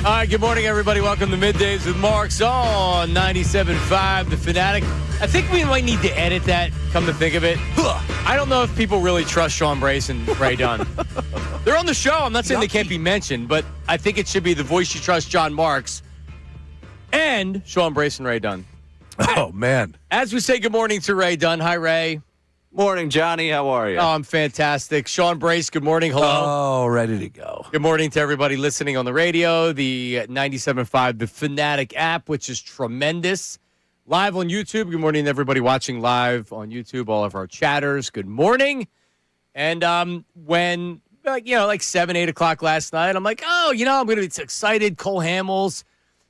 All right, good morning, everybody. Welcome to Middays with Marks on 97.5, The Fanatic. I think we might need to edit that, come to think of it. I don't know if people really trust Sean Brace and Ray Dunn. They're on the show. I'm not saying they can't be mentioned, but I think it should be the voice you trust, John Marks, and Sean Brace and Ray Dunn. Oh, man. As we say good morning to Ray Dunn. Hi, Ray. Morning, Johnny. How are you? Oh, I'm fantastic. Sean Brace, good morning. Hello. Oh, ready to go. Good morning to everybody listening on the radio, the 97.5, the Fanatic app, which is tremendous. Live on YouTube. Good morning to everybody watching live on YouTube, all of our chatters. Good morning. And when, like 7, 8 o'clock last night, I'm like, I'm going to be excited. Cole Hamels,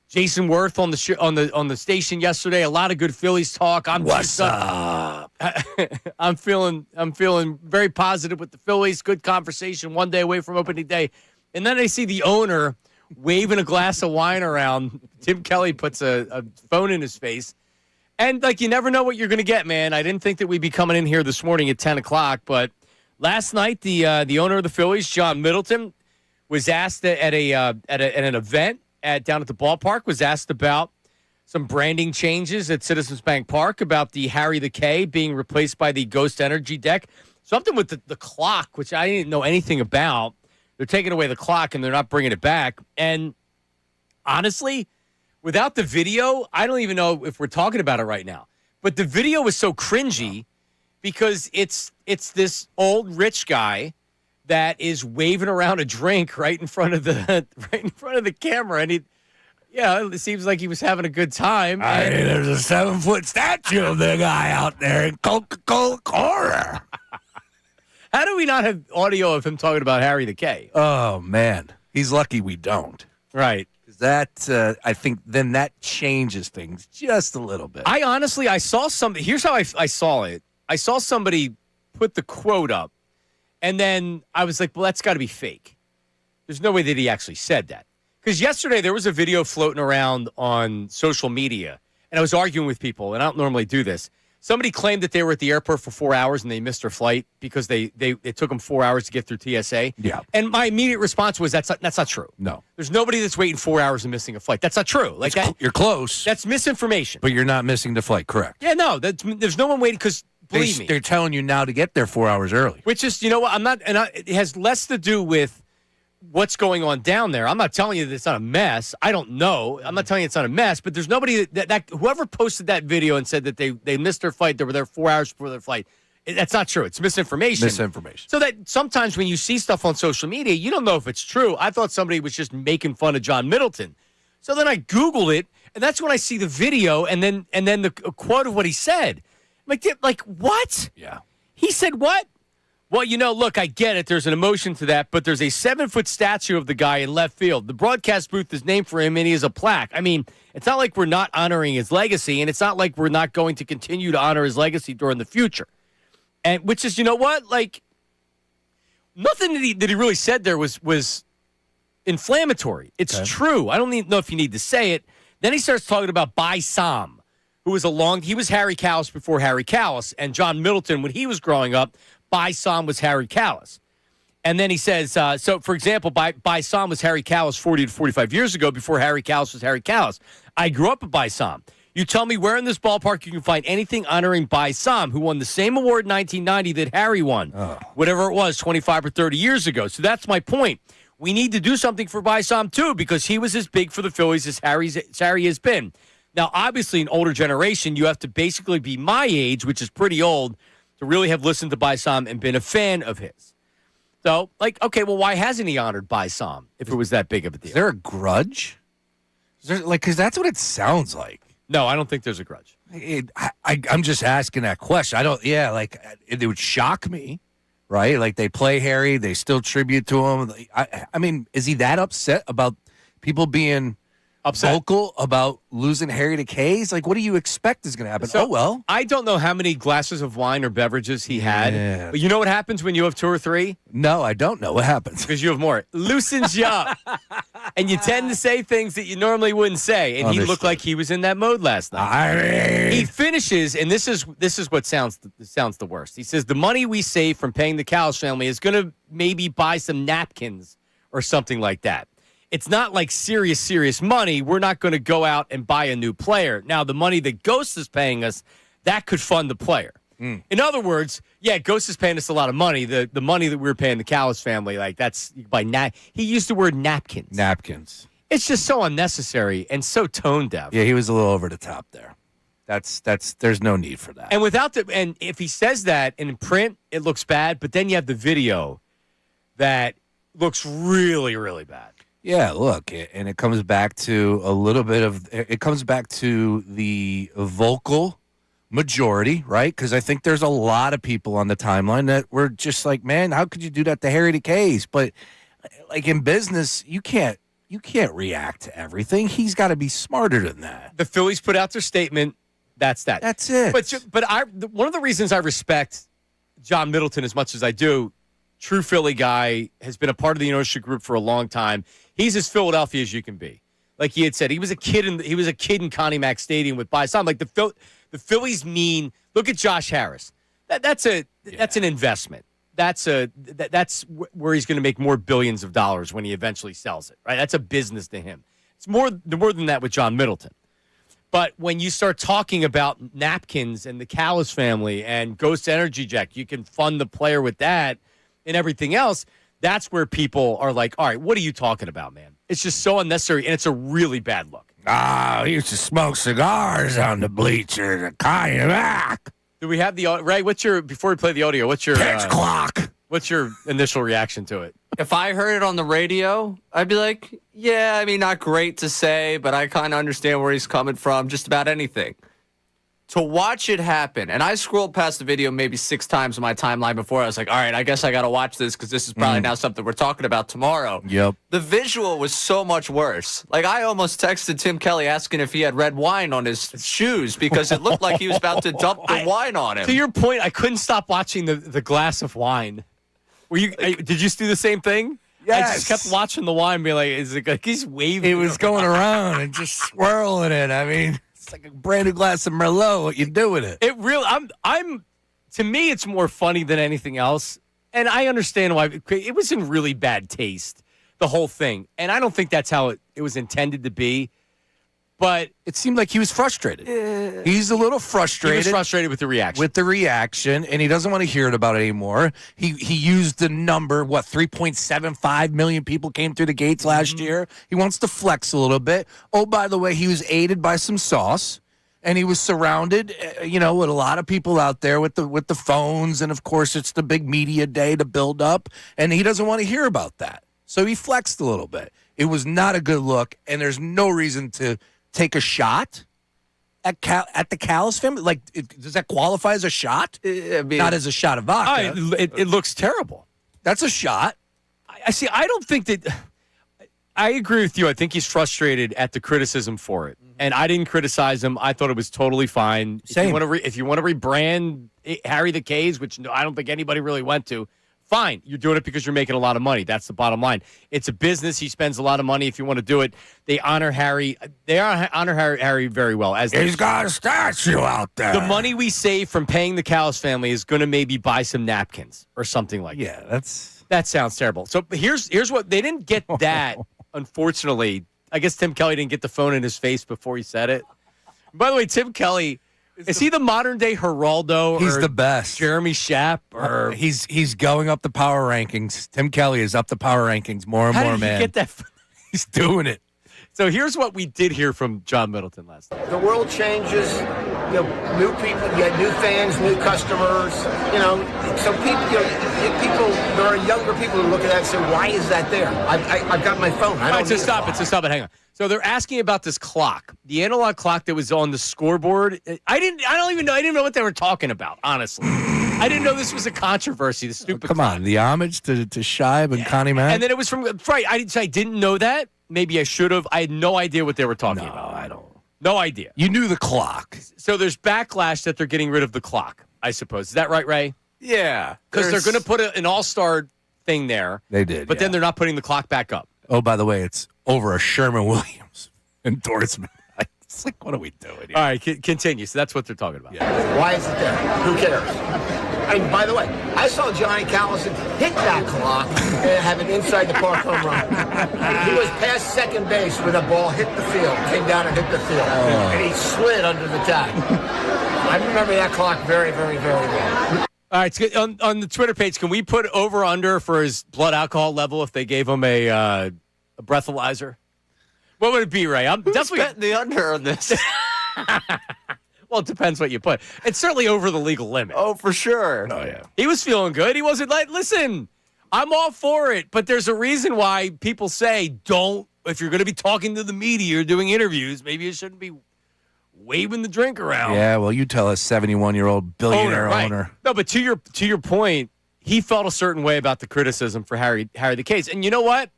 Jason Worth on the station yesterday. A lot of good Phillies talk. What's up? I'm feeling very positive with the Phillies. Good conversation. One day away from opening day, and then I see the owner waving a glass of wine around. Tim Kelly puts a phone in his face, and you never know what you're going to get, man. I didn't think that we'd be coming in here this morning at 10 o'clock, but last night the owner of the Phillies, John Middleton, was asked at an event down at the ballpark, was asked about some branding changes at Citizens Bank Park, about the Harry the K being replaced by the Ghost Energy deck. Something with the clock, which I didn't know anything about. They're taking away the clock and they're not bringing it back. And honestly, without the video, I don't even know if we're talking about it right now. But the video was so cringy because it's this old rich guy that is waving around a drink right in front of the camera, and it seems like he was having a good time. There's a 7-foot statue of the guy out there in Coca-Cola Corner. How do we not have audio of him talking about Harry the K? Oh, man. He's lucky we don't. Right. That, I think, then that changes things just a little bit. I saw something. Here's how I saw it. I saw somebody put the quote up, and then I was like, well, that's got to be fake. There's no way that he actually said that. Because yesterday there was a video floating around on social media, and I was arguing with people, and I don't normally do this. Somebody claimed that they were at the airport for 4 hours and they missed their flight because it took them 4 hours to get through TSA. Yeah. And my immediate response was, that's not true. No. There's nobody that's waiting 4 hours and missing a flight. That's not true. You're close. That's misinformation. But you're not missing the flight, correct? Yeah, no. There's no one waiting because, believe me. They're telling you now to get there 4 hours early. Which is, you know what, it has less to do with what's going on down there. I'm not telling you that it's not a mess. I don't know. I'm not telling you it's not a mess, but there's nobody that whoever posted that video and said that they missed their flight, they were there 4 hours before their flight. That's not true. It's misinformation. So that sometimes when you see stuff on social media, you don't know if it's true. I thought somebody was just making fun of John Middleton. So then I Googled it, and that's when I see the video and then the quote of what he said. I'm like, what? Yeah. He said what? Well, look, I get it. There's an emotion to that, but there's a 7-foot statue of the guy in left field. The broadcast booth is named for him, and he has a plaque. I mean, it's not like we're not honoring his legacy, and it's not like we're not going to continue to honor his legacy during the future. And which is, you know what? Nothing that he really said there was inflammatory. It's true. I don't even know if you need to say it. Then he starts talking about By Sam, who was he was Harry Kalas before Harry Kalas, and John Middleton, when he was growing up, By Sam was Harry Kalas. And then he says, so, for example, By Sam was Harry Kalas 40 to 45 years ago before Harry Kalas was Harry Kalas. I grew up at By Sam. You tell me where in this ballpark you can find anything honoring By Sam, who won the same award in 1990 that Harry won, whatever it was, 25 or 30 years ago. So that's my point. We need to do something for By Sam, too, because he was as big for the Phillies as Harry has been. Now, obviously, an older generation, you have to basically be my age, which is pretty old, to really have listened to By Sam and been a fan of his. So, okay, well, why hasn't he honored By Sam if it was that big of a deal? Is there a grudge? Because that's what it sounds like. No, I don't think there's a grudge. I'm just asking that question. It would shock me, right? They play Harry, they still tribute to him. I mean, is he that upset about people being vocal about losing Harry to K's? What do you expect is going to happen? So, I don't know how many glasses of wine or beverages he had, but you know what happens when you have 2 or 3? No, I don't know what happens. Because you have more. It loosens you up. And you tend to say things that you normally wouldn't say. And he looked like he was in that mode last night. He finishes, and this is what sounds the worst. He says, the money we save from paying the Kalas family is going to maybe buy some napkins or something like that. it's not like serious money. We're not going to go out and buy a new player. Now, the money that Ghost is paying us, that could fund the player. In other words, yeah, Ghost is paying us a lot of money. The money that we were paying the Callis family, like that's by he used the word napkins. Napkins. It's just so unnecessary and so tone deaf. Yeah, he was a little over the top there. There's no need for that. And if he says that in print, it looks bad, but then you have the video that looks really, really bad. Yeah, look, and it comes back to the vocal majority, right? Because I think there's a lot of people on the timeline that were just like, man, how could you do that to Harry DeCase? But like in business, you can't react to everything. He's got to be smarter than that. The Phillies put out their statement. That's that. That's it. But one of the reasons I respect John Middleton as much as I do, true Philly guy, has been a part of the ownership group for a long time. He's as Philadelphia as you can be. Like he had said, he was a kid in Connie Mack Stadium with Bison. Like the Phillies mean. Look at Josh Harris. That's an investment. That's where he's going to make more billions of dollars when he eventually sells it. Right. That's a business to him. It's more than that with John Middleton. But when you start talking about napkins and the Callis family and Ghost Energy Jack, you can fund the player with that and everything else. That's where people are like, all right, what are you talking about, man? It's just so unnecessary, and it's a really bad look. He used to smoke cigars on the bleachers at Kayak. Do we have the Ray? Before we play the audio? What's your pitch clock? What's your initial reaction to it? If I heard it on the radio, I'd be like, yeah, I mean, not great to say, but I kind of understand where he's coming from, just about anything. To watch it happen, and I scrolled past the video maybe 6 times on my timeline before. I was like, all right, I guess I got to watch this because this is probably now something we're talking about tomorrow. Yep. The visual was so much worse. Like, I almost texted Tim Kelly asking if he had red wine on his shoes because it looked like he was about to dump the wine on him. To your point, I couldn't stop watching the glass of wine. Did you do the same thing? Yes. I just kept watching the wine, being like, "Is it like he's waving?" It was going around and just swirling it. I mean, it's like a brand new glass of Merlot. What you do with it? It really, to me, it's more funny than anything else, and I understand why. It was in really bad taste, the whole thing, and I don't think that's how it was intended to be. But it seemed like he was frustrated. He's a little frustrated. He was frustrated with the reaction. And he doesn't want to hear it about it anymore. He used the number, 3.75 million people came through the gates last year. He wants to flex a little bit. Oh, by the way, he was aided by some sauce, and he was surrounded, with a lot of people out there with the phones, and of course it's the big media day to build up, and he doesn't want to hear about that. So he flexed a little bit. It was not a good look, and there's no reason to take a shot at the Callis family? Like, does that qualify as a shot? I mean, not as a shot of vodka. It looks terrible. That's a shot. I see. I don't think that. I agree with you. I think he's frustrated at the criticism for it, and I didn't criticize him. I thought it was totally fine. Same. If you want to rebrand Harry the K's, which I don't think anybody really went to. Fine, you're doing it because you're making a lot of money. That's the bottom line. It's a business. He spends a lot of money. If you want to do it, they honor Harry. They honor Harry very well. He's got a statue out there. The money we save from paying the Callis family is going to maybe buy some napkins or something like that. Yeah, that sounds terrible. So here's what they didn't get that. Unfortunately, I guess Tim Kelly didn't get the phone in his face before he said it. By the way, Tim Kelly. Is he the modern day Geraldo? He's the best. Jeremy Schaap? Or he's going up the power rankings. Tim Kelly is up the power rankings more and how more, did man. He get that? He's doing it. So here's what we did hear from John Middleton last night. The world changes. New people, you get new fans, new customers. So people, there are younger people who look at that and say, "Why is that there?" I've got my phone. I don't need stop it. Hang on. So they're asking about this clock, the analog clock that was on the scoreboard. I didn't even know what they were talking about, honestly. I didn't know this was a controversy, the stupid Come clock. on, the homage to Shibe and Connie Mack. And then it was from, right, I didn't know that. Maybe I should have. I had no idea what they were talking about. I don't. No idea. You knew the clock. So there's backlash that they're getting rid of the clock, I suppose. Is that right, Ray? Yeah. Because they're going to put an all-star thing there. They did, But then they're not putting the clock back up. Oh, by the way, it's over a Sherman-Williams endorsement. It's like, what are we doing here? All right, continue. So that's what they're talking about. Yeah. Why is it there? Who cares? And by the way, I saw Johnny Callison hit that clock and have an inside the park home run. He was past second base when the ball hit the field, came down and hit the field, and he slid under the tag. I remember that clock very, very, very well. All right, on the Twitter page, can we put over/under for his blood alcohol level if they gave him a breathalyzer? What would it be, Ray? I'm definitely betting the under on this. Well, it depends what you put. It's certainly over the legal limit. Oh, for sure. Oh, yeah. He was feeling good. He wasn't like, listen, I'm all for it, but there's a reason why people say don't, if you're going to be talking to the media or doing interviews, maybe you shouldn't be waving the drink around. Yeah, well, you tell a 71-year-old billionaire owner. No, but to your point, he felt a certain way about the criticism for Harry the Case. And you know what?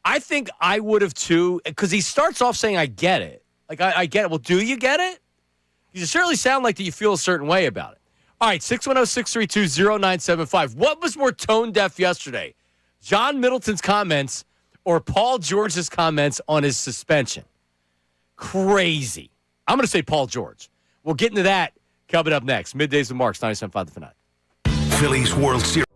I think I would have too, because he starts off saying, I get it. Like, I get it. Well, do you get it? You certainly sound like that you feel a certain way about it. All right, 610-632-0975. What was more tone deaf yesterday? John Middleton's comments or Paul George's comments on his suspension? Crazy. I'm going to say Paul George. We'll get into that coming up next. Middays with Marks, 97.5 The Fanatic. Phillies World Series.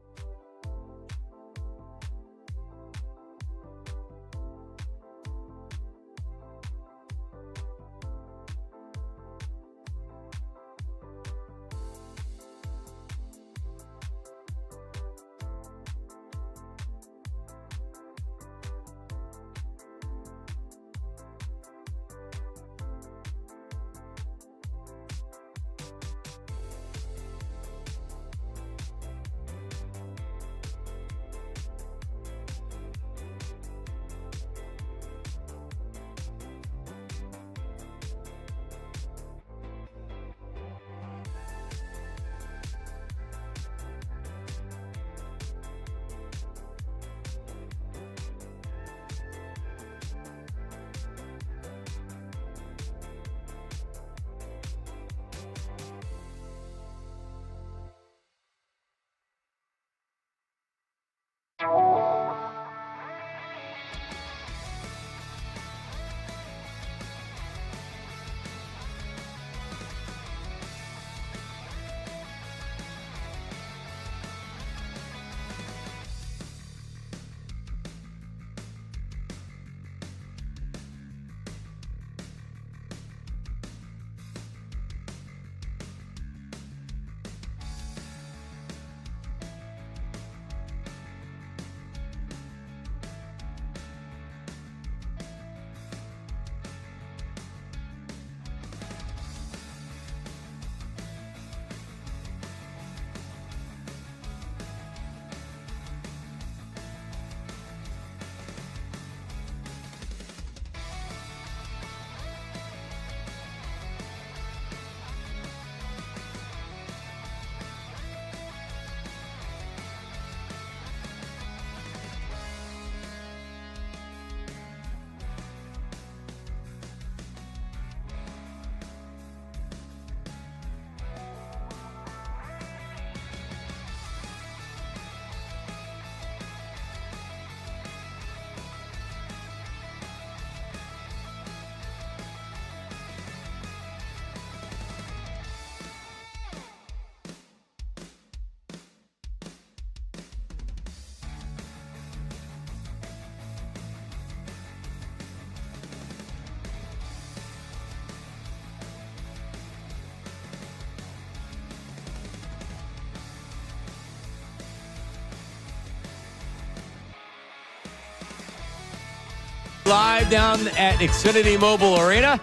Live down at Xfinity Mobile Arena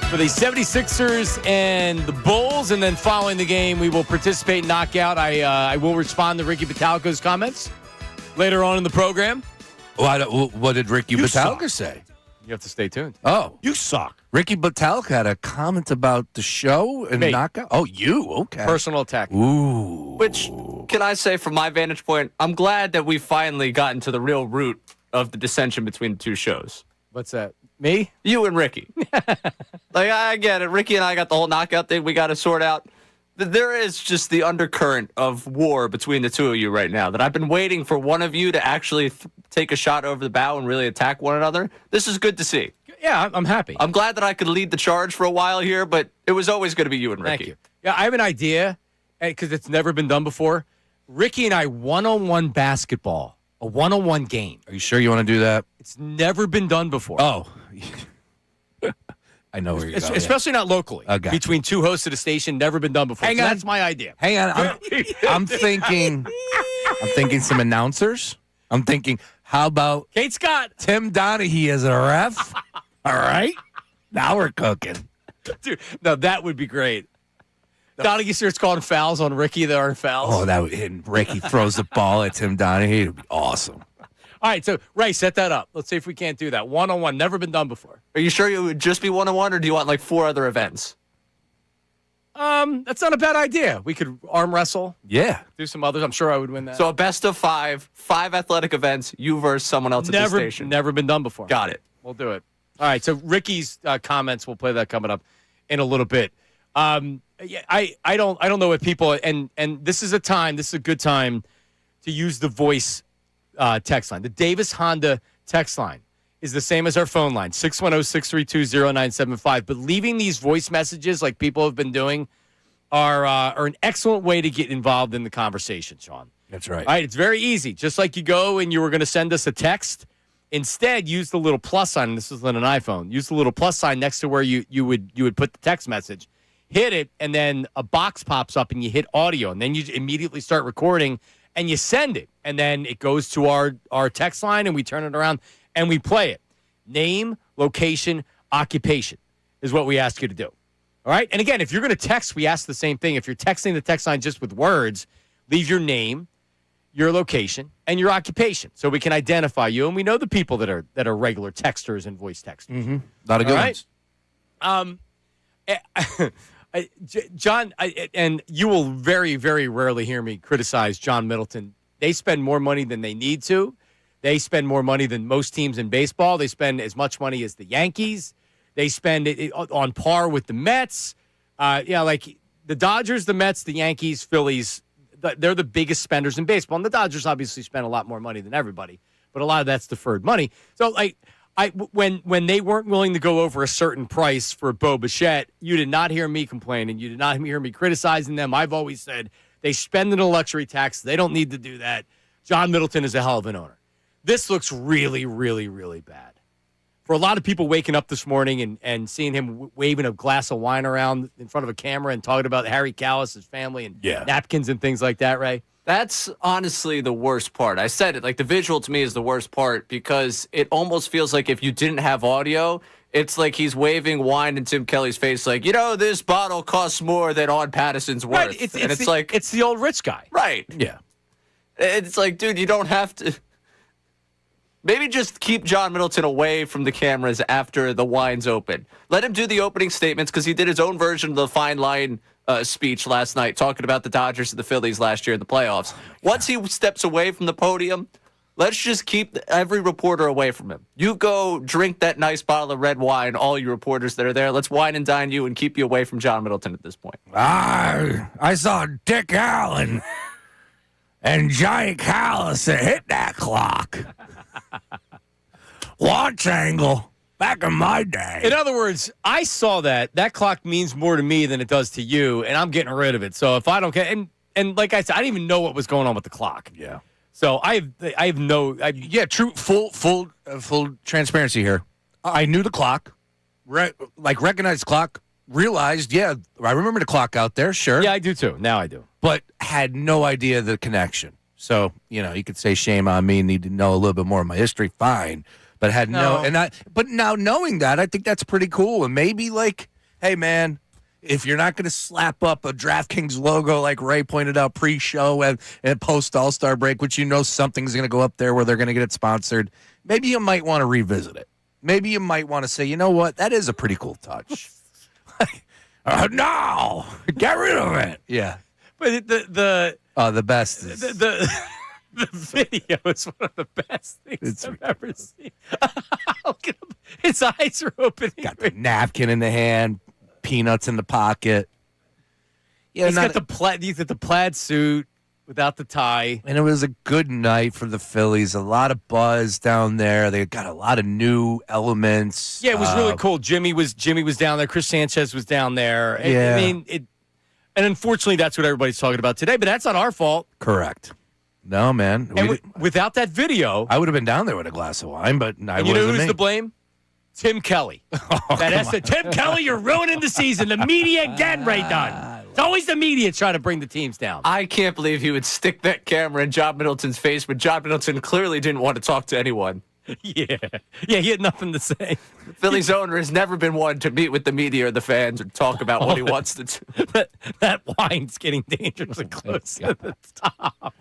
for the 76ers and the Bulls. And then following the game, we will participate in knockout. I will respond to Ricky Batalco's comments later on in the program. What did Ricky Batalca suck. say? You have to stay tuned. Oh, You suck. Ricky Batalca had a comment about the show and Me. knockout. Oh, you okay? Personal attack. Ooh. Which, can I say from my vantage point, I'm glad that we finally gotten to the real root of the dissension between the two shows. What's that? Me? You and Ricky. Like, I get it. Ricky and I got the whole knockout thing we got to sort out. There is just the undercurrent of war between the two of you right now that I've been waiting for one of you to actually take a shot over the bow and really attack one another. This is good to see. Yeah, I'm happy. I'm glad that I could lead the charge for a while here, but it was always going to be you and Ricky. Thank you. Yeah, I have an idea because it's never been done before. Ricky and I one-on-one basketball A one-on-one game. Are you sure you want to do that? It's never been done before. Oh. I know where you're going. Especially not locally. Okay. Between two hosts at a station, never been done before. Hang So on. that's my idea. Hang on. I'm thinking some announcers. I'm thinking, how about Kate Scott. Tim Donaghy as a ref? All right. Now we're cooking. Dude, no, that would be great. Donaghy starts calling fouls on Ricky that aren't fouls. Oh, that would, and Ricky throws the ball at Tim Donaghy. It would be awesome. All right, so Ray, set that up. Let's see if we can't do that. One-on-one, never been done before. Are you sure it would just be one-on-one, or do you want like 4 other events? That's not a bad idea. We could arm wrestle, Yeah. do some others. I'm sure I would win that. So a best of 5, 5 athletic events, you versus someone else at the station. Never been done before. Got it. We'll do it. All right, so Ricky's comments, we'll play that coming up in a little bit. Yeah, I don't know what people, and this is a good time to use the voice text line. The Davis Honda text line is the same as our phone line, 610-632-0975. But leaving these voice messages like people have been doing are an excellent way to get involved in the conversation, Sean. That's right. All right, it's very easy. Just like you go and you were going to send us a text, instead use the little plus sign. This is on an iPhone. Use the little plus sign next to where you would put the text message. Hit it, and then a box pops up, and you hit audio, and then you immediately start recording, and you send it, and then it goes to our text line, and we turn it around, and we play it. Name, location, occupation is what we ask you to do. All right? And again, if you're going to text, we ask the same thing. If you're texting the text line just with words, leave your name, your location, and your occupation so we can identify you, and we know the people that are regular texters and voice texters. Mm-hmm. A lot of good ones. John, and you will very, very rarely hear me criticize John Middleton. They spend more money than they need to. They spend more money than most teams in baseball. They spend as much money as the Yankees. They spend it on par with the Mets. Like the Dodgers, the Mets, the Yankees, Phillies, they're the biggest spenders in baseball. And the Dodgers obviously spend a lot more money than everybody, but a lot of that's deferred money. So, when they weren't willing to go over a certain price for Bo Bichette, you did not hear me complaining. You did not hear me criticizing them. I've always said they spend in a luxury tax. They don't need to do that. John Middleton is a hell of an owner. This looks really, really, really bad. For a lot of people waking up this morning and seeing him waving a glass of wine around in front of a camera and talking about Harry Callis, his family, and napkins and things like that, Ray. That's honestly the worst part. I said it, like the visual to me is the worst part because it almost feels like if you didn't have audio, it's like he's waving wine in Tim Kelly's face like, this bottle costs more than on Patterson's worth. Right. It's the old rich guy. Right. Yeah. It's like, dude, you don't have to. Maybe just keep John Middleton away from the cameras after the wine's open. Let him do the opening statements because he did his own version of the fine line speech last night talking about the Dodgers and the Phillies last year in the playoffs. Once he steps away from the podium, let's just keep every reporter away from him. You go drink that nice bottle of red wine, all you reporters that are there. Let's wine and dine you and keep you away from John Middleton at this point. I saw Dick Allen and Johnny Callis that hit that clock. Launch angle. Back in my day. In other words, I saw that. That clock means more to me than it does to you, and I'm getting rid of it. So if I don't get, and like I said, I didn't even know what was going on with the clock. Yeah. So I have no. True. Full transparency here. I knew the clock, recognized the clock. Realized, I remember the clock out there. Sure. Yeah, I do too. Now I do. But had no idea the connection. So you could say shame on me. Need to know a little bit more of my history. Fine. But had but now knowing that, I think that's pretty cool. And maybe hey man, if you're not going to slap up a DraftKings logo like Ray pointed out pre-show and post All-Star break, which something's going to go up there where they're going to get it sponsored, maybe you might want to revisit it. Maybe you might want to say, you know what, that is a pretty cool touch. No, get rid of it. Yeah, but the best is the video is one of the best things I've ever seen. Look at him. His eyes are open. Got the napkin in the hand, peanuts in the pocket. Yeah, he's got the plaid suit without the tie. And it was a good night for the Phillies. A lot of buzz down there. They got a lot of new elements. Yeah, it was really cool. Jimmy was down there. Chris Sanchez was down there. Yeah. And unfortunately, that's what everybody's talking about today. But that's not our fault. Correct. No, man. And without that video, I would have been down there with a glass of wine, but I and you know wasn't who's me. to blame? Tim Kelly. Tim Kelly, you're ruining the season. The media again, Ray Dunn. It's always the media trying to bring the teams down. I can't believe he would stick that camera in John Middleton's face, but John Middleton clearly didn't want to talk to anyone. Yeah, he had nothing to say. Phillies owner has never been one to meet with the media or the fans or talk about what he wants to do. That wine's getting dangerously close to the top.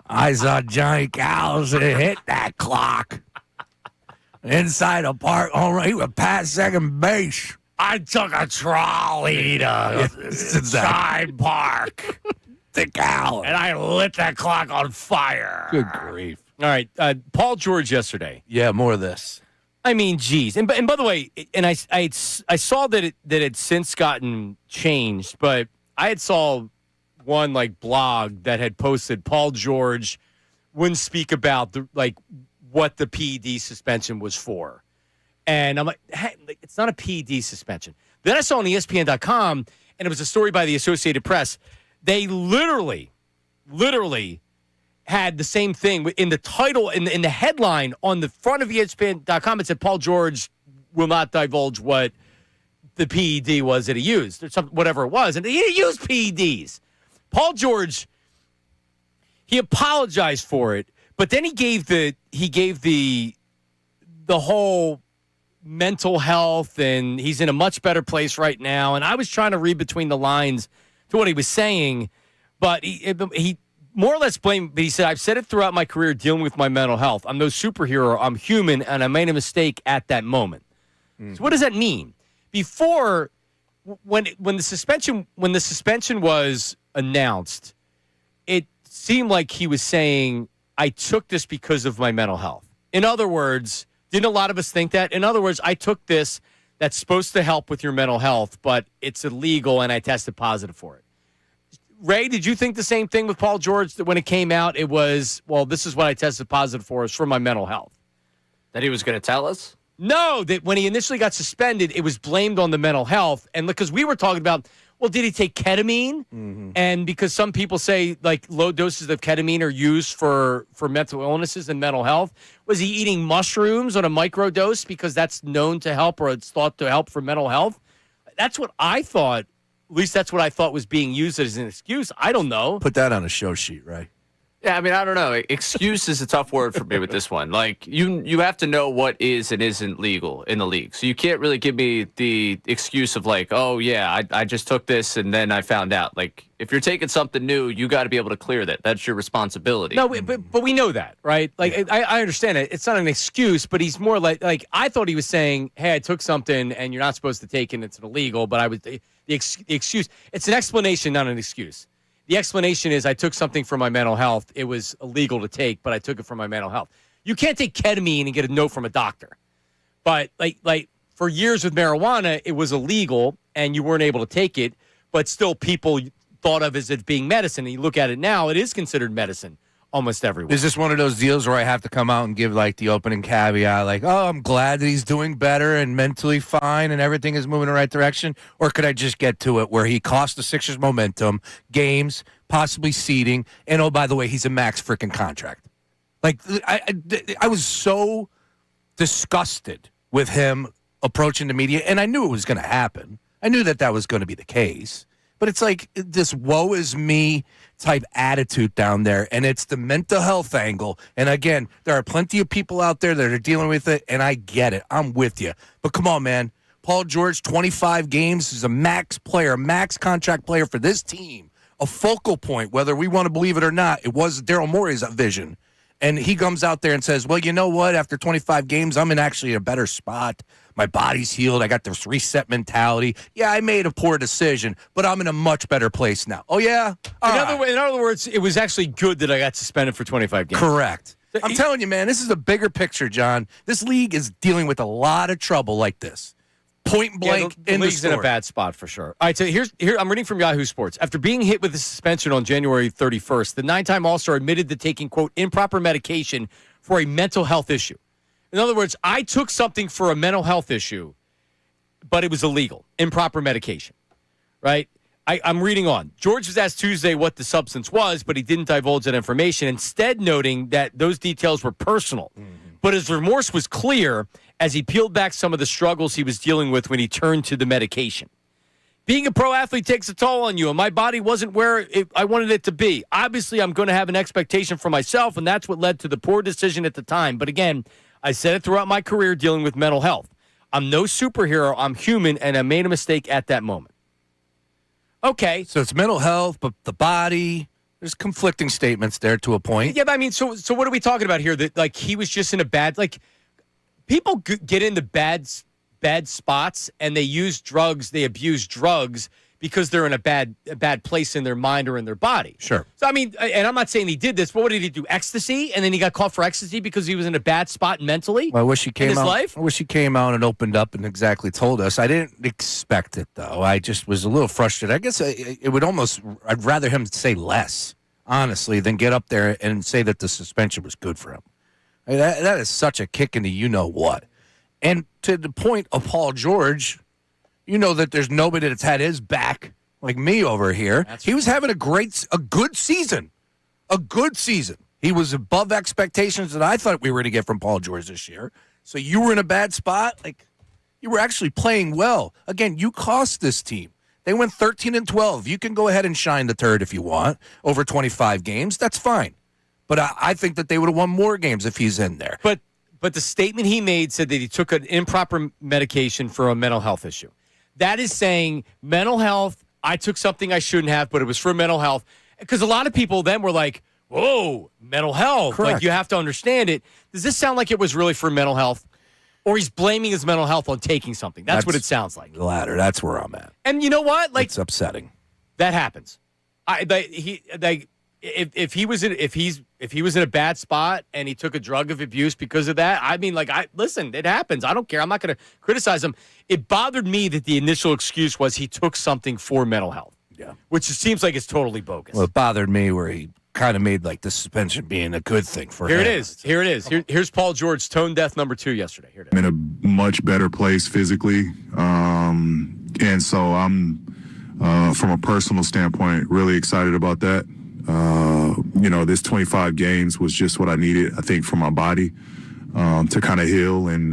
I saw Johnny Callis hit that clock inside a park. All right, he was past second base. I took a trolley to Side Park, and I lit that clock on fire. Good grief. All right, Paul George yesterday. Yeah, more of this. I mean, geez. And by the way, and I saw that it had since gotten changed, but I had saw one like blog that had posted Paul George wouldn't speak about what the PED suspension was for. And I'm like, hey, it's not a PED suspension. Then I saw on ESPN.com, and it was a story by the Associated Press. They literally had the same thing in the title, in the headline on the front of ESPN.com. It said Paul George will not divulge what the PED was that he used, or something, whatever it was, and he used PEDs. Paul George, he apologized for it, but then he gave the whole mental health, and he's in a much better place right now. And I was trying to read between the lines to what he was saying, but he more or less blamed. But he said, "I've said it throughout my career, dealing with my mental health. I'm no superhero. I'm human, and I made a mistake at that moment." So what does that mean? Before, when the suspension was announced, it seemed like he was saying, "I took this because of my mental health." In other words, didn't a lot of us think that? In other words, I took this that's supposed to help with your mental health, but it's illegal, and I tested positive for it. Ray, did you think the same thing with Paul George, that when it came out, it was, well, this is what I tested positive for, is for my mental health? That he was going to tell us? No, that when he initially got suspended, it was blamed on the mental health. And because we were talking about, well, did he take ketamine? Mm-hmm. And because some people say like low doses of ketamine are used for mental illnesses and mental health, was he eating mushrooms on a microdose because that's known to help, or it's thought to help for mental health? That's what I thought. At least that's what I thought was being used as an excuse. I don't know. Put that on a show sheet, right? Yeah, I mean, I don't know. Excuse is a tough word for me with this one. Like, you have to know what is and isn't legal in the league. So you can't really give me the excuse of like, oh, yeah, I just took this and then I found out. Like, if you're taking something new, you got to be able to clear that. That's your responsibility. No, but we know that, right? Like, yeah. I understand it. It's not an excuse, but he's more like I thought he was saying, hey, I took something and you're not supposed to take it and it's illegal, but I was the excuse. It's an explanation, not an excuse. The explanation is I took something for my mental health. It was illegal to take, but I took it for my mental health. You can't take ketamine and get a note from a doctor. But like for years with marijuana, it was illegal and you weren't able to take it, but still people thought of as it being medicine. And you look at it now, it is considered medicine almost everywhere. Is this one of those deals where I have to come out and give like the opening caveat, like, oh, I'm glad that he's doing better and mentally fine and everything is moving in the right direction? Or could I just get to it where he cost the Sixers momentum, games, possibly seeding, and oh, by the way, he's a max freaking contract? Like, I was so disgusted with him approaching the media, and I knew it was going to happen. I knew that was going to be the case. But it's like this woe is me type attitude down there, and it's the mental health angle. And again, there are plenty of people out there that are dealing with it, and I get it. I'm with you. But come on, man. Paul George, 25 games, is a max player, max contract player for this team. A focal point, whether we want to believe it or not. It was Daryl Morey's vision. And he comes out there and says, well, you know what? After 25 games, I'm in actually a better spot. My body's healed. I got this reset mentality. Yeah, I made a poor decision, but I'm in a much better place now. Oh, yeah? In other words, it was actually good that I got suspended for 25 games. Correct. I'm telling you, man, this is a bigger picture, John. This league is dealing with a lot of trouble like this. Point blank the league's in a bad spot for sure. All right, so here I'm reading from Yahoo Sports. After being hit with a suspension on January 31st, the 9-time All-Star admitted to taking, quote, improper medication for a mental health issue. In other words, I took something for a mental health issue, but it was illegal, improper medication, right? I'm reading on. George was asked Tuesday what the substance was, but he didn't divulge that information, instead noting that those details were personal. But his remorse was clear as he peeled back some of the struggles he was dealing with when he turned to the medication. Being a pro athlete takes a toll on you, and my body wasn't where I wanted it to be. Obviously, I'm going to have an expectation for myself, and that's what led to the poor decision at the time. But again, I said it throughout my career dealing with mental health. I'm no superhero. I'm human, and I made a mistake at that moment. Okay. So it's mental health, but the body, there's conflicting statements there to a point. Yeah, but I mean, so what are we talking about here? That, like, he was just in a bad, like, people get into bad spots and they use drugs, they abuse drugs because they're in a bad place in their mind or in their body. Sure. So, I mean, and I'm not saying he did this, but what did he do? Ecstasy? And then he got caught for ecstasy because he was in a bad spot mentally? Well, I wish he came in his out. life? I wish he came out and opened up and exactly told us. I didn't expect it, though. I just was a little frustrated. I guess it would almost, I'd rather him say less, honestly, than get up there and say that the suspension was good for him. I mean, that is such a kick into you-know-what. And to the point of Paul George, you know that there's nobody that's had his back like me over here. He was having a good season. A good season. He was above expectations that I thought we were going to get from Paul George this year. So you were in a bad spot. Like, you were actually playing well. Again, you cost this team. They went 13-12. You can go ahead and shine the turd if you want over 25 games. That's fine. But I think that they would have won more games if he's in there. But the statement he made said that he took an improper medication for a mental health issue. That is saying mental health, I took something I shouldn't have, but it was for mental health. Because a lot of people then were like, whoa, mental health. Correct. Like, you have to understand it. Does this sound like it was really for mental health? Or he's blaming his mental health on taking something? That's what it sounds like. The latter. That's where I'm at. And you know what? Like, it's upsetting. That happens. If he was in a bad spot and he took a drug of abuse because of that, I mean, listen, it happens. I don't care. I'm not going to criticize him. It bothered me that the initial excuse was he took something for mental health. Yeah. Which it seems like it's totally bogus. Well, it bothered me where he kind of made like the suspension being a good thing for him. Here it is. Here's Paul George, tone deaf number 2 yesterday. Here it is. I'm in a much better place physically. And so I'm, from a personal standpoint, really excited about that. This 25 games was just what I needed, I think, for my body to kind of heal and,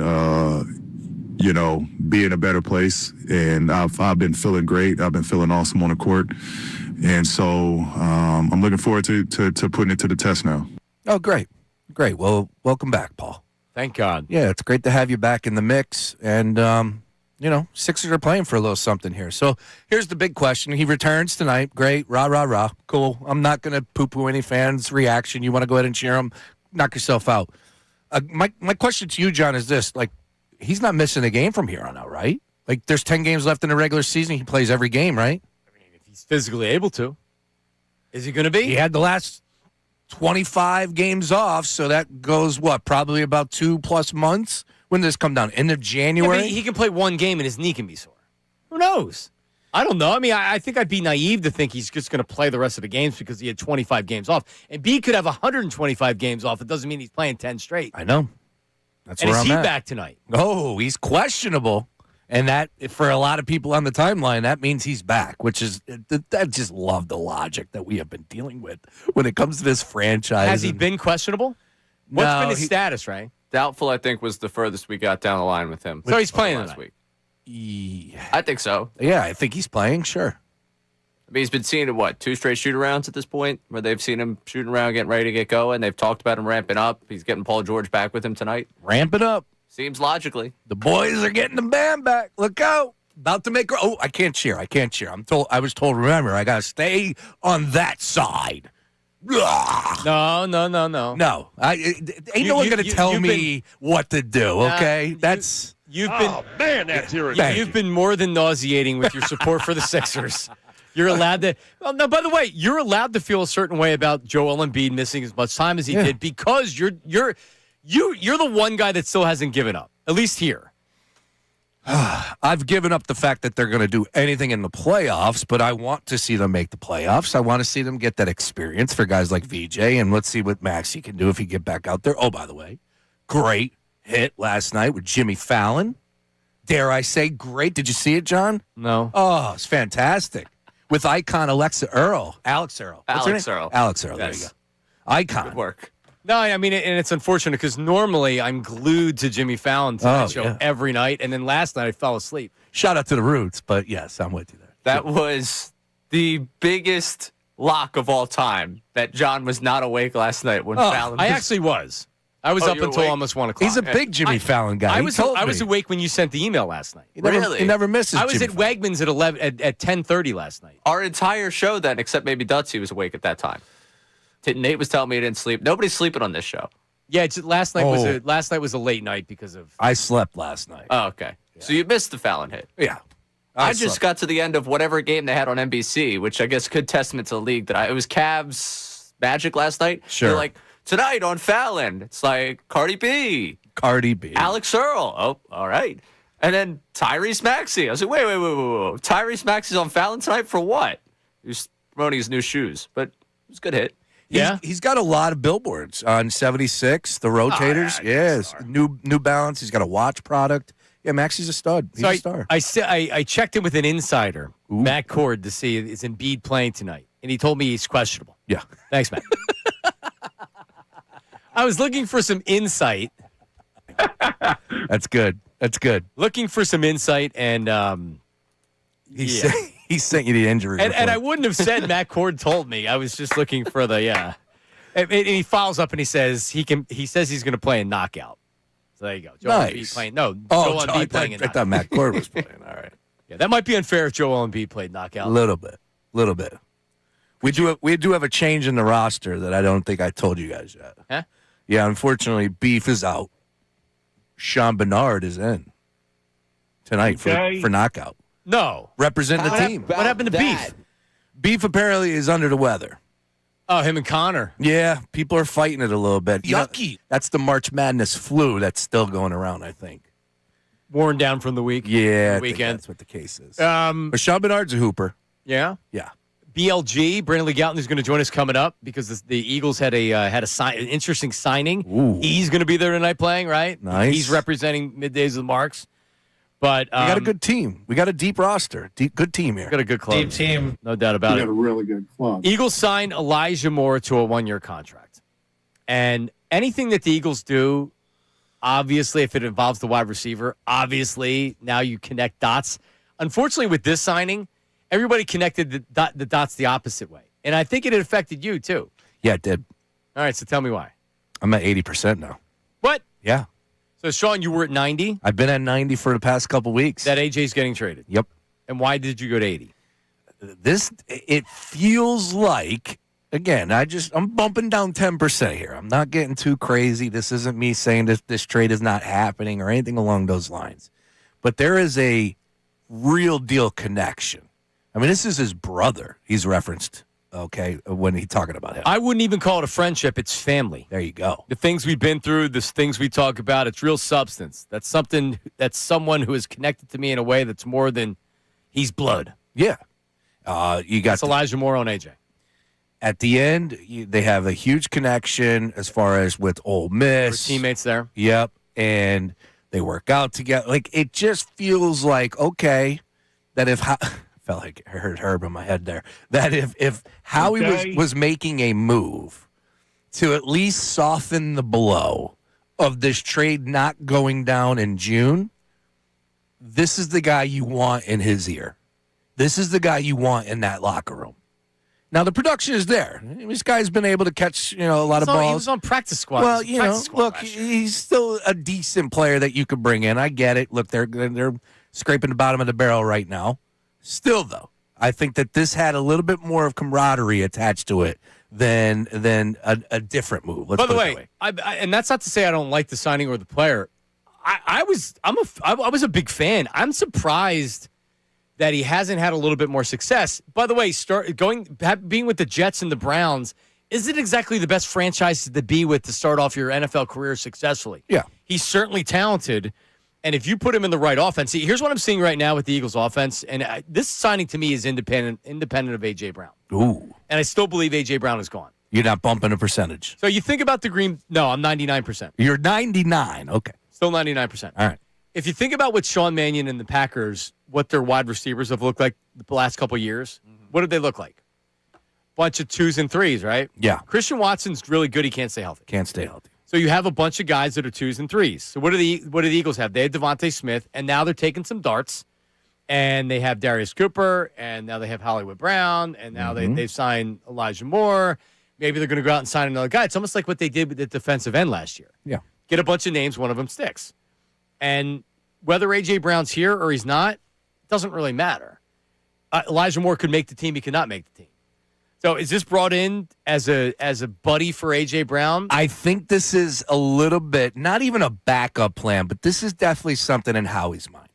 be in a better place. And I've been feeling great. I've been feeling awesome on the court. And so I'm looking forward to putting it to the test now. Oh, great. Great. Well, welcome back, Paul. Thank God. Yeah, it's great to have you back in the mix. And, Sixers are playing for a little something here. So here's the big question. He returns tonight. Great. Rah, rah, rah. Cool. I'm not going to poo-poo any fans' reaction. You want to go ahead and cheer him? Knock yourself out. My question to you, John, is this. Like, he's not missing a game from here on out, right? Like, there's 10 games left in the regular season. He plays every game, right? I mean, if he's physically able to. Is he going to be? He had the last 25 games off, so that goes, probably about 2+ months? When does this come down? End of January? Yeah, he can play one game and his knee can be sore. Who knows? I don't know. I mean, I think I'd be naive to think he's just going to play the rest of the games because he had 25 games off. And B could have 125 games off. It doesn't mean he's playing 10 straight. I know. That's and where is I'm he at. back tonight? Oh, he's questionable. And that, for a lot of people on the timeline, that means he's back, which is, I just love the logic that we have been dealing with when it comes to this franchise. Has he been questionable? What's been his status, right? Doubtful, I think, was the furthest we got down the line with him. So he's playing last tonight. week. Yeah. I think so. Yeah, I think he's playing, sure. I mean, he's been seeing, 2 straight shoot-arounds at this point, where they've seen him shooting around, getting ready to get going. They've talked about him ramping up. He's getting Paul George back with him tonight. Ramp it up. Seems logically. The boys are getting the band back. Look out. About to make... Oh, I can't cheer. I was told, remember, I got to stay on that side. No. No, ain't no one going to tell me what to do, okay? You've been more than nauseating with your support for the Sixers. You're allowed to. Well, no, by the way, you're allowed to feel a certain way about Joel Embiid missing as much time as he did because you're the one guy that still hasn't given up, at least here. I've given up the fact that they're going to do anything in the playoffs, but I want to see them make the playoffs. I want to see them get that experience for guys like VJ, and let's see what Maxey can do if he get back out there. Oh, by the way, great hit last night with Jimmy Fallon. Dare I say great? Did you see it, John? No. Oh, it's fantastic. with icon Alex Earl. What's her Alex name? Earl. Alex Earl, there you Yes. go. Icon. Good work. No, I mean, and it's unfortunate because normally I'm glued to Jimmy Fallon's show yeah. every night, and then last night I fell asleep. Shout out to the Roots, but yes, I'm with you there. That was the biggest lock of all time that John was not awake last night when Fallon. I actually was. I was Oh, up you were until awake? almost 1 o'clock. He's a big Jimmy Fallon guy. I He was told I was me. awake when you sent the email last night. He never, Really? He never misses. I was Jimmy at Fallon. Wegmans at 11 at 10:30 last night. Our entire show then, except maybe Dutsy, was awake at that time. Nate was telling me he didn't sleep. Nobody's sleeping on this show. Yeah, last night Oh. was a late night because of. I slept last night. Oh, okay. So you missed the Fallon hit. Yeah. I just slept. got to the end of whatever game they had on NBC, which I guess could testament to the league that it was Cavs Magic last night. Sure. They're like, tonight on Fallon, it's like Cardi B, Cardi B. Alex Earl. Oh, all right. And then Tyrese Maxey. I was like, wait. Tyrese Maxey's on Fallon tonight for what? He was promoting his new shoes, but it was a good hit. He's got a lot of billboards on 76, the rotators. Yes, New Balance. He's got a watch product. Yeah, Maxie's a stud. He's So a star. I checked in with an insider, Matt Cord, to see is Embiid playing tonight, and he told me he's questionable. Yeah. Thanks, Matt. I was looking for some insight. That's good. Looking for some insight, and He sent you the injury and report. I wouldn't have said Matt Cord told me. I was just looking for the And he follows up and he says he says he's going to play a knockout. So there you go. Joel Nice. Embiid playing. No, Oh, Joel Embiid playing a I knockout. thought Matt Cord was playing. All right. Yeah, that might be unfair if Joel Embiid played knockout. A little bit. We do have a change in the roster that I don't think I told you guys yet. Huh? Yeah, unfortunately, Beef is out. Sean Bernard is in tonight for knockout. No. Represent the team. What happened to Beef? Beef apparently is under the weather. Oh, him and Connor. Yeah, people are fighting it a little bit. You know, Yucky. that's the March Madness flu that's still going around, I think. Worn down from the week. Yeah, I think weekend. that's what the case is. Um, But Sean Bernard's a hooper. yeah. Yeah. BLG, Brandon Lee Goutton is going to join us coming up because the Eagles had an interesting signing. Ooh. He's going to be there tonight playing, right? Nice. He's representing Middays with Marks. But We got a good team. We got a deep roster. Good team here. got a good club. Deep team. No doubt about We it. got a really good club. Eagles signed Elijah Moore to a 1-year contract. And anything that the Eagles do, obviously, if it involves the wide receiver, obviously, now you connect dots. Unfortunately, with this signing, everybody connected the dots the opposite way. And I think it had affected you, too. Yeah, it did. All right, so tell me why. I'm at 80% now. What? Yeah. So, Sean, you were at 90. I've been at 90 for the past couple weeks. That AJ's getting traded. Yep. And why did you go to 80? It feels like, again, I'm bumping down 10% here. I'm not getting too crazy. This isn't me saying this trade is not happening or anything along those lines. But there is a real deal connection. I mean, this is his brother he's referenced, okay, when he's talking about him. I wouldn't even call it a friendship. It's family. There you go. The things we've been through, the things we talk about, it's real substance. That's someone who is connected to me in a way that's more than he's blood. Yeah. You got That's Elijah Moore on AJ. at the end, they have a huge connection as far as with Ole Miss. We're teammates there. Yep. And they work out together. Like, it just feels like, okay, that if felt like I heard Herb in my head there, that if Howie was making a move to at least soften the blow of this trade not going down in June, this is the guy you want in his ear. This is the guy you want in that locker room. Now, the production is there. This guy's been able to catch, a lot of balls. He was on practice squad. Well, He was practice squad look, last year. he's still a decent player that you could bring in. I get it. Look, they're scraping the bottom of the barrel right now. Still, though, I think that this had a little bit more of camaraderie attached to it than a different move. Let's By the put it way, that way. and that's not to say I don't like the signing or the player. I was a big fan. I'm surprised that he hasn't had a little bit more success. By the way, being with the Jets and the Browns isn't exactly the best franchise to be with to start off your NFL career successfully. Yeah. He's certainly talented, and if you put him in the right offense, see, here's what I'm seeing right now with the Eagles offense, and this signing to me is independent of A.J. Brown. Ooh, And I still believe A.J. Brown is gone. you're not bumping a percentage. So you think about the Green – no, I'm 99%. You're 99. Okay. Still 99%. All right. If you think about what Sean Mannion and the Packers, what their wide receivers have looked like the last couple of years, what did they look like? Bunch of 2s and 3s, right? Yeah. Christian Watson's really good. He can't stay healthy. Can't stay healthy. So you have a bunch of guys that are 2s and 3s. So what do the Eagles have? They had Devontae Smith, and now they're taking some darts. And they have Darius Cooper, and now they have Hollywood Brown, and now they've signed Elijah Moore. Maybe they're going to go out and sign another guy. It's almost like what they did with the defensive end last year. Yeah. Get a bunch of names, one of them sticks. And whether A.J. Brown's here or he's not, doesn't really matter. Elijah Moore could make the team. He could not make the team. So is this brought in as a buddy for A.J. Brown? I think this is a little bit, not even a backup plan, but this is definitely something in Howie's mind.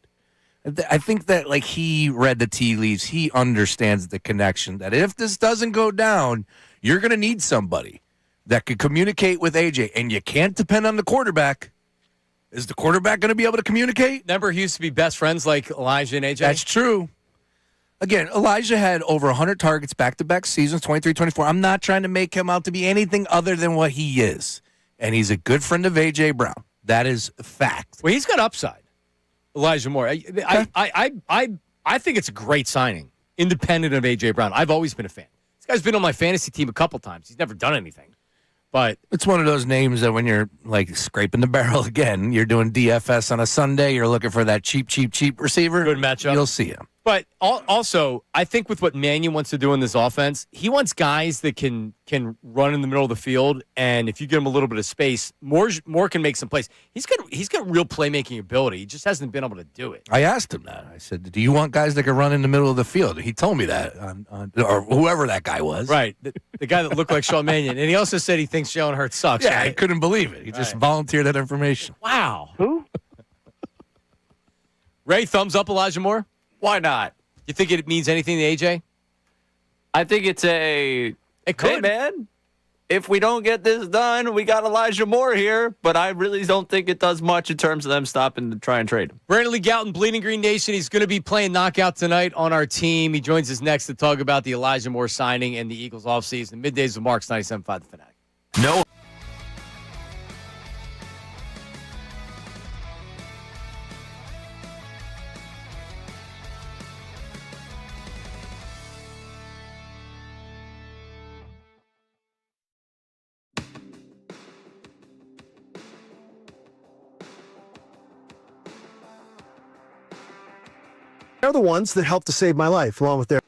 I think that, like, he read the tea leaves. He understands the connection that if this doesn't go down, you're going to need somebody that can communicate with AJ, and you can't depend on the quarterback. Is the quarterback going to be able to communicate? Remember, he used to be best friends like Elijah and AJ? That's true. Again, Elijah had over 100 targets back-to-back seasons, 23-24. I'm not trying to make him out to be anything other than what he is. And he's a good friend of AJ Brown. That is a fact. Well, he's got upside. Elijah Moore. I think it's a great signing, independent of A.J. Brown. I've always been a fan. This guy's been on my fantasy team a couple times. He's never done anything. But it's one of those names that when you're, like, scraping the barrel again, you're doing DFS on a Sunday, you're looking for that cheap receiver. Good matchup. You'll see him. But also, I think with what Mannion wants to do in this offense, he wants guys that can run in the middle of the field, and if you give him a little bit of space, Moore can make some plays. He's got real playmaking ability. He just hasn't been able to do it. I asked him that. I said, "Do you want guys that can run in the middle of the field?" He told me that, or whoever that guy was. Right, the guy that looked like Sean Mannion, and he also said he thinks Jalen Hurts sucks. Yeah, right? I couldn't believe it. He just volunteered that information. Wow. Who? Ray, thumbs up Elijah Moore? Why not? You think it means anything to AJ? I think it's It could. hey, man, if we don't get this done, we got Elijah Moore here, but I really don't think it does much in terms of them stopping to try and trade him. Brandon Lee Goutton, Bleeding Green Nation. He's going to be playing knockout tonight on our team. He joins us next to talk about the Elijah Moore signing and the Eagles offseason. Middays with Marks, 97.5 The Fanatic. No. They're the ones that helped to save my life, along with their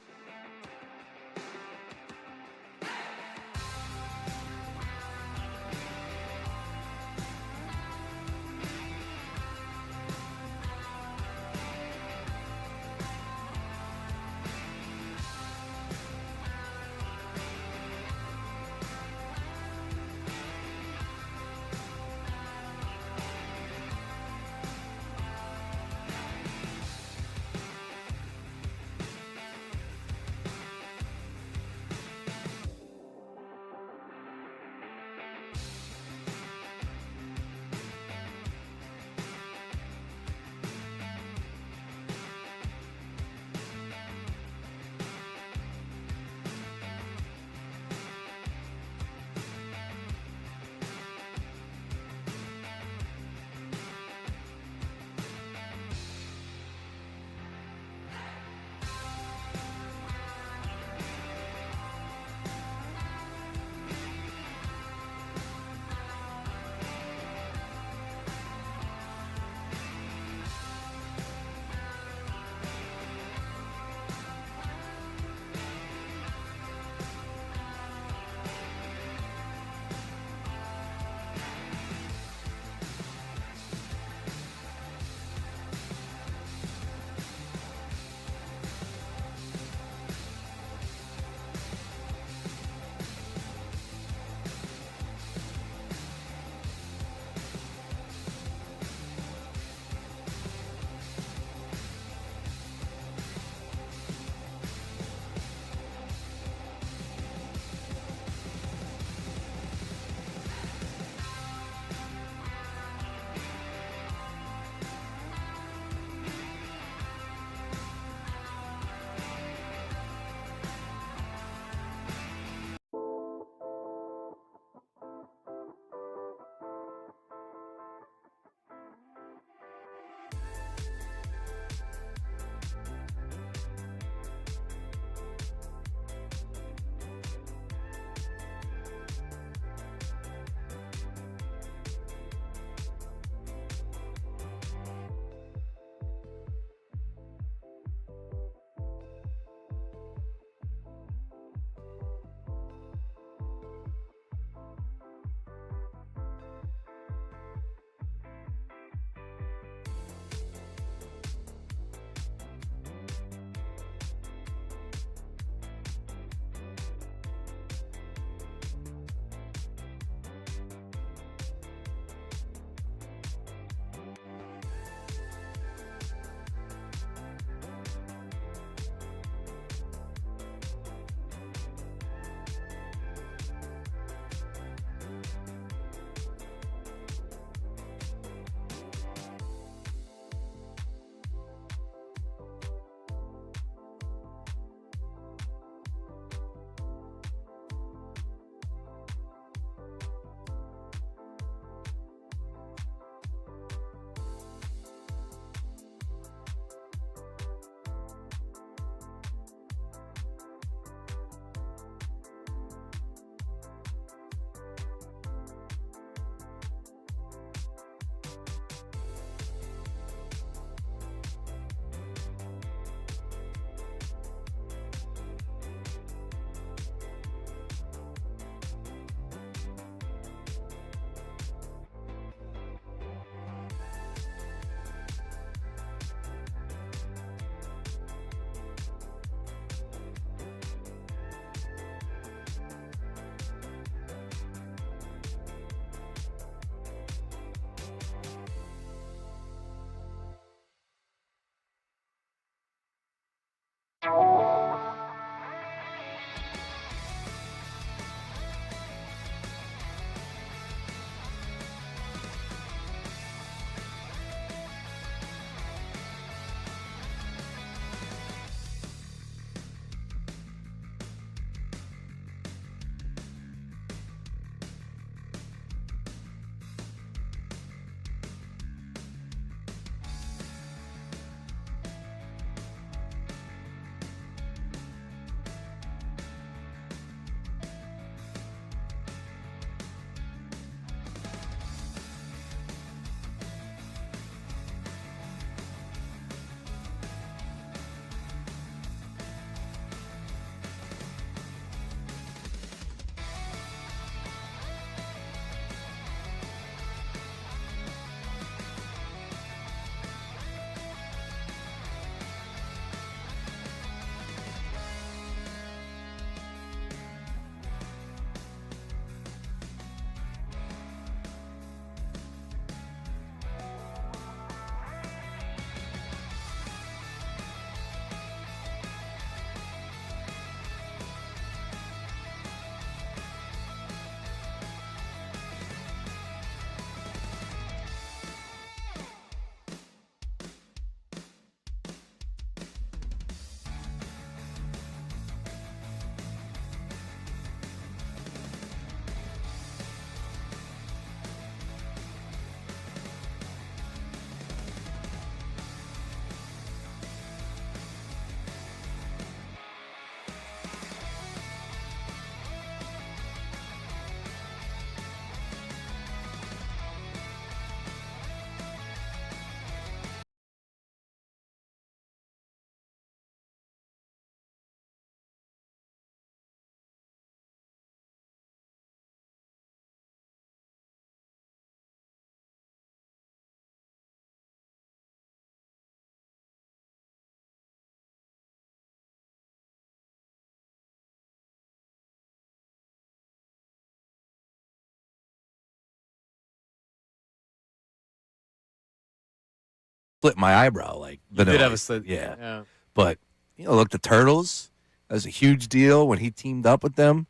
split my eyebrow. Like You did Vanilla have a Ice. slit. Yeah. But look, the Turtles. That was a huge deal when he teamed up with them.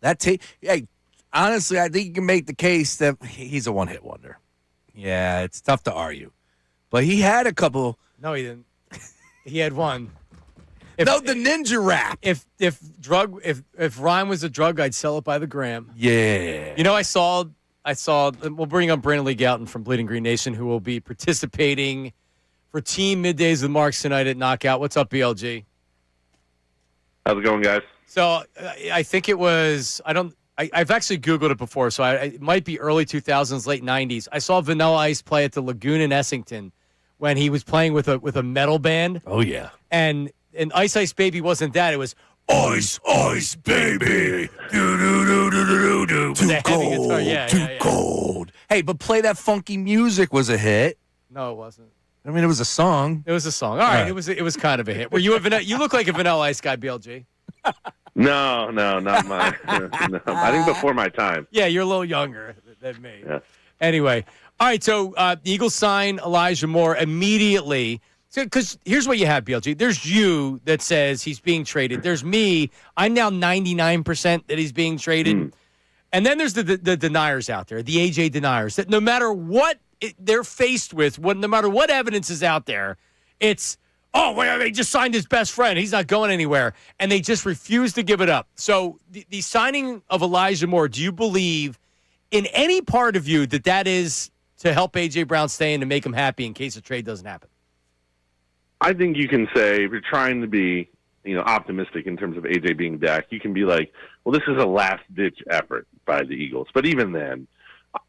Hey, honestly, I think you can make the case that he's a one-hit wonder. Yeah, it's tough to argue, but he had a couple. No, he didn't. He had one. The ninja rap. If rhyme was a drug, I'd sell it by the gram. Yeah. I saw. We'll bring up Brandon Lee Goutton from Bleeding Green Nation, who will be participating for Team Middays with Marks tonight at Knockout. What's up, BLG? How's it going, guys? So I think it was. I've actually Googled it before, so it might be early 2000s, late 90s. I saw Vanilla Ice play at the Lagoon in Essington when he was playing with a metal band. Oh yeah. And Ice Ice Baby wasn't that. It was Ice, Ice, baby. Do, do, do, do, do, do. with a heavy guitar. Yeah. Cold. Hey, but Play That Funky Music was a hit. No, it wasn't. I mean, it was a song. It was a song. All right. It was kind of a hit. Were you you look like a Vanilla Ice guy, BLG. No, not mine. No, I think before my time. Yeah, you're a little younger than me. Yeah. Anyway, all right. So the Eagles sign Elijah Moore immediately. Because here's what you have, BLG. There's you that says he's being traded. There's me. I'm now 99% that he's being traded. And then there's the deniers out there, the AJ deniers, that no matter what they're faced with, no matter what evidence is out there, it's, they just signed his best friend. He's not going anywhere. And they just refuse to give it up. So the signing of Elijah Moore, do you believe in any part of you that is to help A.J. Brown stay and to make him happy in case a trade doesn't happen? I think you can say, if you're trying to be, optimistic in terms of AJ being back, you can be like, well, this is a last-ditch effort by the Eagles. But even then,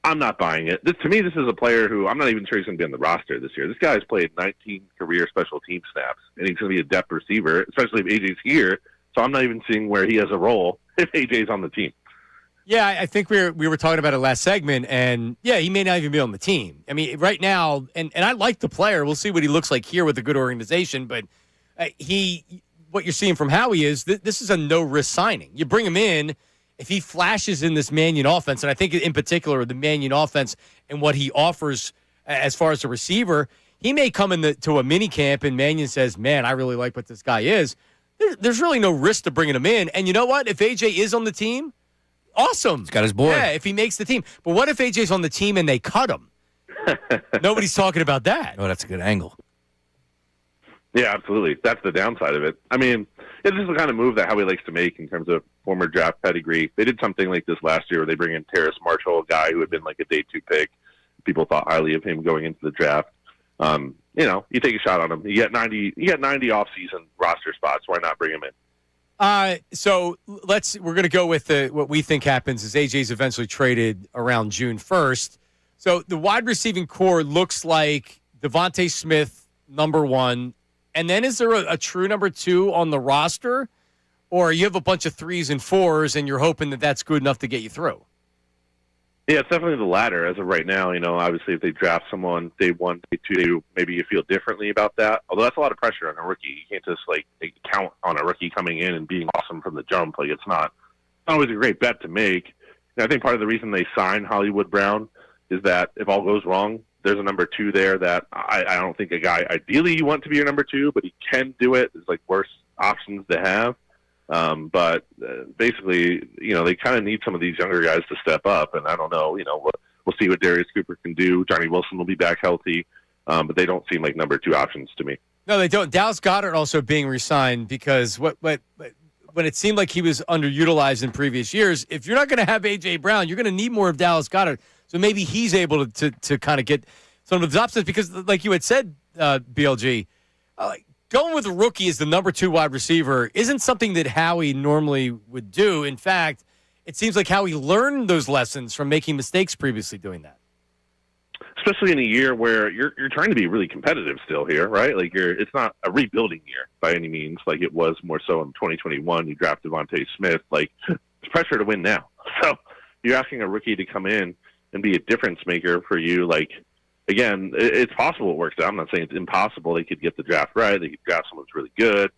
I'm not buying it. To me, this is a player who I'm not even sure he's going to be on the roster this year. This guy's played 19 career special team snaps, and he's going to be a depth receiver, especially if AJ's here. So I'm not even seeing where he has a role if AJ's on the team. Yeah, I think we were talking about it last segment, and yeah, he may not even be on the team. I mean, right now, and I like the player. We'll see what he looks like here with a good organization, but what you're seeing from Howie is this is a no-risk signing. You bring him in, if he flashes in this Mannion offense, and I think in particular the Mannion offense and what he offers as far as a receiver, he may come to a mini camp and Mannion says, man, I really like what this guy is. There's really no risk to bringing him in. And you know what? If AJ is on the team, awesome. He's got his boy. Yeah, if he makes the team. But what if AJ's on the team and they cut him? Nobody's talking about that. Oh, that's a good angle. Yeah, absolutely. That's the downside of it. I mean, this is the kind of move that Howie likes to make in terms of former draft pedigree. They did something like this last year where they bring in Terrace Marshall, a guy who had been like a day 2 pick. People thought highly of him going into the draft. You take a shot on him. You get 90 off-season roster spots. Why not bring him in? So we're going to go with what we think happens is AJ's eventually traded around June 1st. So the wide receiving core looks like Devontae Smith, number 1. And then is there a true number 2 on the roster? Or you have a bunch of 3s and 4s and you're hoping that that's good enough to get you through? Yeah, it's definitely the latter as of right now. Obviously if they draft someone day 1, day 2, maybe you feel differently about that. Although that's a lot of pressure on a rookie. You can't just count on a rookie coming in and being awesome from the jump. It's not always a great bet to make. And I think part of the reason they signed Hollywood Brown is that if all goes wrong, there's a number 2 there that I don't think a guy ideally you want to be your number 2, but he can do it. There's worse options to have. But basically, they kind of need some of these younger guys to step up. And I don't know, we'll see what Darius Cooper can do. Johnny Wilson will be back healthy. But they don't seem like number 2 options to me. No, they don't. Dallas Goedert also being re-signed because when it seemed like he was underutilized in previous years, if you're not going to have A.J. Brown, you're going to need more of Dallas Goedert. So maybe he's able to kind of get some of the options because, like you had said, BLG, going with a rookie as the number 2 wide receiver isn't something that Howie normally would do. In fact, it seems like Howie learned those lessons from making mistakes previously doing that. Especially in a year where you're trying to be really competitive still here, right? It's not a rebuilding year by any means, like it was more so in 2021. You draft Devontae Smith, it's pressure to win now. So you're asking a rookie to come in and be a difference maker for you. Again, it's possible it works out. I'm not saying it's impossible. They could get the draft right. They could draft someone who's really good.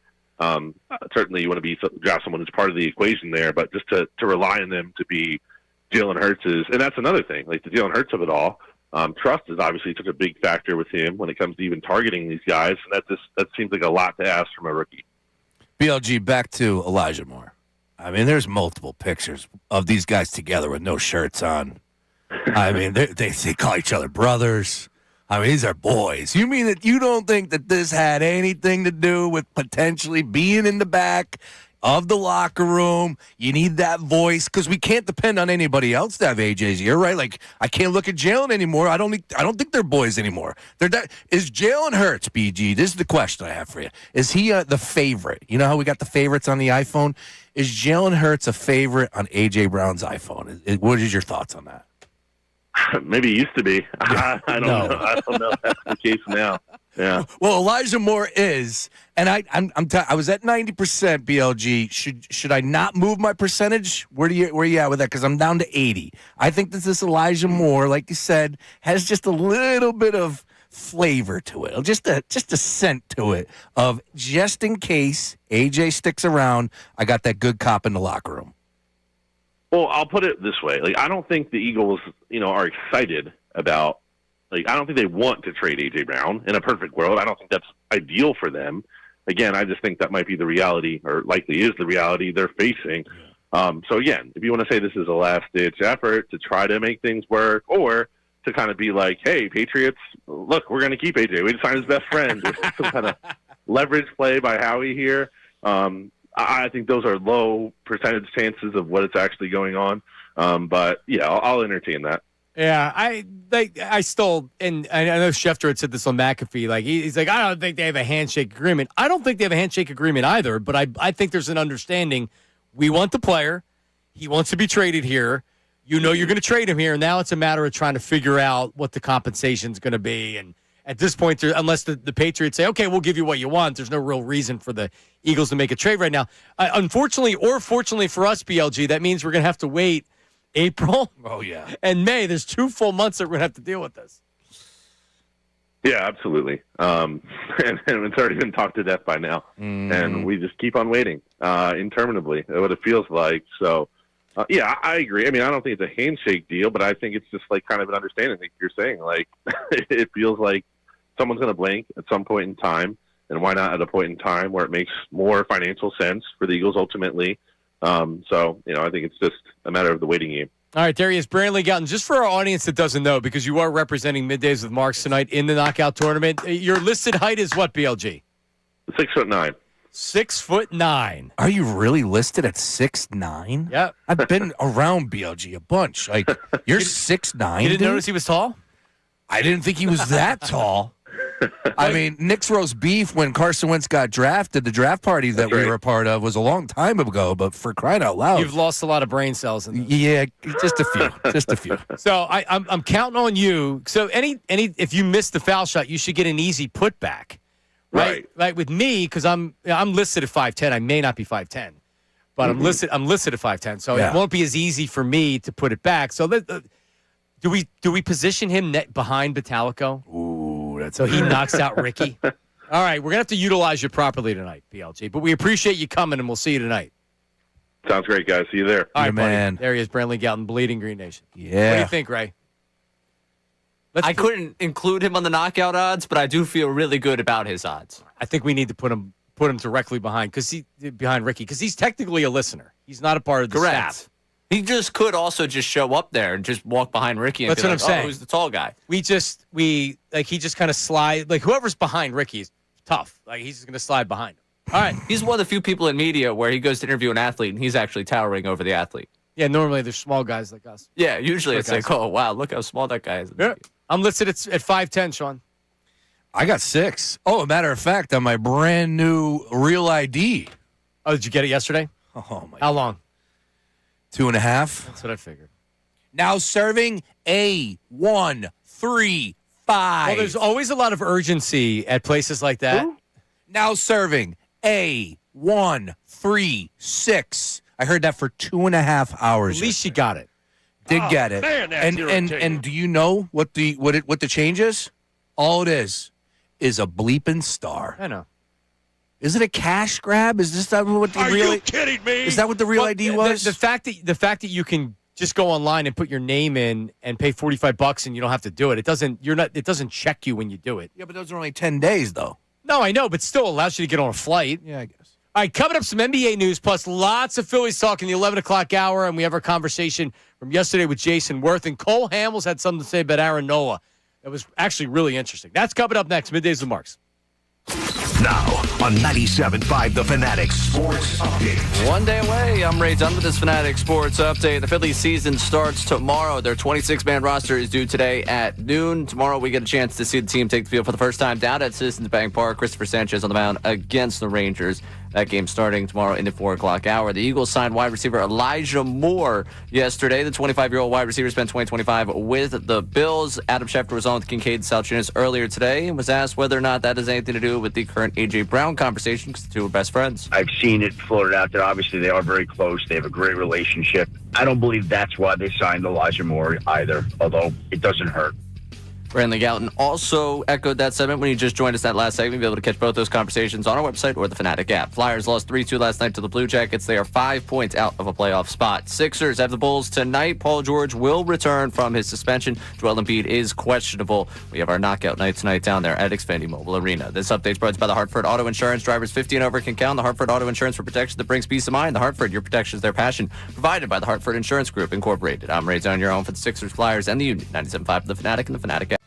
Certainly you want to draft someone who's part of the equation there, but just to rely on them to be Jalen Hurts and that's another thing. The Jalen Hurts of it all. Trust is obviously such a big factor with him when it comes to even targeting these guys, and that seems like a lot to ask from a rookie. BLG, back to Elijah Moore. I mean, there's multiple pictures of these guys together with no shirts on. I mean, they call each other brothers. I mean, these are boys. You mean that you don't think that this had anything to do with potentially being in the back of the locker room? You need that voice because we can't depend on anybody else to have AJ's ear, right? Like, I can't look at Jalen anymore. I don't think they're boys anymore. Is Jalen Hurts, BG? This is the question I have for you. Is he the favorite? You know how we got the favorites on the iPhone? Is Jalen Hurts a favorite on AJ Brown's iPhone? What is your thoughts on that? Maybe it used to be. I don't know. I don't know if that's the case now. Yeah. Well, Elijah Moore is, and I was at 90% BLG. Should I not move my percentage? Where you at with that? Because I'm down to 80. I think that this Elijah Moore, like you said, has just a little bit of flavor to it, just a scent to it of just in case AJ sticks around, I got that good cop in the locker room. Well, I'll put it this way. Like, I don't think the Eagles, are excited about, I don't think they want to trade A.J. Brown in a perfect world. I don't think that's ideal for them. Again, I just think that might be the reality, or likely is the reality they're facing. So, again, if you want to say this is a last-ditch effort to try to make things work, or to kind of be like, hey, Patriots, look, we're going to keep A.J. We just signed his best friend. There's some kind of leverage play by Howie here. I think those are low percentage chances of what is actually going on. But, yeah, I'll entertain that. Yeah, I still, and I know Schefter had said this on McAfee. He's like, I don't think they have a handshake agreement. I don't think they have a handshake agreement either, but I think there's an understanding. We want the player. He wants to be traded here. You're going to trade him here. Now it's a matter of trying to figure out what the compensation is going to be. And at this point, unless the Patriots say, okay, we'll give you what you want, there's no real reason for the Eagles to make a trade right now. Unfortunately, or fortunately for us, BLG, that means we're going to have to wait April and May. There's 2 full months that we're going to have to deal with this. Yeah, absolutely. And it's already been talked to death by now. And we just keep on waiting interminably, what it feels like. So, yeah, I agree. I mean, I don't think it's a handshake deal, but I think it's just kind of an understanding that you're saying. It feels like someone's going to blink at some point in time, and why not at a point in time where it makes more financial sense for the Eagles ultimately. So, I think it's just a matter of the waiting game. All right, there he is, Brandon Lee Goutton. Just for our audience that doesn't know, because you are representing Middays with Marks tonight in the knockout tournament, your listed height is what, BLG? 6'9". 6'9". Are you really listed at 6'9"? Yeah. I've been around BLG a bunch. You're 6'9". You didn't notice he was tall? I didn't think he was that tall. I mean, Nick's roast beef when Carson Wentz got drafted, the draft party that we were a part of was a long time ago, but for crying out loud. You've lost a lot of brain cells. Yeah, just a few. So I'm counting on you. So if you miss the foul shot, you should get an easy putback. Right. Like with me, because I'm listed at 5'10". I may not be 5'10", but I'm listed at 5'10". So it won't be as easy for me to put it back. So do we position him behind Batalico? Ooh, that's so he knocks out Ricky. All right, we're gonna have to utilize you properly tonight, BLG. But we appreciate you coming, and we'll see you tonight. Sounds great, guys. See you there. All right, man. Buddy. There he is, Brandon Lee Goutton, Bleeding Green Nation. Yeah. What do you think, Ray? I couldn't include him on the knockout odds, but I do feel really good about his odds. I think we need to put him directly behind Ricky, because he's technically a listener. He's not a part of the staff. He just could also just show up there and just walk behind Ricky and That's be what like, I'm saying. Oh, who's the tall guy? He just kind of slide, whoever's behind Ricky is tough. He's just going to slide behind him. All right. He's one of the few people in media where he goes to interview an athlete and he's actually towering over the athlete. Yeah, normally there's small guys like us. Yeah, usually it's like, oh, wow, look how small that guy is. Yeah. I'm listed at 5'10", Sean. I got 6. Oh, a matter of fact, on my brand new Real ID. Oh, did you get it yesterday? Oh, my How long? 2.5. That's what I figured. Now serving A135. Well, there's always a lot of urgency at places like that. Ooh. Now serving A136. I heard that for 2.5 hours. At least you got it. Did get it. Man, that's and do you know what the change is? All it is a bleeping star. I know. Is it a cash grab? Is this what the Are real? you kidding me? Is that what the real ID was? The fact that you can just go online and put your name in and pay $45 and you don't have to do it. It doesn't check you when you do it. Yeah, but those are only 10 days, though. No, I know, but still allows you to get on a flight. Yeah, I guess. All right, coming up, some NBA news, plus lots of Phillies talk in the 11 o'clock hour, and we have our conversation from yesterday with Jason Worth, and Cole Hamels had something to say about Aaron Nola. That was actually really interesting. That's coming up next, Middays with Marks. Now on 97.5 The Fanatic Sports Update. One day away, I'm Ray Dunn with this Fanatic Sports Update. The Phillies season starts tomorrow. Their 26-man roster is due today at noon. Tomorrow we get a chance to see the team take the field for the first time down at Citizens Bank Park. Christopher Sanchez on the mound against the Rangers. That game starting tomorrow in the 4 o'clock hour. The Eagles signed wide receiver Elijah Moore yesterday. The 25-year-old wide receiver spent 2025 with the Bills. Adam Schefter was on with Kincade and Salciunas earlier today and was asked whether or not that has anything to do with the current A.J. Brown conversation because the two are best friends. I've seen it floated out that obviously they are very close. They have a great relationship. I don't believe that's why they signed Elijah Moore either, although it doesn't hurt. Lee Goutton also echoed that sentiment when he just joined us that last segment. You'll be able to catch both those conversations on our website or the Fanatic app. Flyers lost 3-2 last night to the Blue Jackets. They are 5 points out of a playoff spot. Sixers have the Bulls tonight. Paul George will return from his suspension. Joel Embiid is questionable. We have our knockout night tonight down there at Xfinity Mobile Arena. This update is brought to you by the Hartford Auto Insurance. Drivers 50 and over can count on the Hartford Auto Insurance for protection that brings peace of mind. The Hartford, your protection is their passion. Provided by the Hartford Insurance Group, Incorporated. I'm Ray Dunn, your home for the Sixers, Flyers, and the Union. 97.5 for the Fanatic and the Fanatic app.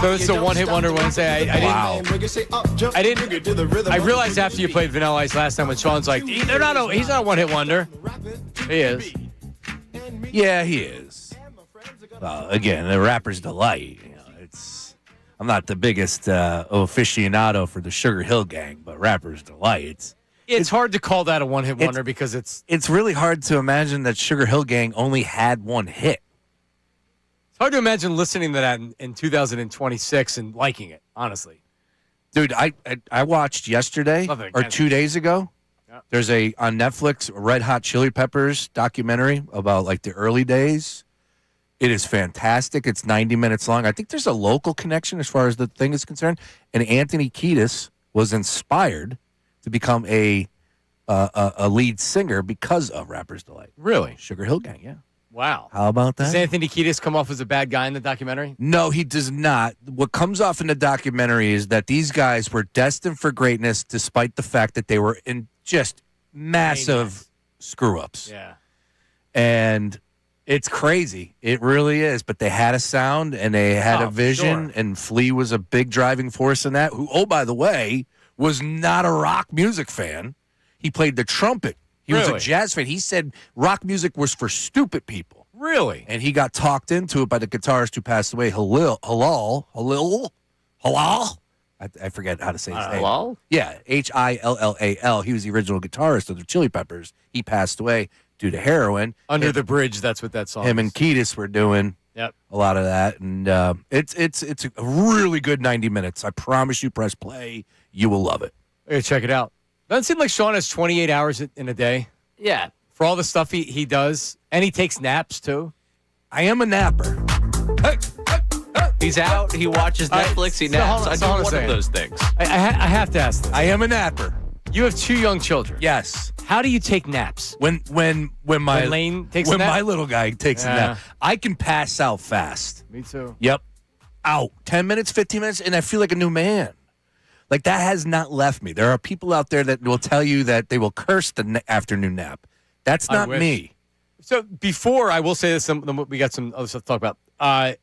So it's a one-hit wonder Wednesday. I realized after you played Vanilla Ice last time when Sean's like, he's not a one-hit wonder. He is. Yeah, he is. Again, the rapper's delight. I'm not the biggest aficionado for the Sugar Hill Gang, but rapper's delight. It's hard to call that a one-hit wonder because it's really hard to imagine that Sugar Hill Gang only had one hit. It's hard to imagine listening to that in 2026 and liking it, honestly. Dude, I watched yesterday or 2 days ago. Yeah. There's on Netflix Red Hot Chili Peppers documentary about like the early days. It is fantastic. It's 90 minutes long. I think there's a local connection as far as the thing is concerned. And Anthony Kiedis was inspired to become a lead singer because of Rapper's Delight. Really? Sugar Hill Gang, yeah. Wow. How about that? Does Anthony Kiedis come off as a bad guy in the documentary? No, he does not. What comes off in the documentary is that these guys were destined for greatness despite the fact that they were in just massive screw-ups. Yeah. And it's crazy. It really is. But they had a sound and they had a vision, and Flea was a big driving force in that, who, oh, by the way, was not a rock music fan. He played the trumpet. He was a jazz fan. He said rock music was for stupid people. Really? And he got talked into it by the guitarist who passed away, Halal. I forget how to say his name. Halal? Yeah, Hillal. He was the original guitarist of the Chili Peppers. He passed away due to heroin. Under the Bridge, that's what that song Him is. and Kiedis were doing a lot of that. And it's a really good 90 minutes. I promise you, press play. You will love it. Yeah, check it out. Doesn't seem like Sean has 28 hours in a day. Yeah. For all the stuff he does. And he takes naps, too. I am a napper. He's out. He watches Netflix. He naps. I do one of those things. I have to ask this. I am a napper. You have 2 young children. Yes. How do you take naps? When Lane takes a nap? my little guy takes a nap, I can pass out fast. Me too. Yep. Out. 10 minutes, 15 minutes, and I feel like a new man. Like, that has not left me. There are people out there that will tell you that they will curse the afternoon nap. That's not me. So before, I will say this, we got some other stuff to talk about. I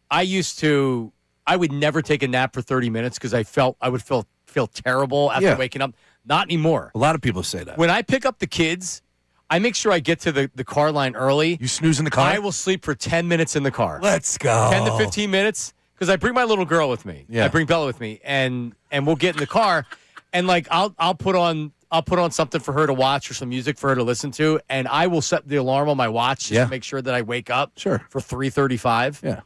would never take a nap for 30 minutes because I would feel terrible after waking up. Not anymore. A lot of people say that. When I pick up the kids, I make sure I get to the car line early. You snooze in the car? I will sleep for 10 minutes in the car. Let's go. 10 to 15 minutes. Because I bring my little girl with me. Yeah. I bring Bella with me, and we'll get in the car, and like I'll put on something for her to watch or some music for her to listen to, and I will set the alarm on my watch just to make sure that I wake up. Sure. For 3:35. Yeah.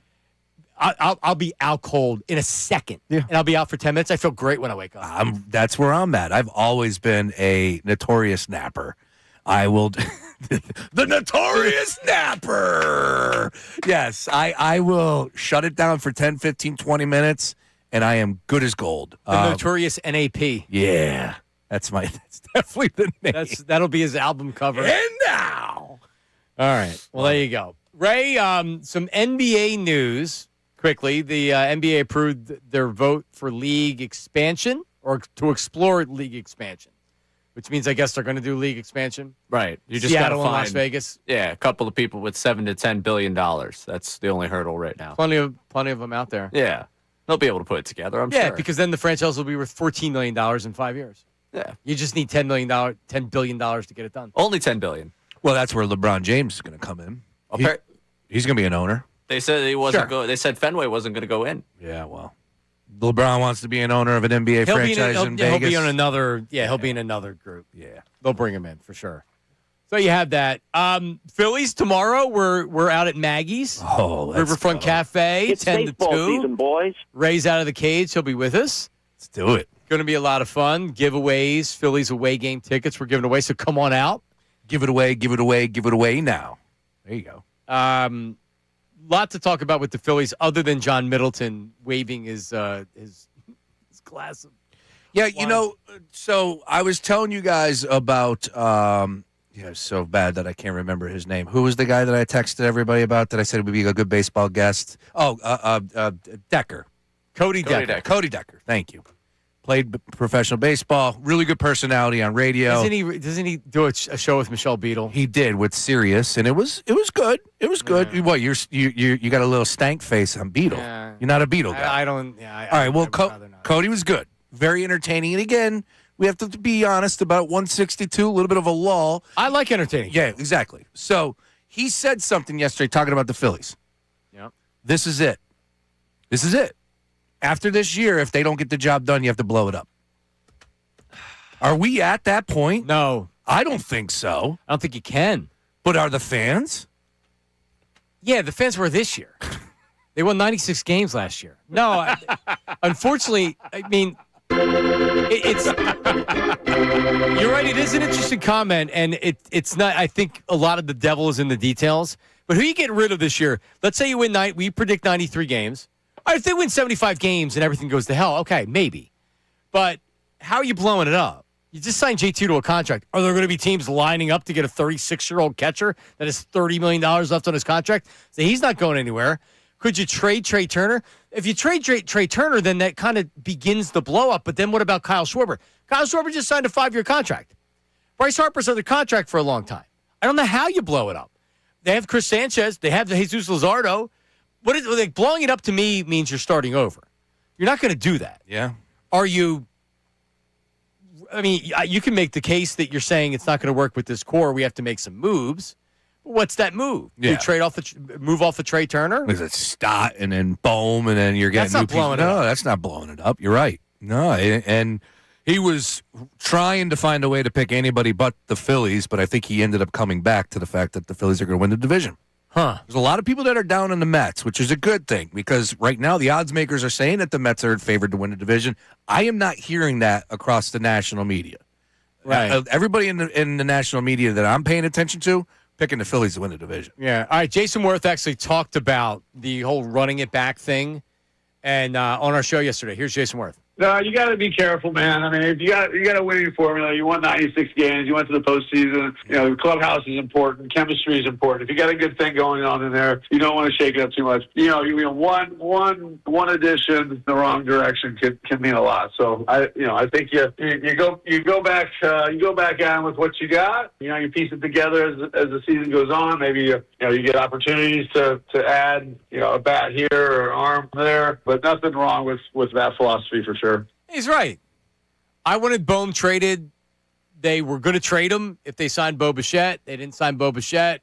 I'll be out cold in a second. Yeah. And I'll be out for 10 minutes. I feel great when I wake up. That's where I'm at. I've always been a notorious napper. I will. The notorious napper. Yes, I will shut it down for 10, 15, 20 minutes, and I am good as gold. The notorious NAP. Yeah, that's definitely the name. That'll be his album cover. And now. All right. Well, there you go. Ray, some NBA news quickly. The NBA approved their vote for league expansion or to explore league expansion. Which means, I guess, they're going to do league expansion. Right. You just Seattle gotta and find Las Vegas. Yeah, a couple of people with $7 to $10 billion. That's the only hurdle right now. Plenty of them out there. Yeah. They'll be able to put it together, I'm sure. Yeah, because then the franchise will be worth $14 million in 5 years. Yeah. You just need $10 billion to get it done. Only $10 billion. Well, that's where LeBron James is going to come in. He's going to be an owner. They said he wasn't They said Fenway wasn't going to go in. Yeah, well. LeBron wants to be an owner of an NBA franchise in Vegas. He'll be on another. Yeah, he'll be in another group. Yeah, they'll bring him in for sure. So you have that. Phillies tomorrow. We're out at Maggie's Riverfront Cafe. It's 10 to 2. Season, boys. Ray's out of the cage. He'll be with us. Let's do it. Going to be a lot of fun. Giveaways. Phillies away game tickets we're giving away. So come on out. Give it away. Give it away. Give it away now. There you go. Lot to talk about with the Phillies, other than John Middleton waving his glass of wine. You know, so I was telling you guys about it's so bad that I can't remember his name. Who was the guy that I texted everybody about that I said would be a good baseball guest? Decker. Cody Decker. Cody Decker. Thank you. Played professional baseball. Really good personality on radio. Doesn't he do a show with Michelle Beadle? He did with Sirius, and it was good. It was good. Yeah. What you got a little stank face on Beadle. Yeah. You're not a Beadle guy. I don't. Yeah. All right. Well, Cody was good. Very entertaining. And again, we have to be honest about 162. A little bit of a lull. I like entertaining. Yeah, exactly. So He said something yesterday talking about the Phillies. Yep. This is it. This is it. After this year, if they don't get the job done, you have to blow it up. Are we at that point? No. I don't think so. I don't think you can. But are the fans? Yeah, the fans were this year. They won 96 games last year. No, unfortunately, I mean, it's. You're right. It is an interesting comment, and it's not. I think a lot of the devil is in the details. But who you get rid of this year? Let's say you win we predict 93 games. All right, if they win 75 games and everything goes to hell, okay, maybe. But how are you blowing it up? You just signed JT to a contract. Are there going to be teams lining up to get a 36-year-old catcher that has $30 million left on his contract? So he's not going anywhere. Could you trade Trey Turner? If you trade Trey Turner, then that kind of begins the blow-up. But then what about Kyle Schwarber? Kyle Schwarber just signed a 5-year contract. Bryce Harper's under contract for a long time. I don't know how you blow it up. They have Chris Sanchez. They have Jesus Luzardo. Blowing it up to me means you're starting over. You're not going to do that. Yeah. Are you? I mean, you can make the case that you're saying it's not going to work with this core. We have to make some moves. What's that move? Yeah. You move off of Trey Turner? Is it Stott and then Bohm and then you're getting That's not new people? blowing it up. No, that's not blowing it up. You're right. No, and he was trying to find a way to pick anybody but the Phillies, but I think he ended up coming back to the fact that the Phillies are going to win the division. Huh. There's a lot of people that are down on the Mets, which is a good thing because right now the odds makers are saying that the Mets are favored to win the division. I am not hearing that across the national media. Right. Everybody in the national media that I'm paying attention to picking the Phillies to win the division. Yeah. All right. Jason Worth actually talked about the whole running it back thing, and on our show yesterday. Here's Jason Worth. No, you got to be careful, man. I mean, if you got a winning formula. You won 96 games. You went to the postseason. You know, the clubhouse is important. Chemistry is important. If you got a good thing going on in there, you don't want to shake it up too much. You know, one addition in the wrong direction can mean a lot. So I think you go back at them with what you got. You know, you piece it together as the season goes on. Maybe you get opportunities to add a bat here or arm there, but nothing wrong with that philosophy for sure. He's right. I wanted Bohm traded. They were going to trade him if they signed Bo Bichette. They didn't sign Bo Bichette.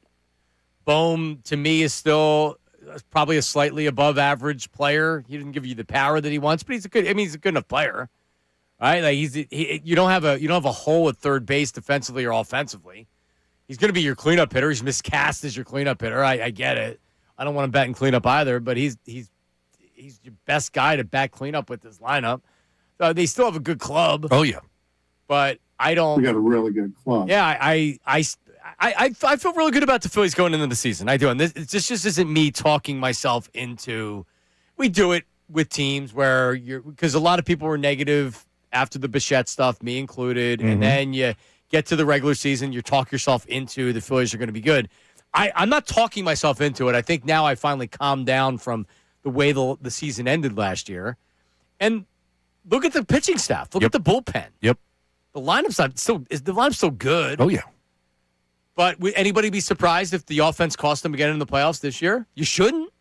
Bohm, to me, is still probably a slightly above average player. He didn't give you the power that he wants, but he's a good enough player. Right? Like you don't have a hole at third base defensively or offensively. He's going to be your cleanup hitter. He's miscast as your cleanup hitter. I get it. I don't want him batting cleanup either, but he's your best guy to bat cleanup with this lineup. They still have a good club. Oh yeah, but I don't. We got a really good club. Yeah, I feel really good about the Phillies going into the season. I do, and this just isn't me talking myself into. We do it with teams where because a lot of people were negative after the Bichette stuff, me included, and then you get to the regular season, you talk yourself into the Phillies are going to be good. I'm not talking myself into it. I think now I finally calmed down from the way the season ended last year, and. Look at the pitching staff. Look at the bullpen. Yep. The lineup's still good. Oh yeah. But would anybody be surprised if the offense cost them again in the playoffs this year? You shouldn't.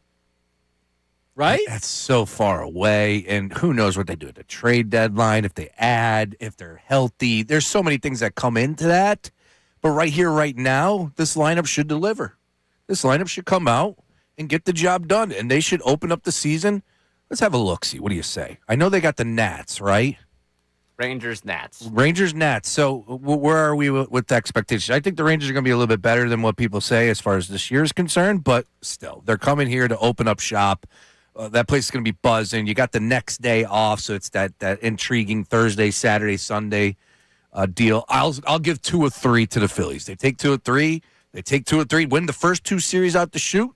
Right? That's so far away, and who knows what they do at the trade deadline, if they add, if they're healthy. There's so many things that come into that. But right here, right now, this lineup should deliver. This lineup should come out and get the job done, and they should open up the season. Let's have a look-see. What do you say? I know they got the Nats, right? Rangers, Nats. So where are we with the expectations? I think the Rangers are going to be a little bit better than what people say as far as this year is concerned, but still, they're coming here to open up shop. That place is going to be buzzing. You got the next day off, so it's that intriguing Thursday, Saturday, Sunday deal. I'll give 2 or 3 to the Phillies. They take 2 or 3. Win the first 2 series out the chute.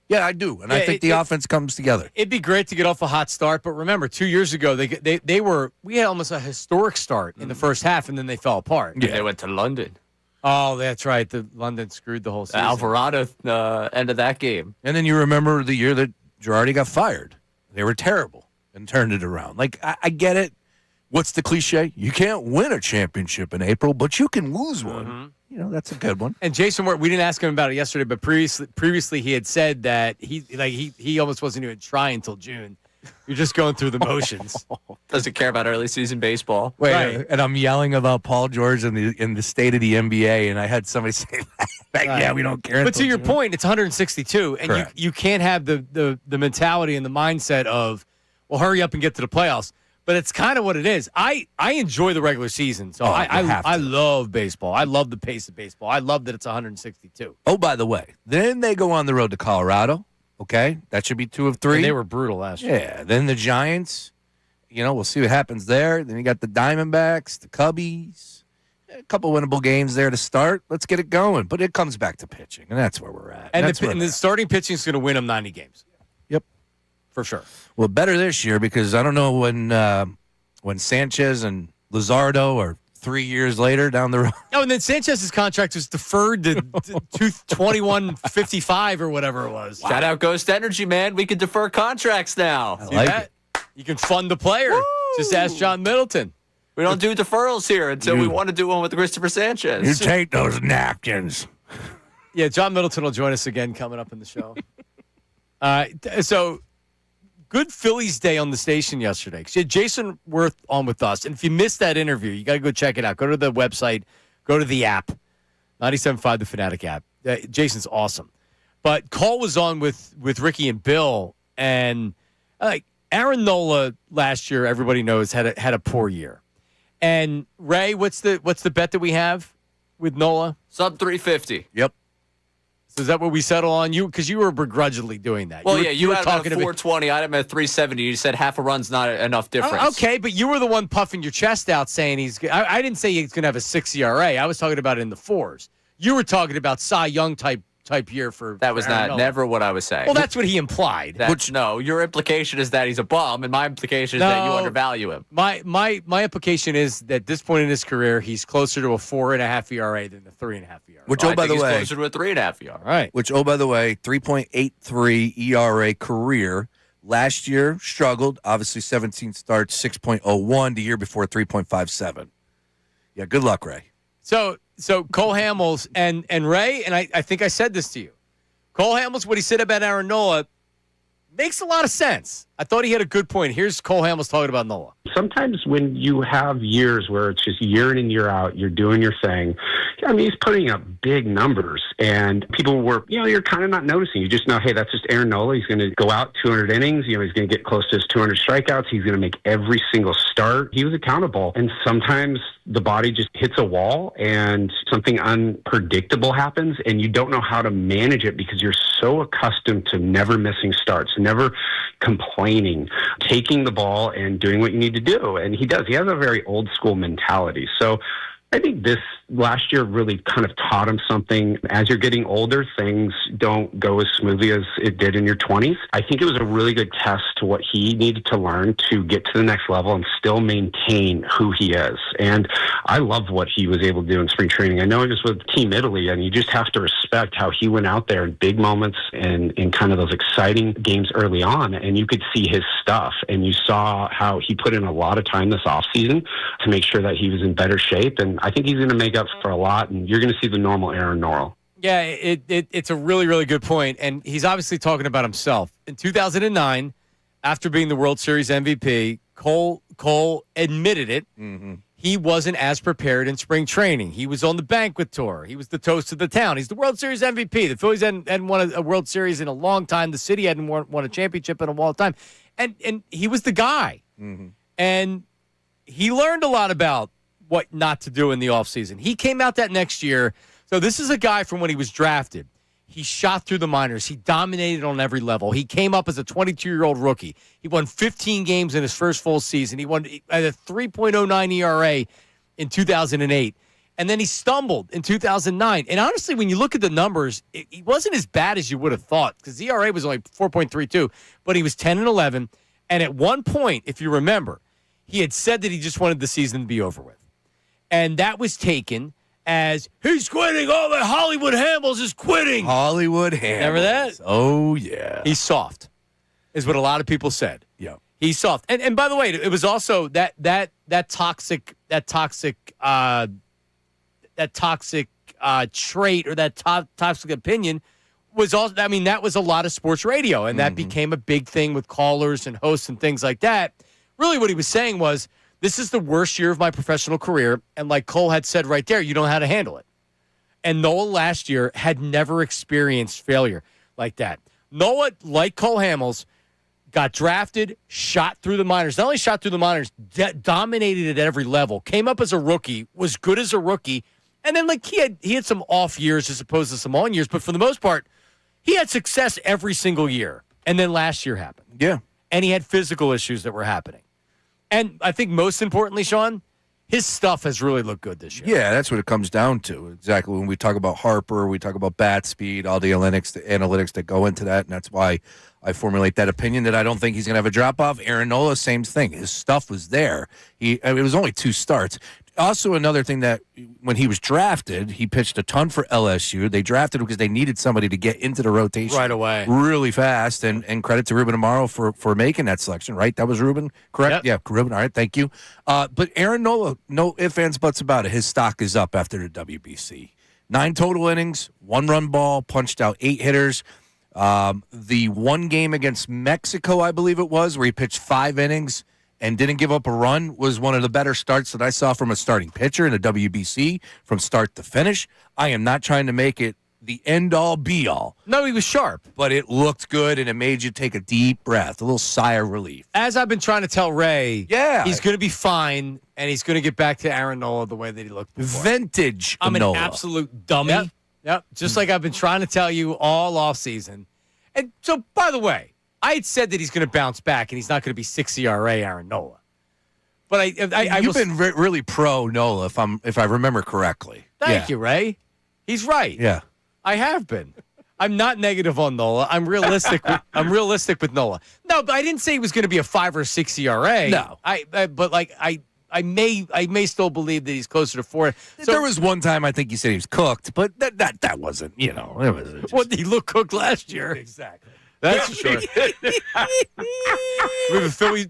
Yeah, I do, and I think the offense comes together. It'd be great to get off a hot start, but remember, 2 years ago we had almost a historic start in the first half, and then they fell apart. Yeah, they went to London. Oh, that's right. The London screwed the whole season. Alvarado end of that game, and then you remember the year that Girardi got fired. They were terrible and turned it around. Like I get it. What's the cliche? You can't win a championship in April, but you can lose one. Mm-hmm. That's a good one. And Jason, we didn't ask him about it yesterday, but previously he had said that he almost wasn't even trying until June. You're just going through the motions. Doesn't care about early season baseball. Wait, right. And I'm yelling about Paul George in the state of the NBA, and I had somebody say that. Yeah, we don't care. But to your point, it's 162, and you can't have the mentality and the mindset of, well, hurry up and get to the playoffs. But it's kind of what it is. I enjoy the regular season, so I love baseball. I love the pace of baseball. I love that it's 162. Oh, by the way, then they go on the road to Colorado. Okay, that should be 2 of 3. And they were brutal last year. Yeah, then the Giants. We'll see what happens there. Then you got the Diamondbacks, the Cubbies. A couple winnable games there to start. Let's get it going. But it comes back to pitching, and that's where we're at. And the starting pitching is going to win them 90 games. Yep. For sure. Well, better this year because I don't know when Sanchez and Luzardo are 3 years later down the road. Oh, and then Sanchez's contract was deferred to 21.55 or whatever it was. Shout out Ghost Energy, man. We can defer contracts now. I like it. You can fund the player. Woo! Just ask John Middleton. We don't do deferrals here until we want to do one with Christopher Sanchez. You take those napkins. Yeah, John Middleton will join us again coming up in the show. So, good Phillies day on the station yesterday. Jason Worth on with us. And if you missed that interview, you got to go check it out. Go to the website. Go to the app. 97.5, the Fanatic app. Jason's awesome. But Cole was on with Ricky and Bill. And Aaron Nola last year, everybody knows, had a poor year. And Ray, what's the bet that we have with Nola? Sub 350. Yep. So is that what we settle on? Because you were begrudgingly doing that. Well, you were talking at 420. I had him at 370. You said half a run's not enough difference. Okay, but you were the one puffing your chest out saying I didn't say he's going to have a 6 ERA. I was talking about it in the 4s. You were talking about Cy Young type year for that was Aaron Nola. never what I was saying. Well, that's what he implied. No, your implication is that he's a bum, and my implication is that you undervalue him. My implication is that at this point in his career, he's closer to a 4.5 ERA than the 3.5 ERA. Which, by the way, he's closer to a 3.5 ERA. Right. Which, by the way, 3.83 ERA career. Last year struggled. Obviously, 17 starts, 6.01. The year before, 3.57. Yeah, good luck, Ray. So Cole Hamels and Ray, and I think I said this to you. Cole Hamels, what he said about Aaron Nola makes a lot of sense. I thought he had a good point. Here's Cole Hamels talking about Nola. Sometimes when you have years where it's just year in and year out, you're doing your thing. I mean, he's putting up big numbers, and people were, you're kind of not noticing. You just know, hey, that's just Aaron Nola. He's going to go out 200 innings. He's going to get close to his 200 strikeouts. He's going to make every single start. He was accountable, and sometimes the body just hits a wall and something unpredictable happens, and you don't know how to manage it because you're so accustomed to never missing starts, never complaining, taking the ball and doing what you need to do. And he does. He has a very old school mentality. So I think this last year really kind of taught him something. As you're getting older, things don't go as smoothly as it did in your 20s. I think it was a really good test to what he needed to learn to get to the next level and still maintain who he is. And I love what he was able to do in spring training. I know he was with Team Italy, and you just have to respect how he went out there in big moments and in kind of those exciting games early on, and you could see his stuff. And you saw how he put in a lot of time this offseason to make sure that he was in better shape. And I think he's going to make up for a lot, and you're going to see the normal Aaron Nola. Yeah, it's a really, really good point, and he's obviously talking about himself. In 2009, after being the World Series MVP, Cole admitted it. Mm-hmm. He wasn't as prepared in spring training. He was on the banquet tour. He was the toast of the town. He's the World Series MVP. The Phillies hadn't won a World Series in a long time. The city hadn't won a championship in a long time. And he was the guy. Mm-hmm. And he learned a lot about what not to do in the offseason. He came out that next year. So this is a guy from when he was drafted. He shot through the minors. He dominated on every level. He came up as a 22-year-old rookie. He won 15 games in his first full season. He won at a 3.09 ERA in 2008. And then he stumbled in 2009. And honestly, when you look at the numbers, he wasn't as bad as you would have thought because the ERA was only 4.32, but he was 10-11. And at one point, if you remember, he had said that he just wanted the season to be over with. And that was taken as, he's quitting. All the Hollywood Hamels is quitting. Hollywood Hamels. Remember that? Oh, yeah. He's soft, is what a lot of people said. Yeah. He's soft. And by the way, it was also that toxic trait or that toxic opinion was also, I mean, that was a lot of sports radio, and that became a big thing with callers and hosts and things like that. Really what he was saying was, this is the worst year of my professional career, and like Cole had said right there, you don't know how to handle it. And Nola last year had never experienced failure like that. Nola, like Cole Hamels, got drafted, shot through the minors. Not only shot through the minors, dominated at every level. Came up as a rookie, was good as a rookie. And then, like, he had some off years as opposed to some on years. But for the most part, he had success every single year. And then last year happened. Yeah. And he had physical issues that were happening. And I think most importantly, Sean, his stuff has really looked good this year. Yeah, that's what it comes down to. Exactly. When we talk about Harper, we talk about bat speed, all the analytics that go into that. And that's why I formulate that opinion that I don't think he's going to have a drop-off. Aaron Nola, same thing. His stuff was there. It was only 2 starts. Also, another thing that when he was drafted, he pitched a ton for LSU. They drafted him because they needed somebody to get into the rotation right away, really fast. And credit to Ruben Amaro for making that selection. Right, that was Ruben, correct? Yep. Yeah, Ruben. All right, thank you. But Aaron Nola, no ifs, ands, buts about it. His stock is up after the WBC. 9 total innings, 1 run ball, punched out 8 hitters. The one game against Mexico, I believe it was, where he pitched 5 innings and didn't give up a run, was one of the better starts that I saw from a starting pitcher in the WBC from start to finish. I am not trying to make it the end-all, be-all. No, he was sharp. But it looked good, and it made you take a deep breath, a little sigh of relief. As I've been trying to tell Ray, yeah, he's going to be fine, and he's going to get back to Aaron Nola the way that he looked before. Vintage I'm Nola. an absolute dummy. Yep. Just like I've been trying to tell you all offseason. And so, by the way, I had said that he's going to bounce back and he's not going to be 6 ERA Aaron Nola. But you've been really pro Nola, if I remember correctly. Thank you, Ray. He's right. Yeah, I have been. I'm not negative on Nola. I'm realistic. I'm realistic with Nola. No, but I didn't say he was going to be a 5 or 6 ERA. No, but I may still believe that he's closer to 4. So, there was one time I think you said he was cooked, but that wasn't, it was just... Well, he looked cooked last year. Exactly. That's for sure.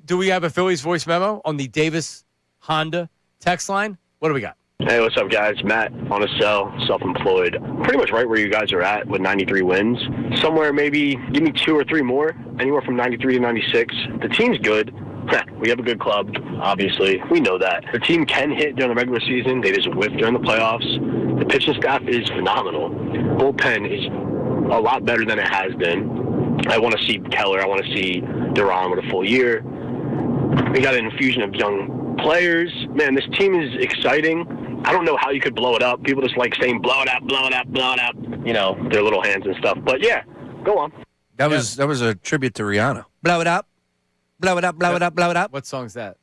Do we have a Phillies voice memo on the Davis Honda text line? What do we got? Hey, what's up, guys? Matt on a cell, self-employed. Pretty much right where you guys are at with 93 wins. Somewhere maybe give me 2 or 3 more, anywhere from 93 to 96. The team's good. We have a good club, obviously. We know that. The team can hit during the regular season. They just whiff during the playoffs. The pitching staff is phenomenal. Bullpen is a lot better than it has been. I want to see Keller. I want to see Duran with a full year. We got an infusion of young players. Man, this team is exciting. I don't know how you could blow it up. People just like saying blow it up, blow it up, blow it up. Their little hands and stuff. But yeah, go on. That was a tribute to Rihanna. Blow it up. Blow it up, blow it up, blow it up. What song's that?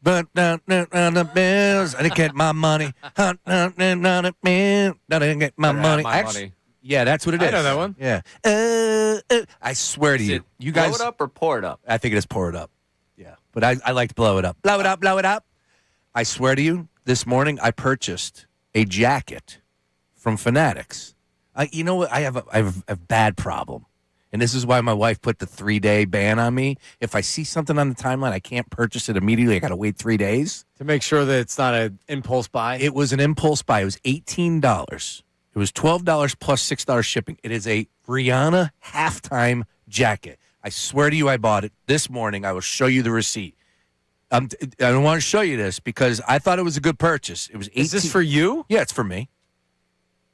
But down on the bills, I didn't get my money. I didn't get my money. Money. Yeah, that's what it is. I know that one. Yeah. I swear to you, you guys. Blow it up or pour it up? I think it is pour it up. Yeah, but I like to blow it up. Blow it up, blow it up. I swear to you, this morning I purchased a jacket from Fanatics. You know what? I have a bad problem. And this is why my wife put the 3-day ban on me. If I see something on the timeline, I can't purchase it immediately. I got to wait 3 days. To make sure that it's not an impulse buy? It was an impulse buy. It was $18. It was $12 plus $6 shipping. It is a Rihanna halftime jacket. I swear to you, I bought it this morning. I will show you the receipt. I don't want to show you this because I thought it was a good purchase. It was $18. Is this for you? Yeah, it's for me.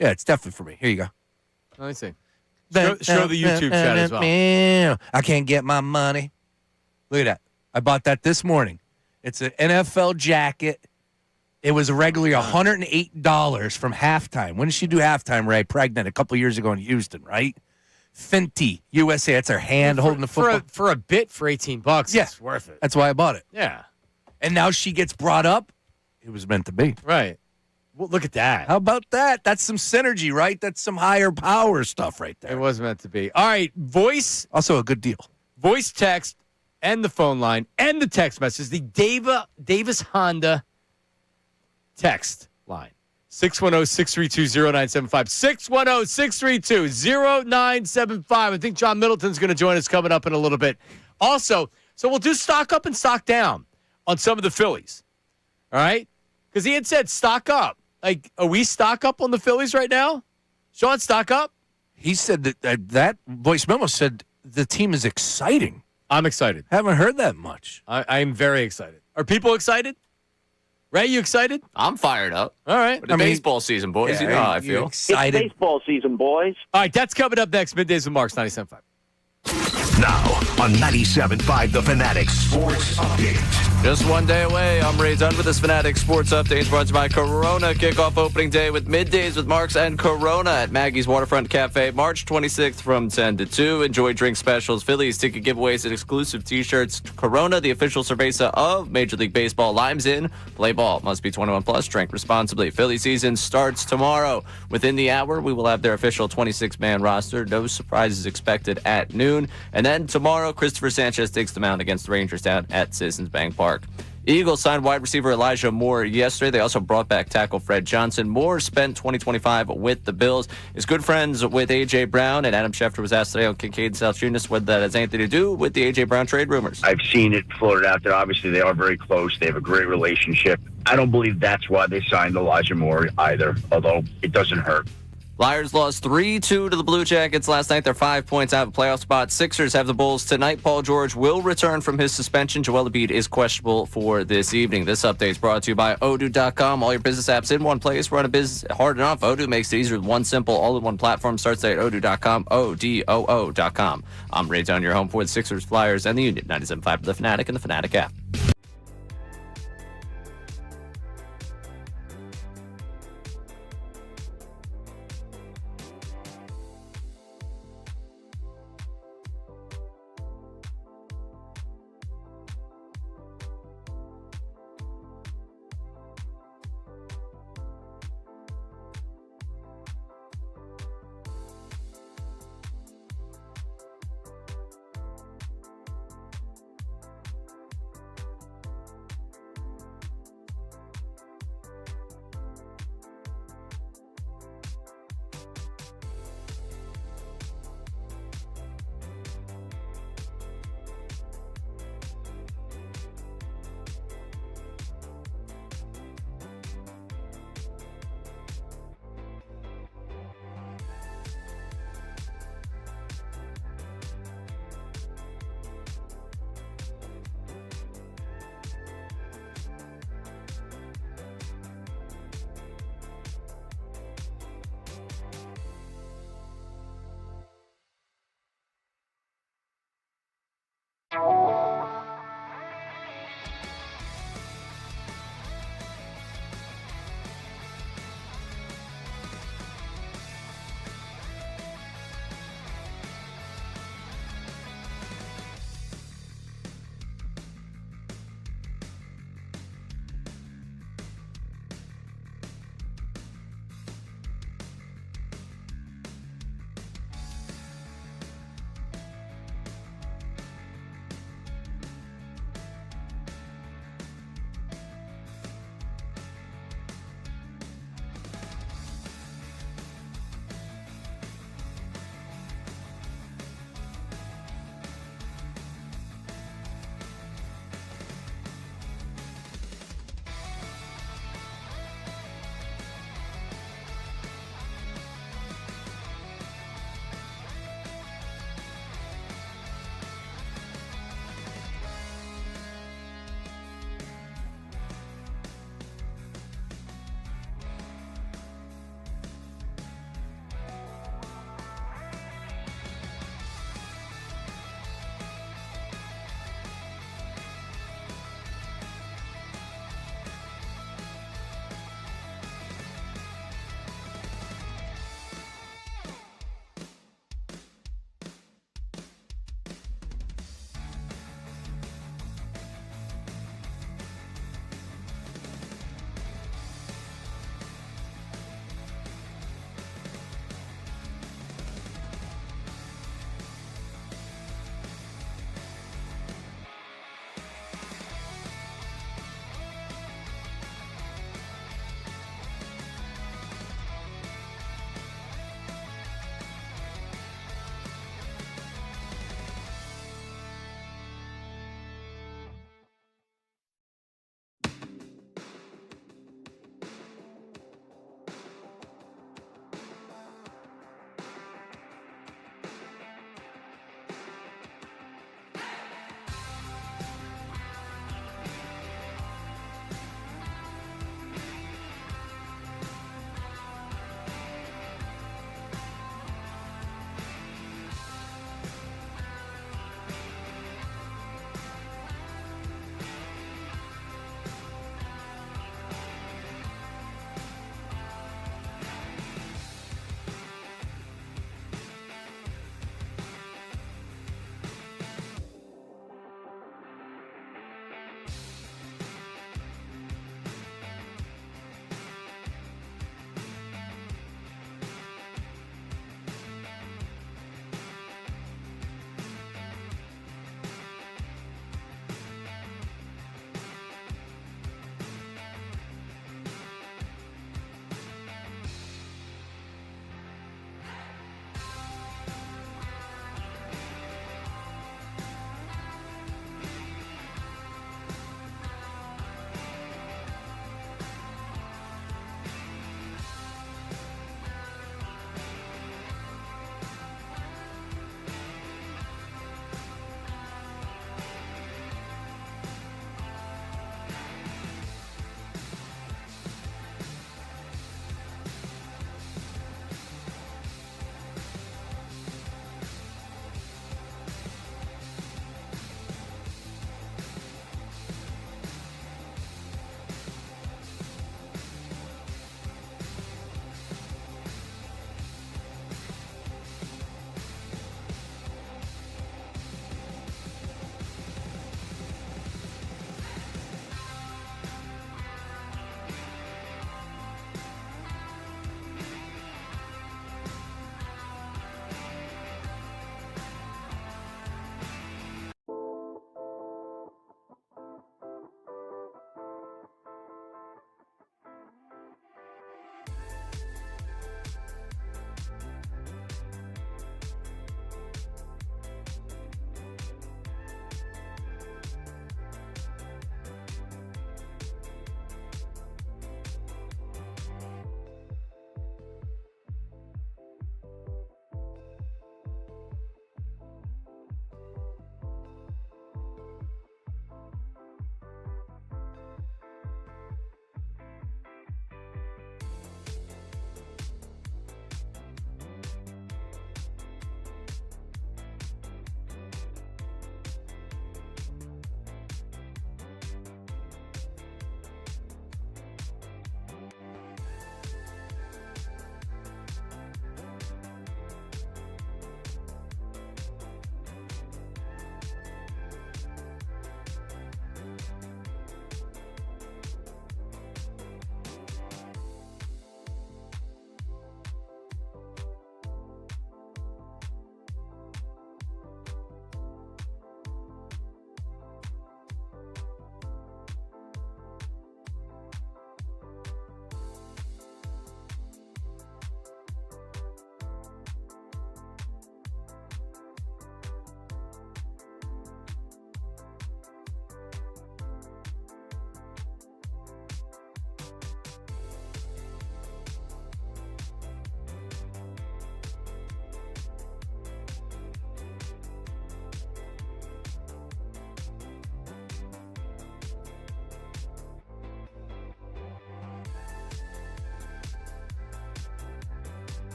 Yeah, it's definitely for me. Here you go. Let me see. Show the YouTube chat as well. I can't get my money. Look at that. I bought that this morning. It's an NFL jacket. It was regularly $108 from halftime. When did she do halftime, Ray? Pregnant a couple years ago in Houston, right? Fenty, USA. That's her hand holding the football. For a bit for $18, yeah, it's worth it. That's why I bought it. Yeah. And now she gets brought up. It was meant to be. Right. Well, look at that. How about that? That's some synergy, right? That's some higher power stuff right there. It was meant to be. All right, voice. Also a good deal. Voice text and the phone line and the text message. The Davis Honda text line. 610-632-0975. 610-632-0975. I think John Middleton's going to join us coming up in a little bit. Also, so we'll do stock up and stock down on some of the Phillies. All right? Because he had said stock up. Like, are we stock up on the Phillies right now? Sean, stock up? He said that voice memo said the team is exciting. I'm excited. Haven't heard that much. I'm very excited. Are people excited? Ray, you excited? I'm fired up. All right. But it's baseball season, boys. You know how I feel. Excited. It's baseball season, boys. All right, that's coming up next. Middays with Marks, 97.5. Now on 97.5 The Fanatic Sports Update. Just one day away. I'm Ray Dunn with this Fanatic Sports Update brought to you by Corona. Kickoff opening day with Middays with Marks and Corona at Maggie's Waterfront Cafe, March 26th from 10 to 2. Enjoy drink specials, Phillies ticket giveaways, and exclusive T-shirts. Corona, the official cerveza of Major League Baseball. Limes in. Play ball. Must be 21 plus. Drink responsibly. Philly season starts tomorrow. Within the hour, we will have their official 26-man roster. No surprises expected at noon. And then tomorrow, Christopher Sanchez takes the mound against the Rangers down at Citizens Bank Park. Eagles signed wide receiver Elijah Moore yesterday. They also brought back tackle Fred Johnson. Moore spent 2025 with the Bills. Is good friends with A.J. Brown, and Adam Schefter was asked today on Kincade and Salciunas whether that has anything to do with the A.J. Brown trade rumors. I've seen it floated out there. Obviously, they are very close. They have a great relationship. I don't believe that's why they signed Elijah Moore either, although it doesn't hurt. Flyers lost 3-2 to the Blue Jackets last night. They're 5 points out of a playoff spot. Sixers have the Bulls tonight. Paul George will return from his suspension. Joel Embiid is questionable for this evening. This update is brought to you by Odoo.com. All your business apps in one place. Run a business hard enough. Odoo makes it easier with one simple, all-in-one platform. Starts at Odoo.com, ODOO.com. I'm Ray Dunn, your home for the Sixers, Flyers, and the Union. 97.5 for the Fanatic and the Fanatic app.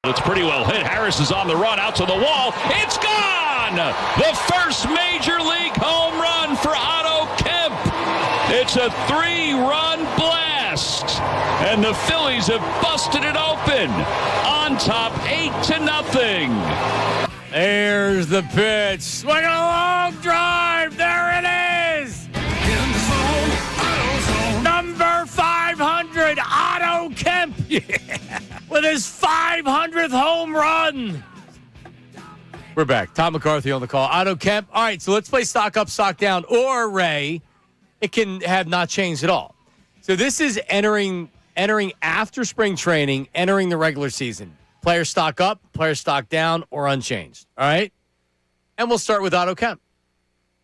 It's pretty well hit. Harris is on the run out to the wall. It's gone! The first major league home run for Otto Kemp. It's a 3-run blast. And the Phillies have busted it open on top 8-0. There's the pitch. Swing a long drive. There it is. Number 500, Otto Kemp. Yeah. With his 500th home run. We're back. Tom McCarthy on the call. Otto Kemp. All right, so let's play stock up, stock down. Or, Ray, it can have not changed at all. So this is entering after spring training, entering the regular season. Player stock up, player stock down, or unchanged. All right? And we'll start with Otto Kemp.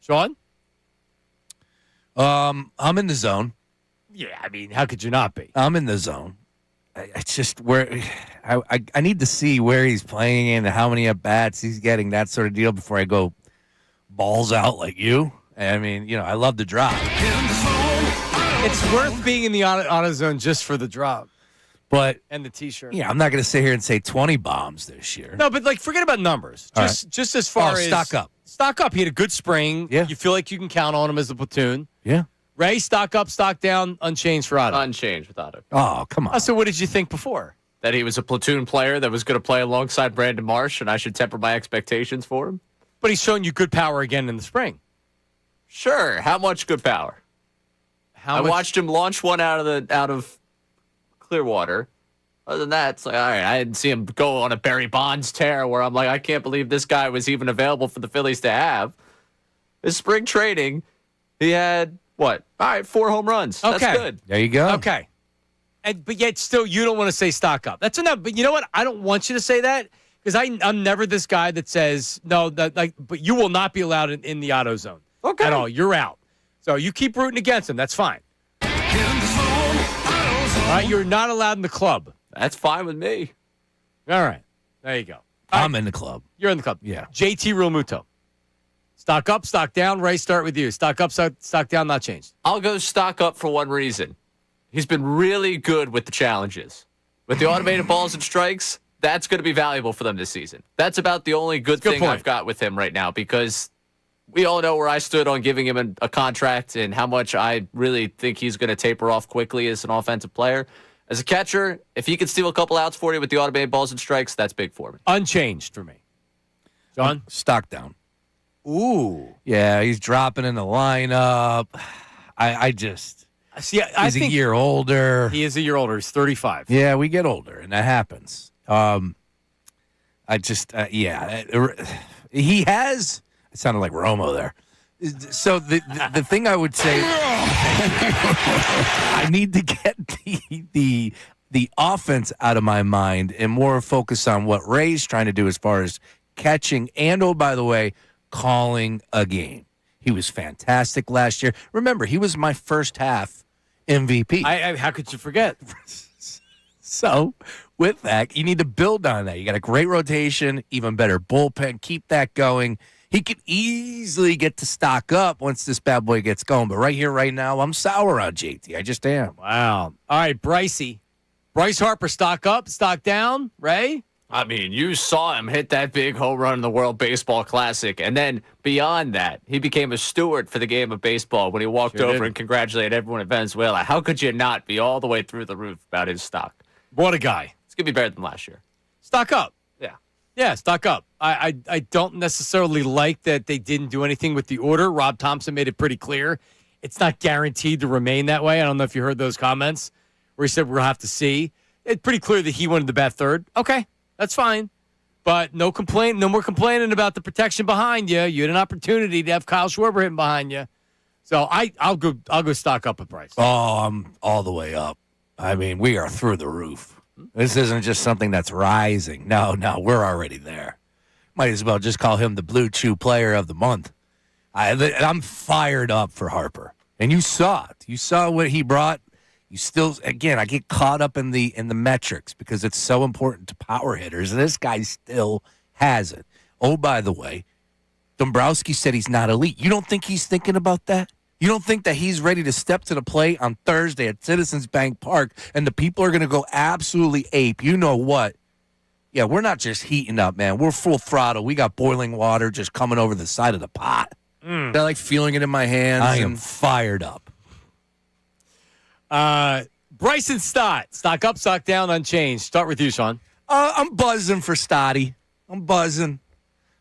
Sean? I'm in the zone. Yeah, I mean, how could you not be? I'm in the zone. It's just where I need to see where he's playing and how many at-bats he's getting, that sort of deal, before I go balls out like you. I mean, I love the drop. It's worth being in the auto zone just for the drop. And the T-shirt. Yeah, I'm not going to sit here and say 20 bombs this year. No, but forget about numbers. Just as far as stock up. Stock up. He had a good spring. Yeah. You feel like you can count on him as a platoon. Yeah. Ray, stock up, stock down, unchanged for Otto. Unchanged with Otto. Oh, come on. So what did you think before? That he was a platoon player that was going to play alongside Brandon Marsh, and I should temper my expectations for him? But he's shown you good power again in the spring. Sure. How much good power? I watched him launch one out of Clearwater. Other than that, it's like, all right, I didn't see him go on a Barry Bonds tear where I'm like, I can't believe this guy was even available for the Phillies to have. His spring training, he had, what? All right, 4 home runs. Okay. That's good. There you go. Okay. But yet still, you don't want to say stock up. That's enough. But you know what? I don't want you to say that because I'm never this guy that says, no, but you will not be allowed in the auto zone. Okay. At all. You're out. So you keep rooting against him. That's fine. All right, you're not allowed in the club. That's fine with me. All right. There you go. I'm in the club. You're in the club. Yeah. JT Realmuto. Stock up, stock down. Ray, start with you. Stock up, stock down, not changed. I'll go stock up for one reason. He's been really good with the challenges. With the automated balls and strikes, that's going to be valuable for them this season. That's about the only good thing point. I've got with him right now because we all know where I stood on giving him a contract and how much I really think he's going to taper off quickly as an offensive player. As a catcher, if he can steal a couple outs for you with the automated balls and strikes, that's big for me. Unchanged for me. John? Stock down. Ooh. Yeah, he's dropping in the lineup. I just see. He's a year older. He is a year older. He's 35. Yeah, we get older, and that happens. He has. It sounded like Romo there. So the thing I would say, I need to get the offense out of my mind and more focus on what Ray's trying to do as far as catching and, oh, by the way, calling a game. He was fantastic last year. Remember, he was my first half MVP. How could you forget? So with that, you need to build on that. You got a great rotation, even better bullpen. Keep that going. He could easily get to stock up once this bad boy gets going. But right here, right now, I'm sour on JT. I just am. Wow. All right, Bryce Harper, stock up, stock down. Ray? I mean, you saw him hit that big home run in the World Baseball Classic. And then beyond that, he became a steward for the game of baseball when he walked over and congratulated everyone in Venezuela. How could you not be all the way through the roof about his stock? What a guy. It's going to be better than last year. Stock up. Yeah. Yeah, stock up. I don't necessarily like that they didn't do anything with the order. Rob Thompson made it pretty clear. It's not guaranteed to remain that way. I don't know if you heard those comments where he said we'll have to see. It's pretty clear that he wanted to bat third. Okay, that's fine. But no more complaining about the protection behind you. You had an opportunity to have Kyle Schwarber hitting behind you. So I'll go stock up with Bryce. Oh, I'm all the way up. I mean, we are through the roof. This isn't just something that's rising. No, we're already there. Might as well just call him the Blue Chew Player of the Month. I'm fired up for Harper. And you saw it. You saw what he brought. You still, again, I get caught up in the metrics because it's so important to power hitters. And this guy still has it. Oh, by the way, Dombrowski said he's not elite. You don't think he's thinking about that? You don't think that he's ready to step to the plate on Thursday at Citizens Bank Park and the people are going to go absolutely ape? You know what? Yeah, we're not just heating up, man. We're full throttle. We got boiling water just coming over the side of the pot. I like feeling it in my hands. I am fired up. Bryson Stott, stock up, stock down, unchanged. Start with you, Sean. I'm buzzing for Stotty. I'm buzzing.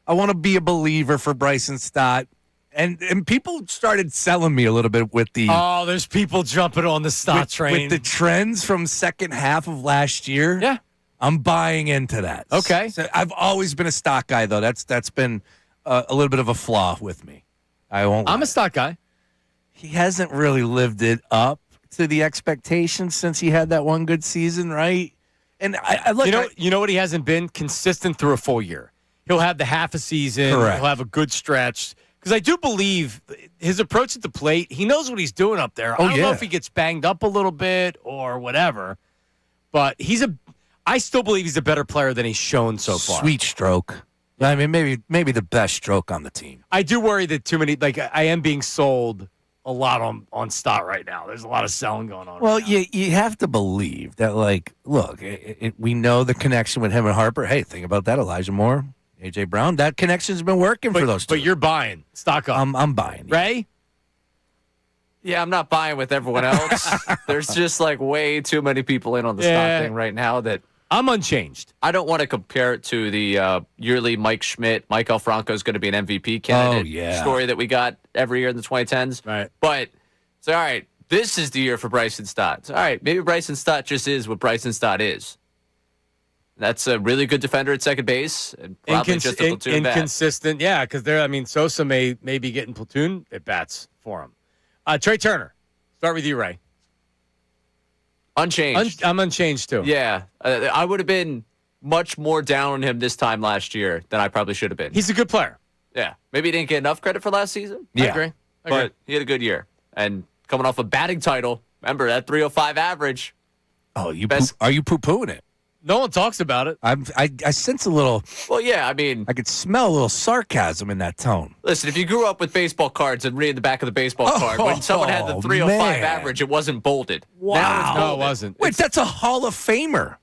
I want to be a believer for Bryson Stott. And people started selling me a little bit with the... Oh, there's people jumping on the Stott train. With the trends from second half of last year. Yeah. I'm buying into that. Okay. So I've always been a stock guy, though. That's been a little bit of a flaw with me. I'm a stock guy. He hasn't really lived it up to the expectations since he had that one good season, right? And I look. You know what he hasn't been? Consistent through a full year. He'll have the half a season. Correct. He'll have a good stretch. Because I do believe his approach at the plate, he knows what he's doing up there. I don't know if he gets banged up a little bit or whatever, but I still believe he's a better player than he's shown so far. Sweet stroke. I mean, maybe the best stroke on the team. I do worry that too many, I am being sold a lot on Stott right now. There's a lot of selling going on. Well, right now. you have to believe that, look, we know the connection with him and Harper. Hey, think about that, Elijah Moore, A.J. Brown. That connection's been working for those two. But you're buying. Stock up. I'm buying. Ray? Yeah, I'm not buying with everyone else. There's just way too many people in on the stock thing right now that I'm unchanged. I don't want to compare it to the yearly Mike Schmidt, Mike Franco is going to be an MVP candidate story that we got every year in the 2010s. Right. But it's all right. This is the year for Bryson Stott. It's all right. Maybe Bryson Stott just is what Bryson Stott is. That's a really good defender at second base, and probably just a platoon bat. Inconsistent, yeah, because Sosa may be getting platoon at bats for him. Trey Turner, start with you, Ray. Unchanged. I'm unchanged too. Yeah, I would have been much more down on him this time last year than I probably should have been. He's a good player. Yeah, maybe he didn't get enough credit for last season. Yeah. I agree. But he had a good year, and coming off a batting title, remember that 305 average. Oh, are you poo-pooing it? No one talks about it. I sense a little. Well, yeah, I mean, I could smell a little sarcasm in that tone. Listen, if you grew up with baseball cards and read the back of the baseball card, when someone had the 305 average, it wasn't bolded. Wow. Now it's No, bolded. it wasn't. Wait, that's a Hall of Famer.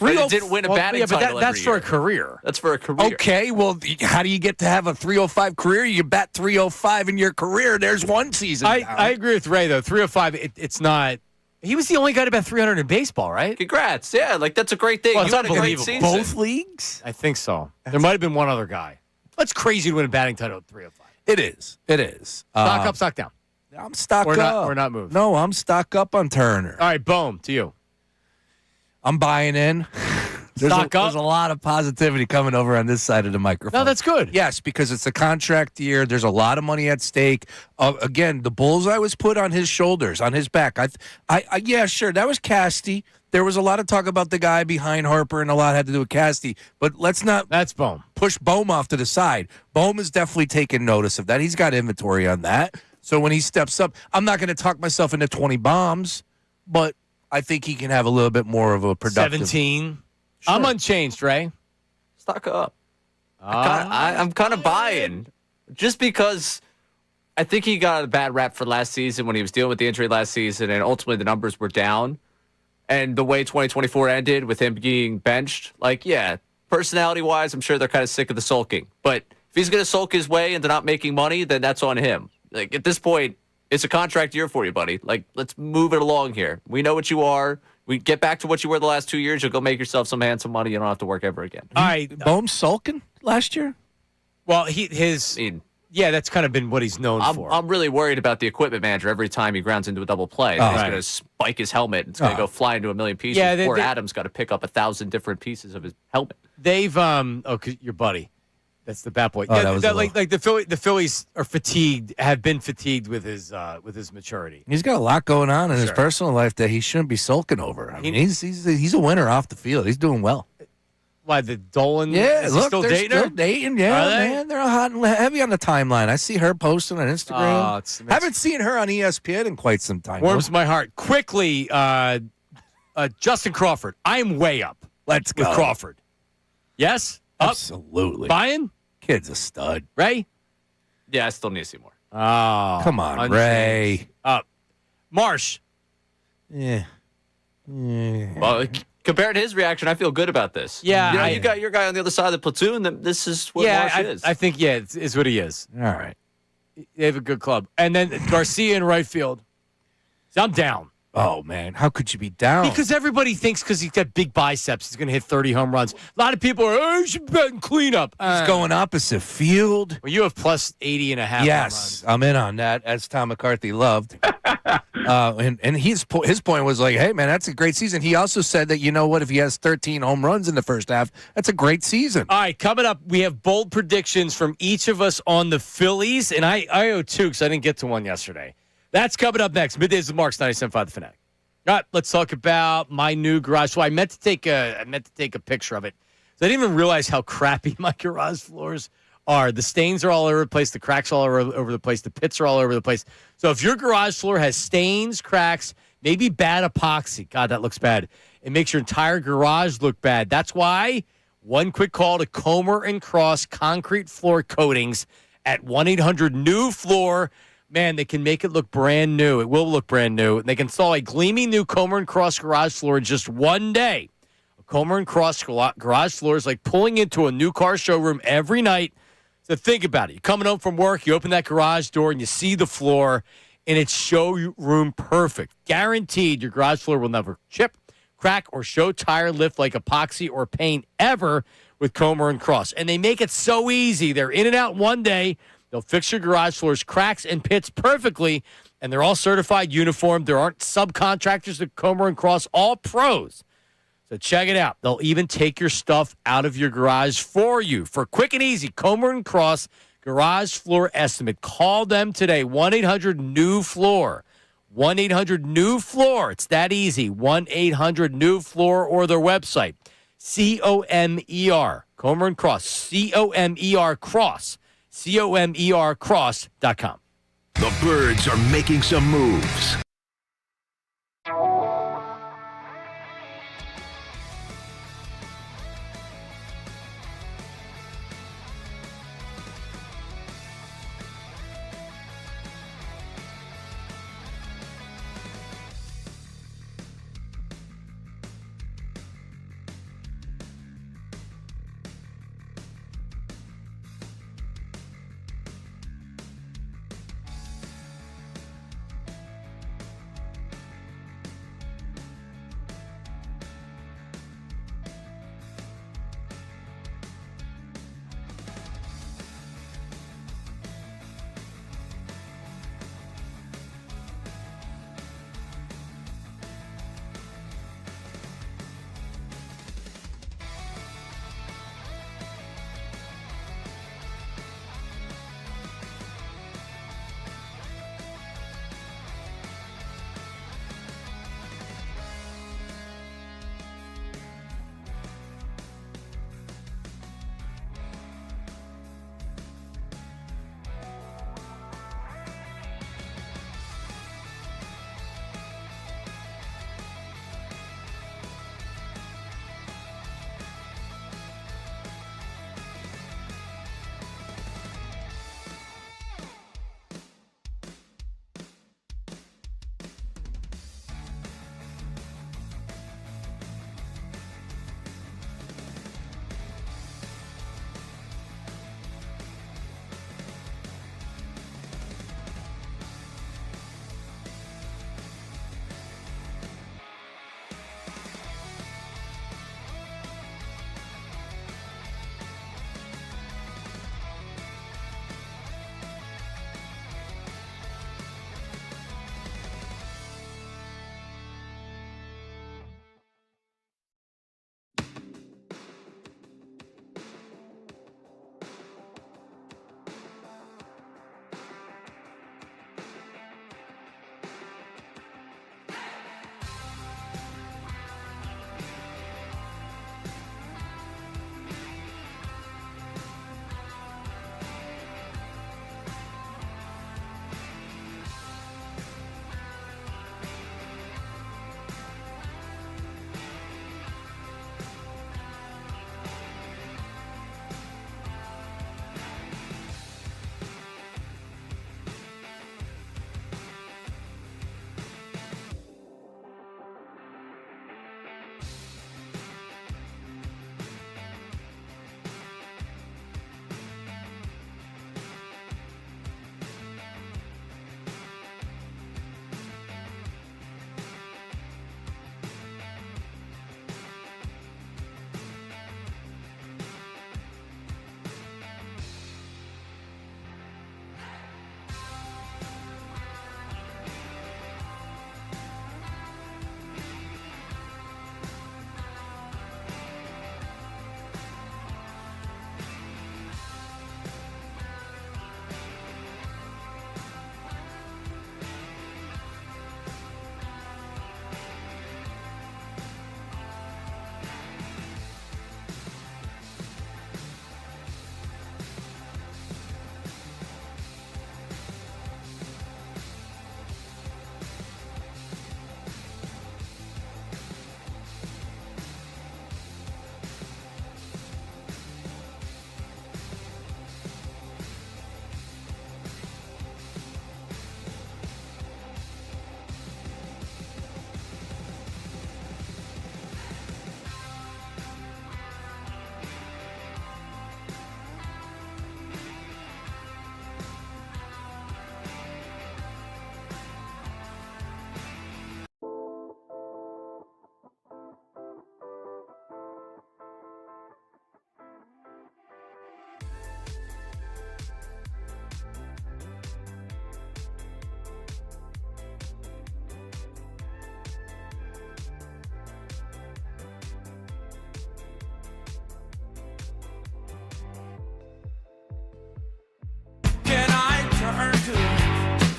But it didn't win a batting but title that's every for year. a career. That's for a career. Okay, well, how do you get to have a 305 career? You bat 305 in your career. There's one season. I agree with Ray, though. 305, it's not. He was the only guy to bat 300 in baseball, right? Congrats. Yeah, that's a great thing. Well, You it's had a great unbelievable. season. Both leagues? I think so. There might have been one other guy. That's crazy to win a batting title at 305. It is. It is. Stock up, stock down. I'm stock We're up. not moving. No, I'm stock up on Turner. All right, boom, to you. I'm buying in. Stock up. There's a lot of positivity coming over on this side of the microphone. No, that's good. Yes, because it's a contract year. There's a lot of money at stake. Again, the bullseye was put on his shoulders, on his back. Yeah, sure, that was Casty. There was a lot of talk about the guy behind Harper, and a lot had to do with Casty. But let's not That's Bohm. push Bohm off to the side. Bohm is definitely taking notice of that. He's got inventory on that. So when he steps up, I'm not going to talk myself into 20 bombs, but I think he can have a little bit more of a productive. 17. Sure. I'm unchanged, Ray. Stock up. I'm kind of buying. Just because I think he got a bad rap for last season when he was dealing with the injury last season, and ultimately the numbers were down. And the way 2024 ended with him being benched, personality-wise, I'm sure they're kind of sick of the sulking. But if he's going to sulk his way into not making money, then that's on him. At this point, it's a contract year for you, buddy. Let's move it along here. We know what you are. We get back to what you were the last 2 years. You'll go make yourself some handsome money. You don't have to work ever again. All right. Bohm sulking last year? Well, that's kind of been what he's known for. I'm really worried about the equipment manager every time he grounds into a double play. He's going to spike his helmet. And it's going to go fly into a million pieces. Yeah, Poor Adam's got to pick up 1,000 different pieces of his helmet. They've 'cause your buddy. That's the bat boy. Oh, that was the Phillies are fatigued, have been fatigued with his maturity. He's got a lot going on in his personal life that he shouldn't be sulking over. I mean, he's a winner off the field. He's doing well. Why, the Dolan? Yeah, is he look, still they're dating still her? dating. Yeah, Are they? man, they're hot and heavy on the timeline. I see her posting on Instagram. Haven't seen her on ESPN in quite some time. Warms my heart. Quickly, Justin Crawford. I'm way up. Let's go. With Crawford. Yes? Up? Absolutely. Buying? Kid's a stud. Ray? Yeah, I still need to see more. Oh. Come on, unchanged. Ray. Up. Marsh. Yeah. Well, compared to his reaction, I feel good about this. Yeah, you got your guy on the other side of the platoon. That this is what Marsh is. I think it's what he is. All right. They have a good club, and then Garcia in right field. So I'm down. Oh, man. How could you be down? Because everybody thinks because he's got big biceps, he's going to hit 30 home runs. A lot of people are, you should bet in cleanup. He's going opposite field. Well, you have plus 80 and a half. Yes, I'm in on that, as Tom McCarthy loved. And his point was like, hey, man, that's a great season. He also said that, you know what, if he has 13 home runs in the first half, that's a great season. All right, coming up, we have bold predictions from each of us on the Phillies. And I owe two because I didn't get to one yesterday. That's coming up next. Middays with Marks, 97.5 The Fanatic. All right, let's talk about my new garage. So I meant to take a picture of it. So I didn't even realize how crappy my garage floors are. The stains are all over the place. The cracks all over the place. The pits are all over the place. So if your garage floor has stains, cracks, maybe bad epoxy, God, that looks bad. It makes your entire garage look bad. That's why one quick call to Comer & Cross Concrete Floor Coatings at 1-800-NEW-FLOOR. Man, they can make it look brand new. It will look brand new. They can install a gleaming new Comer & Cross garage floor in just one day. A Comer & Cross garage floor is like pulling into a new car showroom every night. So think about it. You're coming home from work, you open that garage door, and you see the floor, and it's showroom perfect. Guaranteed your garage floor will never chip, crack, or show tire lift like epoxy or paint ever with Comer & Cross. And they make it so easy. They're in and out one day. They'll fix your garage floors, cracks, and pits perfectly, and they're all certified uniform. There aren't subcontractors at Comer & Cross, all pros. So check it out. They'll even take your stuff out of your garage for you. For quick and easy, Comer & Cross garage floor estimate. Call them today, 1-800-NEW-FLOOR. 1-800-NEW-FLOOR. It's that easy, 1-800-NEW-FLOOR, or their website, COMER, Comer & Cross, COMER Cross. COMERcross.com. The Birds are making some moves.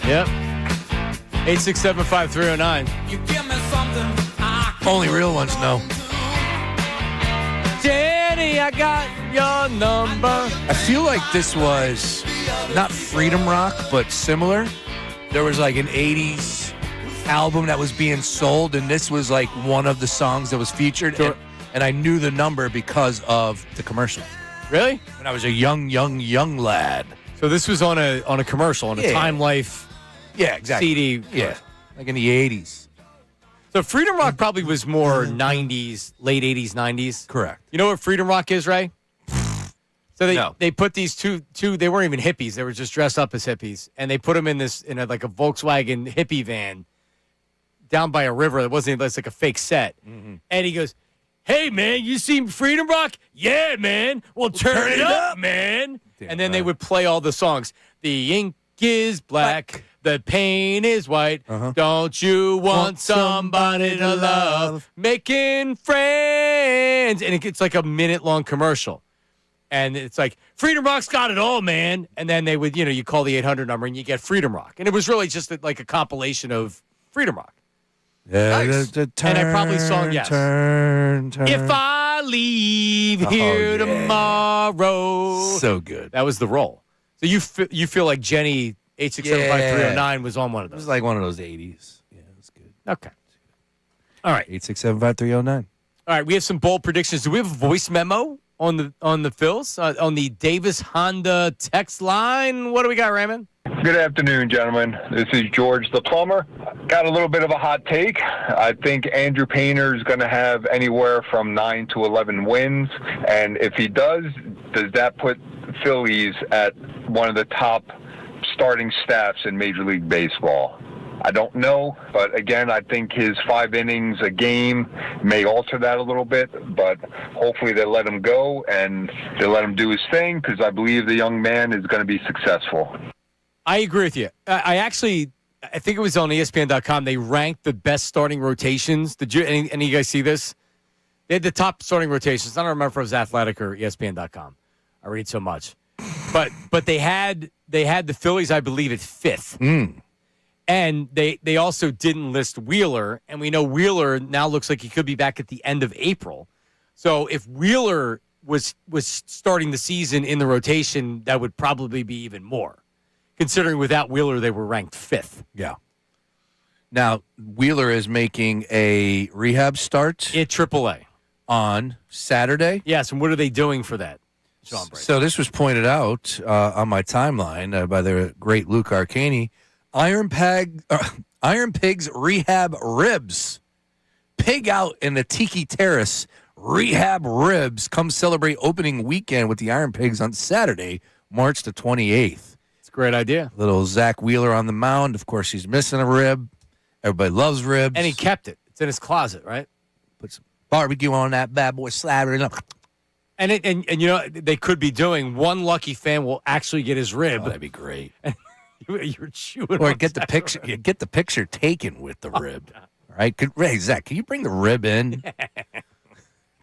Yep. 867-5309. Only real ones know. Danny, I got your number. I feel like this was not freedom rock, but similar. There was like an 80s album that was being sold, and this was like one of the songs that was featured. Sure. And I knew the number because of the commercial. Really? When I was a young lad. So this was on a commercial, on a Time Life Yeah, exactly. CD. Yeah, like in the 80s. So Freedom Rock probably was more 90s, late 80s, 90s. Correct. You know what Freedom Rock is, Ray? So No. they put these two, they weren't even hippies. They were just dressed up as hippies. And they put them in a Volkswagen hippie van down by a river. It wasn't, it's like a fake set. Mm-hmm. And he goes, hey, man, you seen Freedom Rock? Yeah, man. Well, turn it up, man. Damn and then they right. would play all the songs. The ink is black. The paint is white. Uh-huh. Don't you want somebody to love? Making friends. And it's like a minute-long commercial. And it's like, Freedom Rock's got it all, man. And then they would, you call the 800 number and you get Freedom Rock. And it was really just like a compilation of Freedom Rock. Yeah, Nice. And I probably sung yes. Turn. If I leave here tomorrow. So good. That was the role. So you feel like Jenny 8675309 was on one of It those. was like one of those 80s. Yeah, it was good. Okay. All right. 867-5309. All right. We have some bold predictions. Do we have a voice memo on the Phils on the Davis Honda text line? What do we got, Raymond? Good afternoon, gentlemen. This is George the plumber. Got a little bit of a hot take. I think Andrew Painter is going to have anywhere from 9 to 11 wins. And if he does that put Phillies at one of the top starting staffs in Major League Baseball? I don't know, but again, I think his 5 innings a game may alter that a little bit, but hopefully they let him go and they let him do his thing because I believe the young man is going to be successful. I agree with you. I think it was on ESPN.com. They ranked the best starting rotations. Did you? Any of you guys see this? They had the top starting rotations. I don't remember if it was Athletic or ESPN.com. I read so much, but they had the Phillies, I believe, at 5th, and they also didn't list Wheeler, and we know Wheeler now looks like he could be back at the end of April. So if Wheeler was starting the season in the rotation, that would probably be even more. Considering without Wheeler, they were ranked 5th. Yeah. Now, Wheeler is making a rehab start at AAA on Saturday. Yes, and what are they doing for that, Sean Brady? So this was pointed out on my timeline by the great Luke Arcani. Iron Pigs rehab ribs. Pig out in the Tiki Terrace. Rehab ribs. Come celebrate opening weekend with the Iron Pigs on Saturday, March the 28th. Great idea. Little Zach Wheeler on the mound. Of course, he's missing a rib. Everybody loves ribs. And he kept it. It's in his closet, right? Put some barbecue on that bad boy, slather it up. And they could be doing one lucky fan will actually get his rib. Oh, that'd be great. You're chewing. Or get the picture. You get the picture taken with the rib. All right, hey Zach, can you bring the rib in?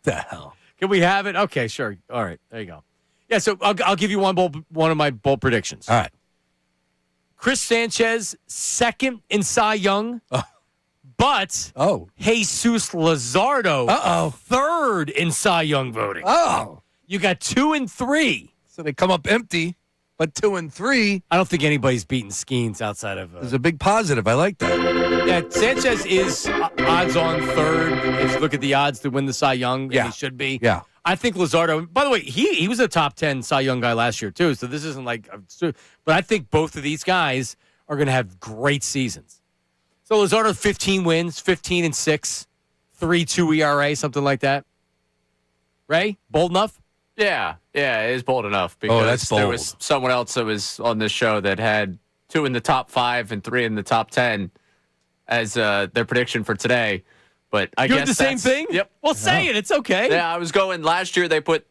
The hell? Can we have it? Okay, sure. All right, there you go. Yeah, so I'll give you one of my bold predictions. All right. Chris Sanchez, 2nd in Cy Young, but Jesus Luzardo, 3rd in Cy Young voting. Oh. You got 2 and 3. So they come up empty, but 2 and 3. I don't think anybody's beaten Skeens outside of... There's a big positive. I like that. Yeah, Sanchez is odds on 3rd. If you look at the odds to win the Cy Young, and he should be. Yeah. I think Luzardo, by the way, he was a top 10 Cy Young guy last year, too. So this isn't like, but I think both of these guys are going to have great seasons. So Luzardo, 15 wins, 15 and 6, 3.2 ERA, something like that. Ray, bold enough? Yeah, it is bold enough because that's bold. there was someone else that was on this show that had 2 in the top 5 and 3 in the top 10 as their prediction for today. But I you guess had the same thing? Yep. Well, say it. It's okay. Yeah, I was going last year. They put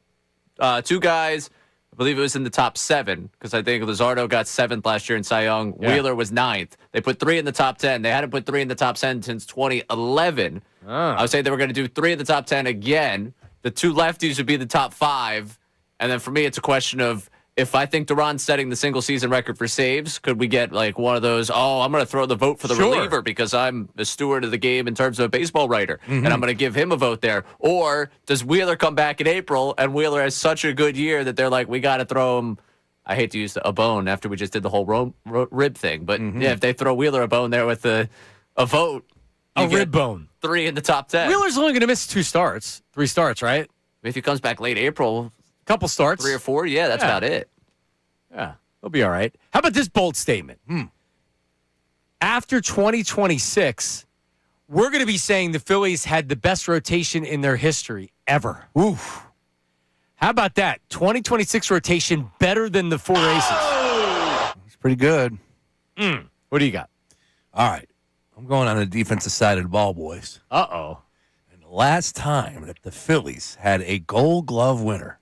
2 guys. I believe it was in the top 7 because I think Luzardo got 7th last year in Cy Young. Yeah. Wheeler was 9th. They put 3 in the top 10. They hadn't put 3 in the top 10 since 2011. I would say they were going to do 3 in the top 10 again. The 2 lefties would be the top 5. And then for me, it's a question of If I think Duran's setting the single season record for saves, could we get like one of those, I'm going to throw the vote for the reliever because I'm the steward of the game in terms of a baseball writer, and I'm going to give him a vote there? Or does Wheeler come back in April, and Wheeler has such a good year that they're like, we got to throw him, I hate to use a bone after we just did the whole rib thing, but yeah, if they throw Wheeler a bone there with a vote. A rib bone. 3 in the top 10. Wheeler's only going to miss 3 starts, right? If he comes back late April, couple starts. 3 or 4, yeah, that's about it. Yeah, he'll be all right. How about this bold statement? After 2026, we're going to be saying the Phillies had the best rotation in their history ever. Oof. How about that? 2026 rotation better than the 4 aces. It's pretty good. What do you got? All right. I'm going on the defensive side of the ball, boys. Uh-oh. And the last time that the Phillies had a Gold Glove winner,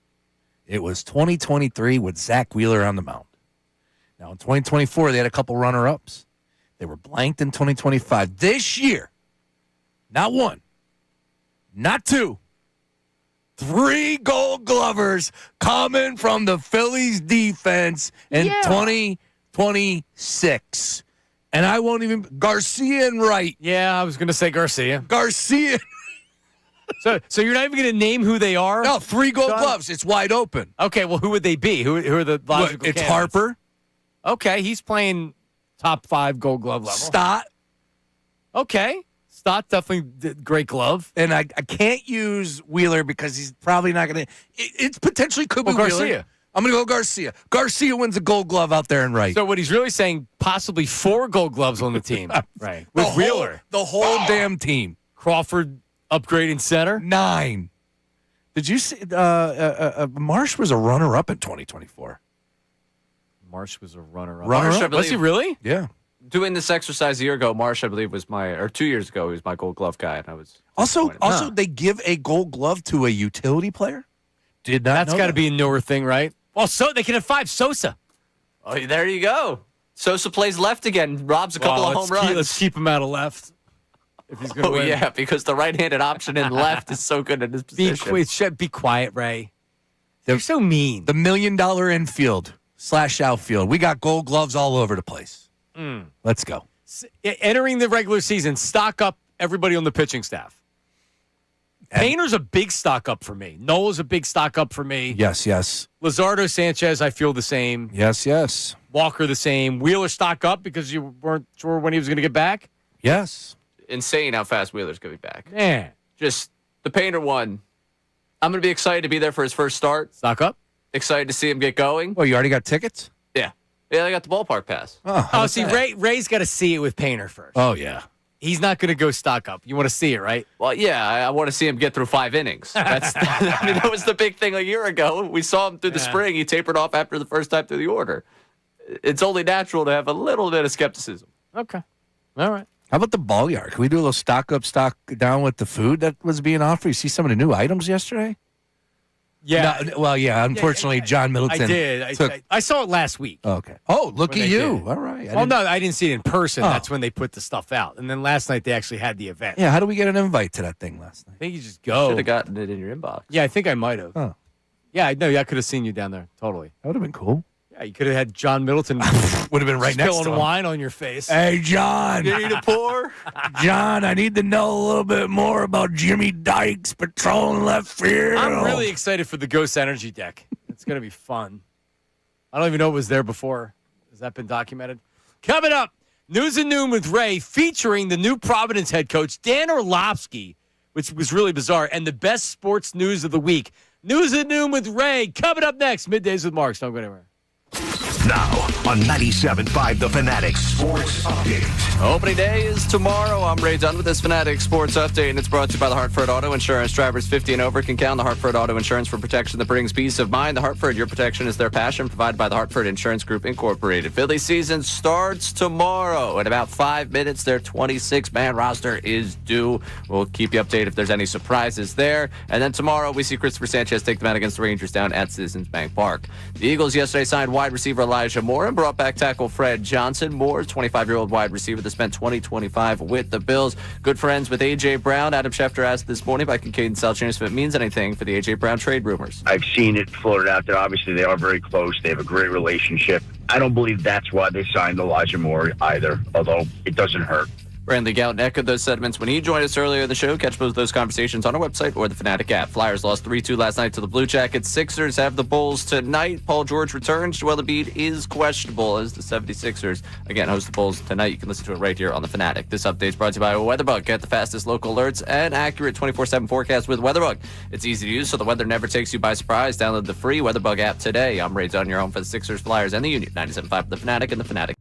it was 2023 with Zach Wheeler on the mound. Now, in 2024, they had a couple runner-ups. They were blanked in 2025. This year, not 1, not 2, 3 Gold Glovers coming from the Phillies defense in 2026. And I won't even – Garcia and Wright. Yeah, I was going to say Garcia. Garcia. So you're not even going to name who they are? No, 3 Gold Gloves. It's wide open. Okay, well, who would they be? Who are the logical It's candidates? Harper. Okay, he's playing top 5 Gold Glove level. Stott. Okay. Stott definitely did great glove. And I can't use Wheeler because he's probably not going to – it potentially could be Garcia. Wheeler. I'm going to go Garcia. Garcia wins a Gold Glove out there and right. So what he's really saying, possibly 4 Gold Gloves on the team. Right. With Wheeler. The whole damn team. Crawford upgrade in center. 9. Did you see Marsh was a runner-up in 2024. Marsh was a runner-up. Runner-up? Was he really? Yeah. Doing this exercise a year ago, Marsh, I believe, was or 2 years ago, he was my Gold Glove guy, and I was Also, they give a Gold Glove to a utility player? Did not That's got to be a newer thing, right? Well, so they can have 5 Sosa. Oh, there you go. Sosa plays left again, robs a couple of home runs. Let's keep him out of left. If he's going to win. Yeah, because the right-handed option in left is so good in his position. Be quiet, Ray. They're so mean. The $1 million infield / outfield. We got Gold Gloves all over the place. Let's go. Entering the regular season, stock up everybody on the pitching staff. Painter's a big stock up for me. Nola's a big stock up for me. Yes. Luzardo, Sanchez, I feel the same. Yes. Walker, the same. Wheeler stock up because you weren't sure when he was going to get back. Yes. Insane how fast Wheeler's going to be back. Man. Just the Painter one. I'm going to be excited to be there for his first start. Stock up. Excited to see him get going. Well, you already got tickets? Yeah, I got the ballpark pass. Oh, see, Ray's got to see it with Painter first. Oh, yeah. He's not going to go stock up. You want to see it, right? Well, yeah, I want to see him get through 5 innings. That was the big thing a year ago. We saw him through the spring. He tapered off after the first time through the order. It's only natural to have a little bit of skepticism. Okay. All right. How about the ball yard? Can we do a little stock up, stock down with the food that was being offered? You see some of the new items yesterday? Yeah. No, well, yeah. Unfortunately, John Middleton. I did. I saw it last week. Okay. Oh, look at you. All right. No, I didn't see it in person. That's when they put the stuff out. And then last night they actually had the event. Yeah. How do we get an invite to that thing last night? I think you just go. Should have gotten it in your inbox. Yeah, I think I might have. Oh. Yeah, I know. I could have seen you down there. Totally. That would have been cool. Yeah, you could have had John Middleton. Would have been right next to spilling him. wine on your face. Hey, John. You need a pour? John, I need to know a little bit more about Jimmy Dykes patrolling left field. I'm really excited for the Ghost Energy deck. It's going to be fun. I don't even know it was there before. Has that been documented? Coming up, News and Noon with Ray featuring the new Providence head coach, Dan Orlovsky, which was really bizarre, and the best sports news of the week. News and Noon with Ray coming up next. Middays with Marks. Don't go anywhere. Now on 97.5 The Fanatic Sports Update. Opening day is tomorrow. I'm Ray Dunn with this Fanatic Sports Update, and it's brought to you by the Hartford Auto Insurance. Drivers 50 and over can count on the Hartford Auto Insurance for protection that brings peace of mind. The Hartford, your protection is their passion, provided by the Hartford Insurance Group, Incorporated. Phillies season starts tomorrow. In about 5 minutes, their 26-man roster is due. We'll keep you updated if there's any surprises there. And then tomorrow, we see Christopher Sanchez take the mound against the Rangers down at Citizens Bank Park. The Eagles yesterday signed wide receiver Elijah Moore and brought back tackle Fred Johnson. Moore, 25-year-old wide receiver that spent 2025 with the Bills. Good friends with A.J. Brown. Adam Schefter asked this morning by Kincade and Salciunas if it means anything for the A.J. Brown trade rumors. I've seen it floated out there. Obviously, they are very close. They have a great relationship. I don't believe that's why they signed Elijah Moore either, although it doesn't hurt. Lee Goutton echoed those sentiments when he joined us earlier in the show. Catch both of those conversations on our website or the Fanatic app. Flyers lost 3-2 last night to the Blue Jackets. Sixers have the Bulls tonight. Paul George returns. Joel Embiid is questionable as the 76ers, again, host the Bulls tonight. You can listen to it right here on the Fanatic. This update is brought to you by WeatherBug. Get the fastest local alerts and accurate 24/7 forecast with WeatherBug. It's easy to use, so the weather never takes you by surprise. Download the free WeatherBug app today. I'm Ray Dunn, your home for the Sixers, Flyers, and the Union. 97.5 for the Fanatic and the Fanatic.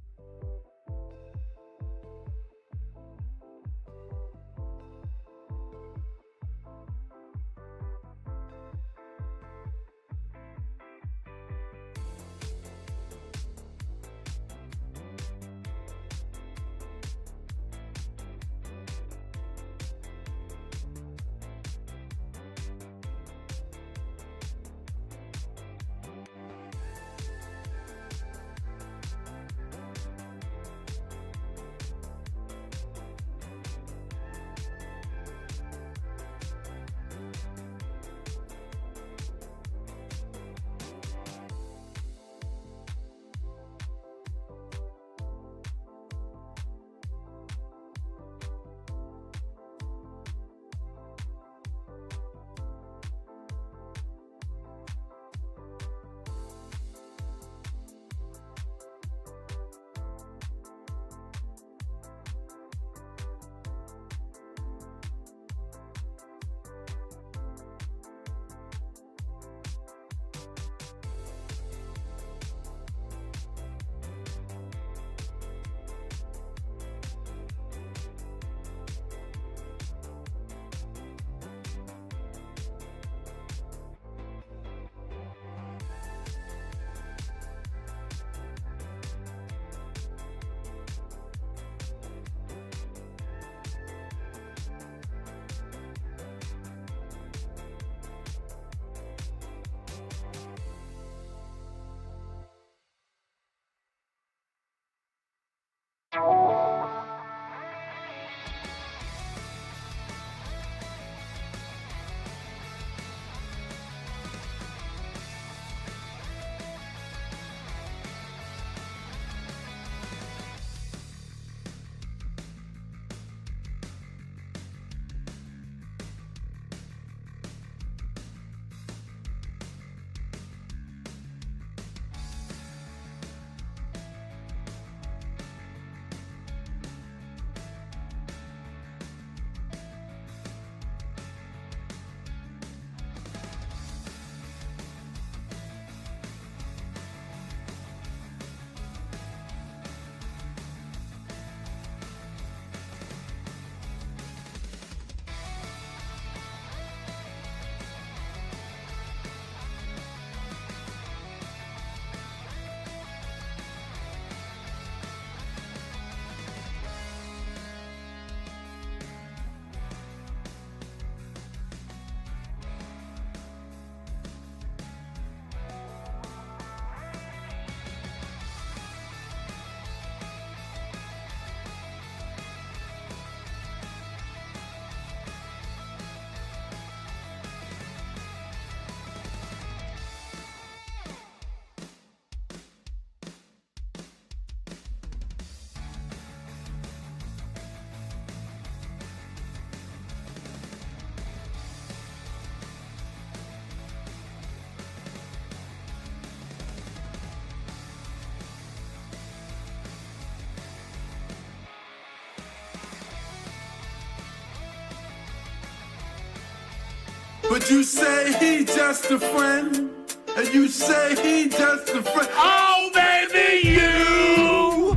But you say he just a friend, and you say he just a friend. Oh, baby, you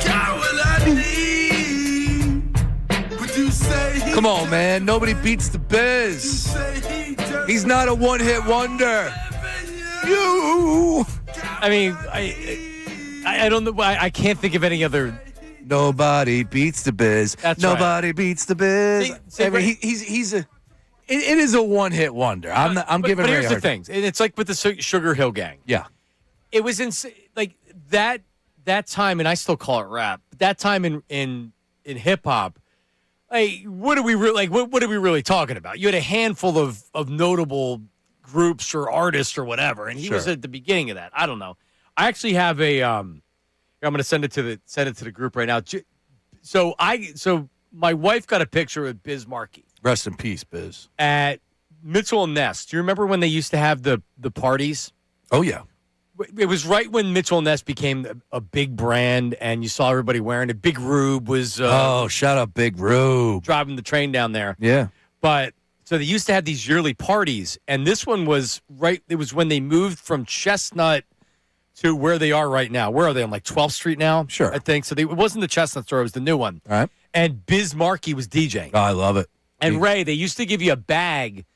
got what I need. But you say he Come on, man. Nobody beats the Biz. He's not a one-hit wonder. You. I mean, I don't know. I can't think of any other. Nobody beats the Biz. That's Nobody right. beats the Biz. See, I mean, he's a. It is a one-hit wonder. I'm giving. But Ray here's a the hard thing. It's like with the Sugar Hill Gang. Yeah. It was insane. Like that time, and I still call it rap. That time in hip hop, like what are we really talking about? You had a handful of notable groups or artists or whatever, and he was at the beginning of that. I don't know. I actually have a. I'm going to send it to the group right now. So my wife got a picture of Biz Markie. Rest in peace, Biz. At Mitchell and Ness. Do you remember when they used to have the parties? Oh, yeah. It was right when Mitchell and Ness became a big brand, and you saw everybody wearing it. Big Rube was... shout out Big Rube. Driving the train down there. Yeah. But, so they used to have these yearly parties, and this one was it was when they moved from Chestnut to where they are right now. Where are they, on like 12th Street now? Sure. I think. So it wasn't the Chestnut store, it was the new one. All right. And Biz Markie was DJing. Oh, I love it. And Ray, they used to give you a bag,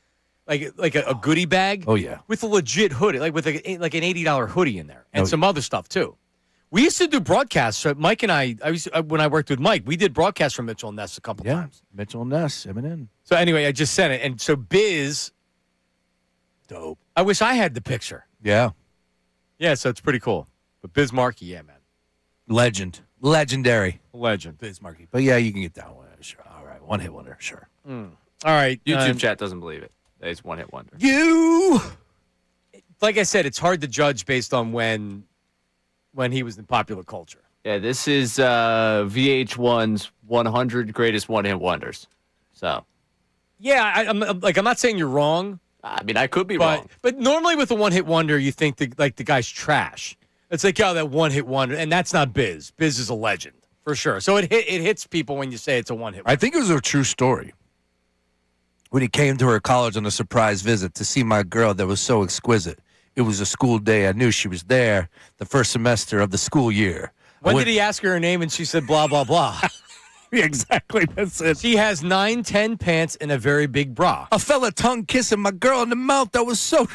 like a goodie bag. Oh, yeah. With a legit hoodie, like with like an $80 hoodie in there, and some other stuff too. We used to do broadcasts. So Mike and I when I worked with Mike, we did broadcasts from Mitchell and Ness a couple times. Mitchell and Ness, Eminem. So anyway, I just sent it, and so Biz, dope. I wish I had the picture. Yeah. Yeah, so it's pretty cool. But Biz Markie, yeah, man, legendary, legend, Biz Markie. But yeah, you can get that one. Sure. All right, one hit wonder. Sure. All right, YouTube chat doesn't believe it. It's one hit wonder. Like I said, it's hard to judge based on when he was in popular culture. Yeah, this is VH1's 100 greatest one hit wonders. So, yeah, I'm not saying you're wrong. I mean, I could be wrong. But normally with a one hit wonder, you think the guy's trash. It's like, that one hit wonder, and that's not Biz. Biz is a legend for sure. So it hits people when you say it's a one hit wonder. I think it was a true story. When he came to her college on a surprise visit to see my girl that was so exquisite. It was a school day. I knew she was there the first semester of the school year. When did he ask her name and she said blah, blah, blah? Yeah, exactly. That's it. She has 9-10 pants and a very big bra. A fella tongue kissing my girl in the mouth. That was so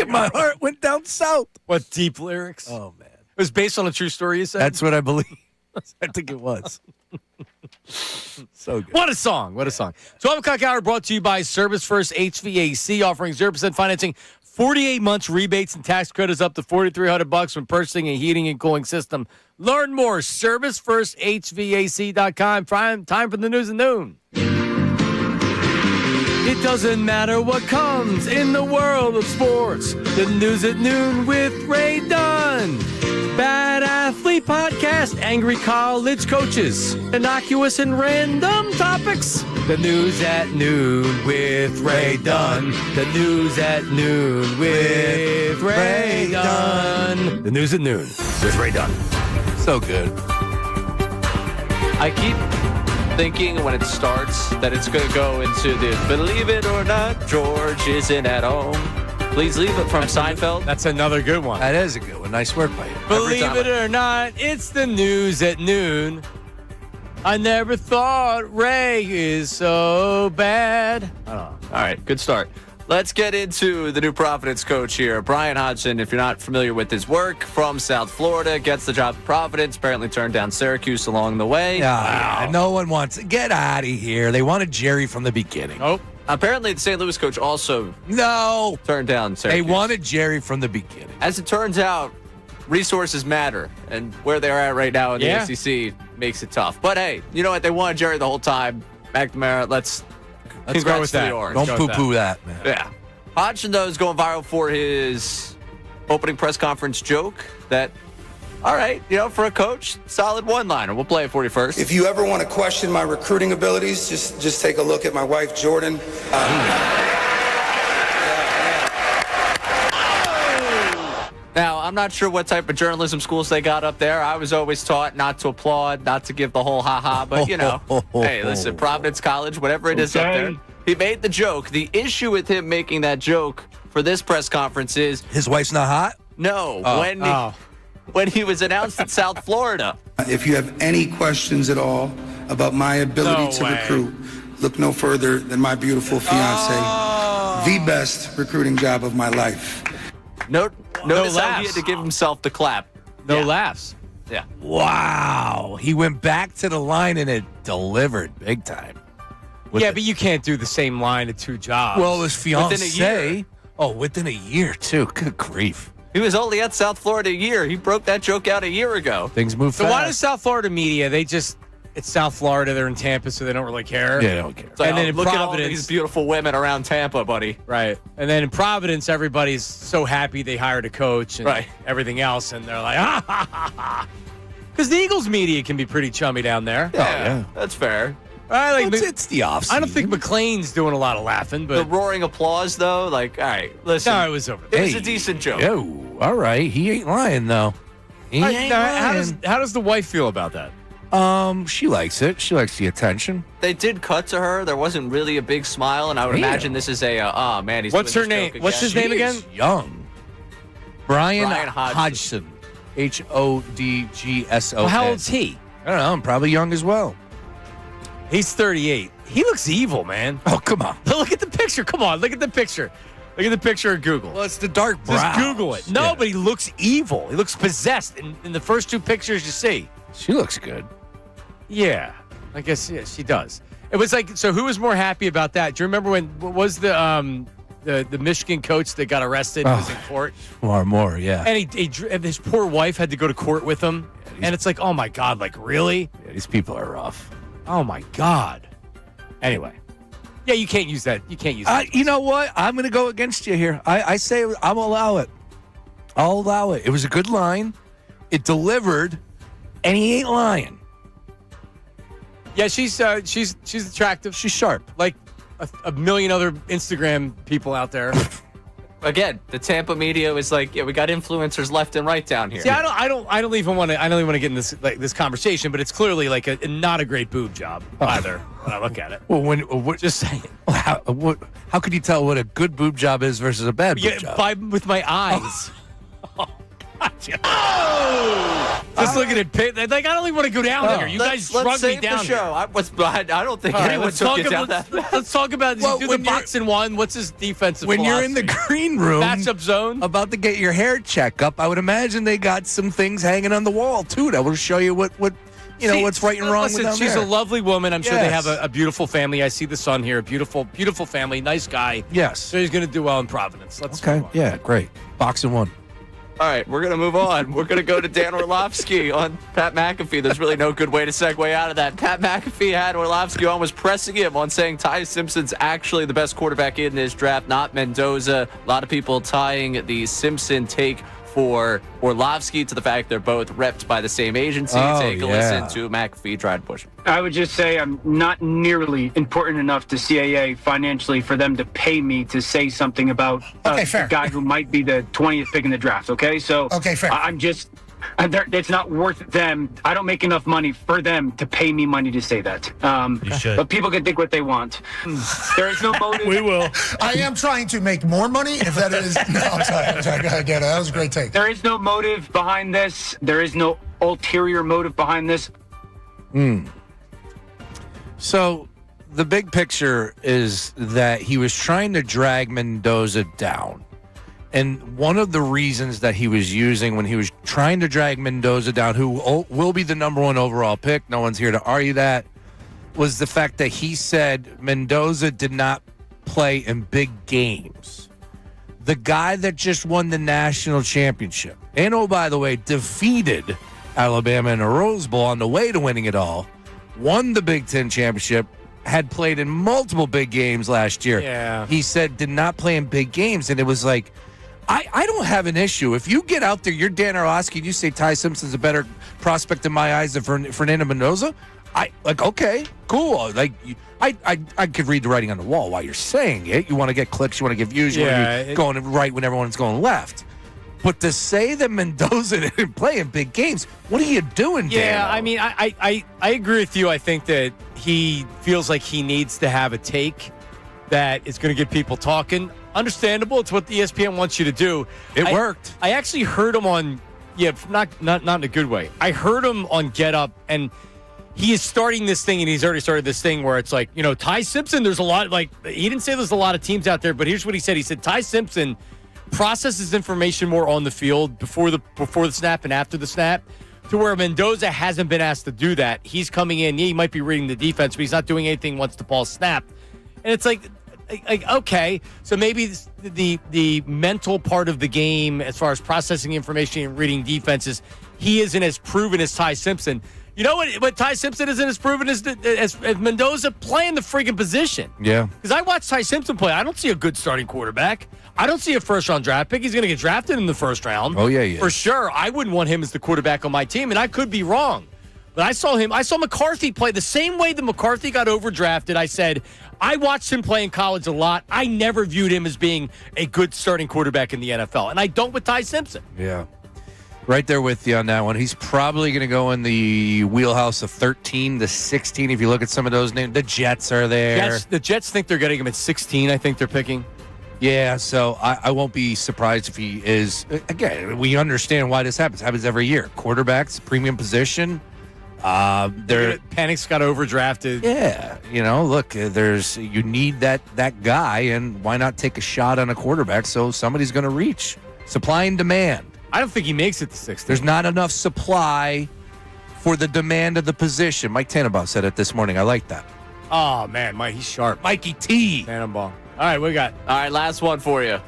my heart went down south. What deep lyrics. Oh, man. It was based on a true story, you said? That's what I believe. I think it was. So good. What a song. 12 o'clock hour brought to you by Service First HVAC, offering 0% financing, 48 months rebates and tax credits up to $4,300 when purchasing a heating and cooling system. Learn more, ServiceFirstHVAC.com. Time for the news at noon. It doesn't matter what comes in the world of sports. The news at noon with Ray Dunn. Bad Athlete Podcast, angry college coaches, innocuous and random topics. The news at noon with Ray Dunn. The news at noon with Ray Dunn. The news at noon with Ray Dunn. So good. I keep thinking when it starts that it's going to go into the Believe It or Not, George isn't at home. Please leave it from Seinfeld. That's another good one. That is a good one. Nice work by you. Believe it or not, it's the news at noon. I never thought Ray is so bad. All right, good start. Let's get into the new Providence coach here. Brian Hodgson, if you're not familiar with his work, from South Florida, gets the job at Providence, apparently turned down Syracuse along the way. Yeah, no one wants it. Get out of here. They wanted Jerry from the beginning. Oh. Apparently, the St. Louis coach also turned down Syracuse. They wanted Jerry from the beginning. As it turns out, resources matter, and where they're at right now in the ACC makes it tough. But hey, you know what? They wanted Jerry the whole time. McNamara, let's go with that. Don't poo-poo that, man. Yeah. Hodgson, though, is going viral for his opening press conference joke that, all right, for a coach, solid one-liner. We'll play it for you first. If you ever want to question my recruiting abilities, just take a look at my wife, Jordan. Now, I'm not sure what type of journalism schools they got up there. I was always taught not to applaud, not to give the whole ha-ha, but, hey, listen, Providence College, whatever it is up there. He made the joke. The issue with him making that joke for this press conference is... His wife's not hot? No, when he was announced in South Florida. If you have any questions at all about my ability to recruit, look no further than my beautiful fiance. The best recruiting job of my life. Notice how he had to give himself the clap. No laughs. Yeah. Wow. He went back to the line and it delivered big time. But you can't do the same line at two jobs. Well, his fiance. Within a year. Oh, within a year, too. Good grief. He was only at South Florida a year. He broke that joke out a year ago. Things move So fast. why does South Florida media, it's South Florida, they're in Tampa, so they don't really care? Yeah, they don't care. It's like, And then in look at all Providence- these beautiful women around Tampa, buddy. Right. And then in Providence, everybody's so happy they hired a coach and Right. everything else, and they're like, ha, ha, ha, ha. Because the Eagles media can be pretty chummy down there. yeah. That's fair. I like It's the off. I don't think McLean's doing a lot of laughing, The but roaring applause, though, like, all right, listen. no, it was over. It was a decent joke. Yo, all right. He ain't lying though. He ain't How lying. does the wife feel about that? She likes it. She likes the attention. They did cut to her. There wasn't really a big smile, and I would Damn. imagine this is a, oh, man, he's What's doing her this name? joke What's his name again? She's young. Brian Hodgson. Hodgson. Hodgson. Well, how old's he? I don't know. I'm probably young as well. He's 38. He looks evil, man. Oh, come on. Look at the picture. Come on, look at the picture. Look at the picture of Google. Well, it's the dark brown. Just Google it. No, Yeah. but he looks evil. He looks possessed in the first two pictures you see. She looks good. Yeah, I guess she does. It was like, so who was more happy about that? Do you remember when what was the Michigan coach that got arrested and was in court? More, yeah. And and his poor wife had to go to court with him. And it's like, oh my God, like really? Yeah, these people are rough. Oh my God. Anyway. Yeah, you can't use that. You can't use that. You know what? I'm going to go against you here. I say I'll allow it. I'll allow it. It was a good line. It delivered, and he ain't lying. Yeah, she's attractive. She's sharp. Like a million other Instagram people out there. Again, the Tampa media was like, yeah, we got influencers left and right down here. See, I don't even want to get in this conversation, but it's clearly like not a great boob job either when I look at it. Well, Just saying. How could you tell what a good boob job is versus a bad boob job? With my eyes. Just looking at Pitt, like I don't even want to go down there. You guys let's drug me save down the show. I don't think All right, anyone took it down that. Let's talk about Well, do the when you're- box and one. What's his defensive When you're in the philosophy? green room, Matchup zone. about to get your hair checkup, I would imagine they got some things hanging on the wall too that will show you what See, what's right and wrong listen, with them she's there. a lovely woman. I'm sure they Yes. have a beautiful family. I see the son here. Beautiful, beautiful family. Nice guy. Yes. So he's going to do well in Providence. Let's Okay. move on. Yeah. Great. Box and one. All right, we're going to move on. We're going to go to Dan Orlovsky on Pat McAfee. There's really no good way to segue out of that. Pat McAfee had Orlovsky on, was pressing him on saying Ty Simpson's actually the best quarterback in this draft, not Mendoza. A lot of people tying the Simpson take for Orlovsky to the fact they're both repped by the same agency. Oh, Take a yeah. listen to McAfee try to push him. I would just say I'm not nearly important enough to CAA financially for them to pay me to say something about a guy who might be the 20th pick in the draft. Okay, so fair. I'm just. It's not worth them. I don't make enough money for them to pay me money to say that. You should. But people can think what they want. There is no motive. We will. I am trying to make more money. If that is, no, I'm sorry. I get it. That was a great take. There is no motive behind this. There is no ulterior motive behind this. So the big picture is that he was trying to drag Mendoza down. And one of the reasons that he was using when he was trying to drag Mendoza down, who will be the number one overall pick, no one's here to argue that, was the fact that he said Mendoza did not play in big games. The guy that just won the national championship, and oh, by the way, defeated Alabama in a Rose Bowl on the way to winning it all, won the Big Ten championship, had played in multiple big games last year. Yeah. He said did not play in big games, and it was like, I don't have an issue. If you get out there, you're Dan Orlovsky, and you say Ty Simpson's a better prospect in my eyes than Fernando Mendoza, okay, cool. Like, I could read the writing on the wall while you're saying it. You want to get clicks, you want to get views, you want to be going right when everyone's going left. But to say that Mendoza didn't play in big games, what are you doing, Dan? Yeah, I mean, I agree with you. I think that he feels like he needs to have a take that is going to get people talking. Understandable. It's what the ESPN wants you to do. It worked. I actually heard him on, not in a good way. I heard him on Get Up, and he is starting this thing, and he's already started this thing where it's like, Ty Simpson, there's a lot, like, he didn't say there's a lot of teams out there, but here's what he said. He said, Ty Simpson processes information more on the field before the snap and after the snap, to where Mendoza hasn't been asked to do that. He's coming in, he might be reading the defense, but he's not doing anything once the ball's snapped. And it's like, Like, okay, so maybe the mental part of the game, as far as processing information and reading defenses, he isn't as proven as Ty Simpson. You know what Ty Simpson isn't as proven as Mendoza playing the freaking position. Yeah. Because I watched Ty Simpson play. I don't see a good starting quarterback. I don't see a first-round draft pick. He's going to get drafted in the first round. Oh, yeah, he For is. sure. I wouldn't want him as the quarterback on my team, and I could be wrong. But I saw McCarthy play the same way that McCarthy got overdrafted. I said, I watched him play in college a lot. I never viewed him as being a good starting quarterback in the NFL, and I don't with Ty Simpson. Yeah. Right there with you on that one. He's probably going to go in the wheelhouse of 13 to 16 if you look at some of those names. The Jets are there. The Jets think they're getting him at 16, I think they're picking. Yeah, so I won't be surprised if he is. Again, we understand why this happens. It happens every year. Quarterbacks, premium position. Panic's got overdrafted. Yeah, look, you need that guy, and why not take a shot on a quarterback so somebody's going to reach? Supply and demand. I don't think he makes it to 16. There's not enough supply for the demand of the position. Mike Tannenbaum said it this morning. I like that. Oh, man, Mike, he's sharp. Mikey T. Tannenbaum. All right, what we got? All right, last one for you.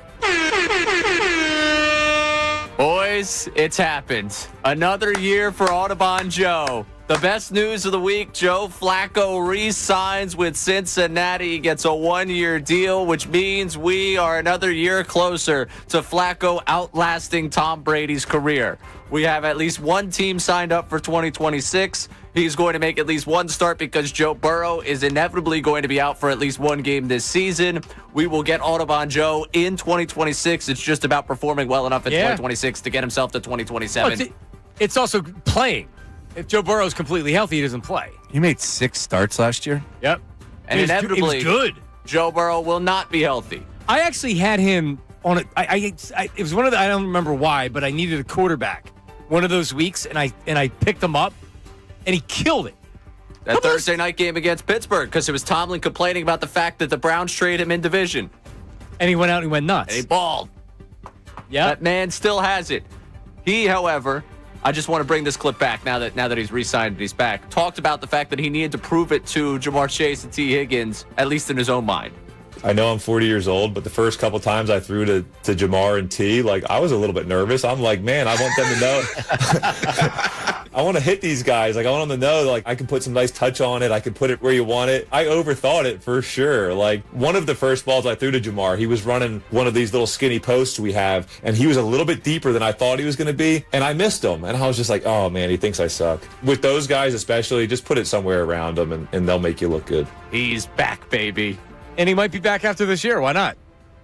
Boys, it's happened. Another year for Audubon Joe. The best news of the week, Joe Flacco re-signs with Cincinnati. He gets a 1-year deal, which means we are another year closer to Flacco outlasting Tom Brady's career. We have at least one team signed up for 2026. He's going to make at least one start because Joe Burrow is inevitably going to be out for at least one game this season. We will get Audubon Joe in 2026. It's just about performing well enough in 2026 to get himself to 2027. Well, it's also playing. If Joe Burrow is completely healthy, he doesn't play. He made 6 starts last year. Yep. And inevitably, he was good. Joe Burrow will not be healthy. I actually had him on it. It was one of the, I don't remember why, but I needed a quarterback one of those weeks, and I picked him up, and he killed it. That Thursday night game against Pittsburgh, because it was Tomlin complaining about the fact that the Browns traded him in division. And he went out and he went nuts. And he balled. Yeah. That man still has it. He, however, I just want to bring this clip back now that he's re-signed and he's back. Talked about the fact that he needed to prove it to Jamar Chase and T. Higgins, at least in his own mind. I know I'm 40 years old, but the first couple times I threw to Jamar and T, I was a little bit nervous. I'm like, man, I want them to know. I want to hit these guys. I want them to know, I can put some nice touch on it. I can put it where you want it. I overthought it for sure. One of the first balls I threw to Jamar, he was running one of these little skinny posts we have, and he was a little bit deeper than I thought he was going to be, and I missed him. And I was just like, oh, man, he thinks I suck. With those guys especially, just put it somewhere around them, and they'll make you look good. He's back, baby. And he might be back after this year. Why not?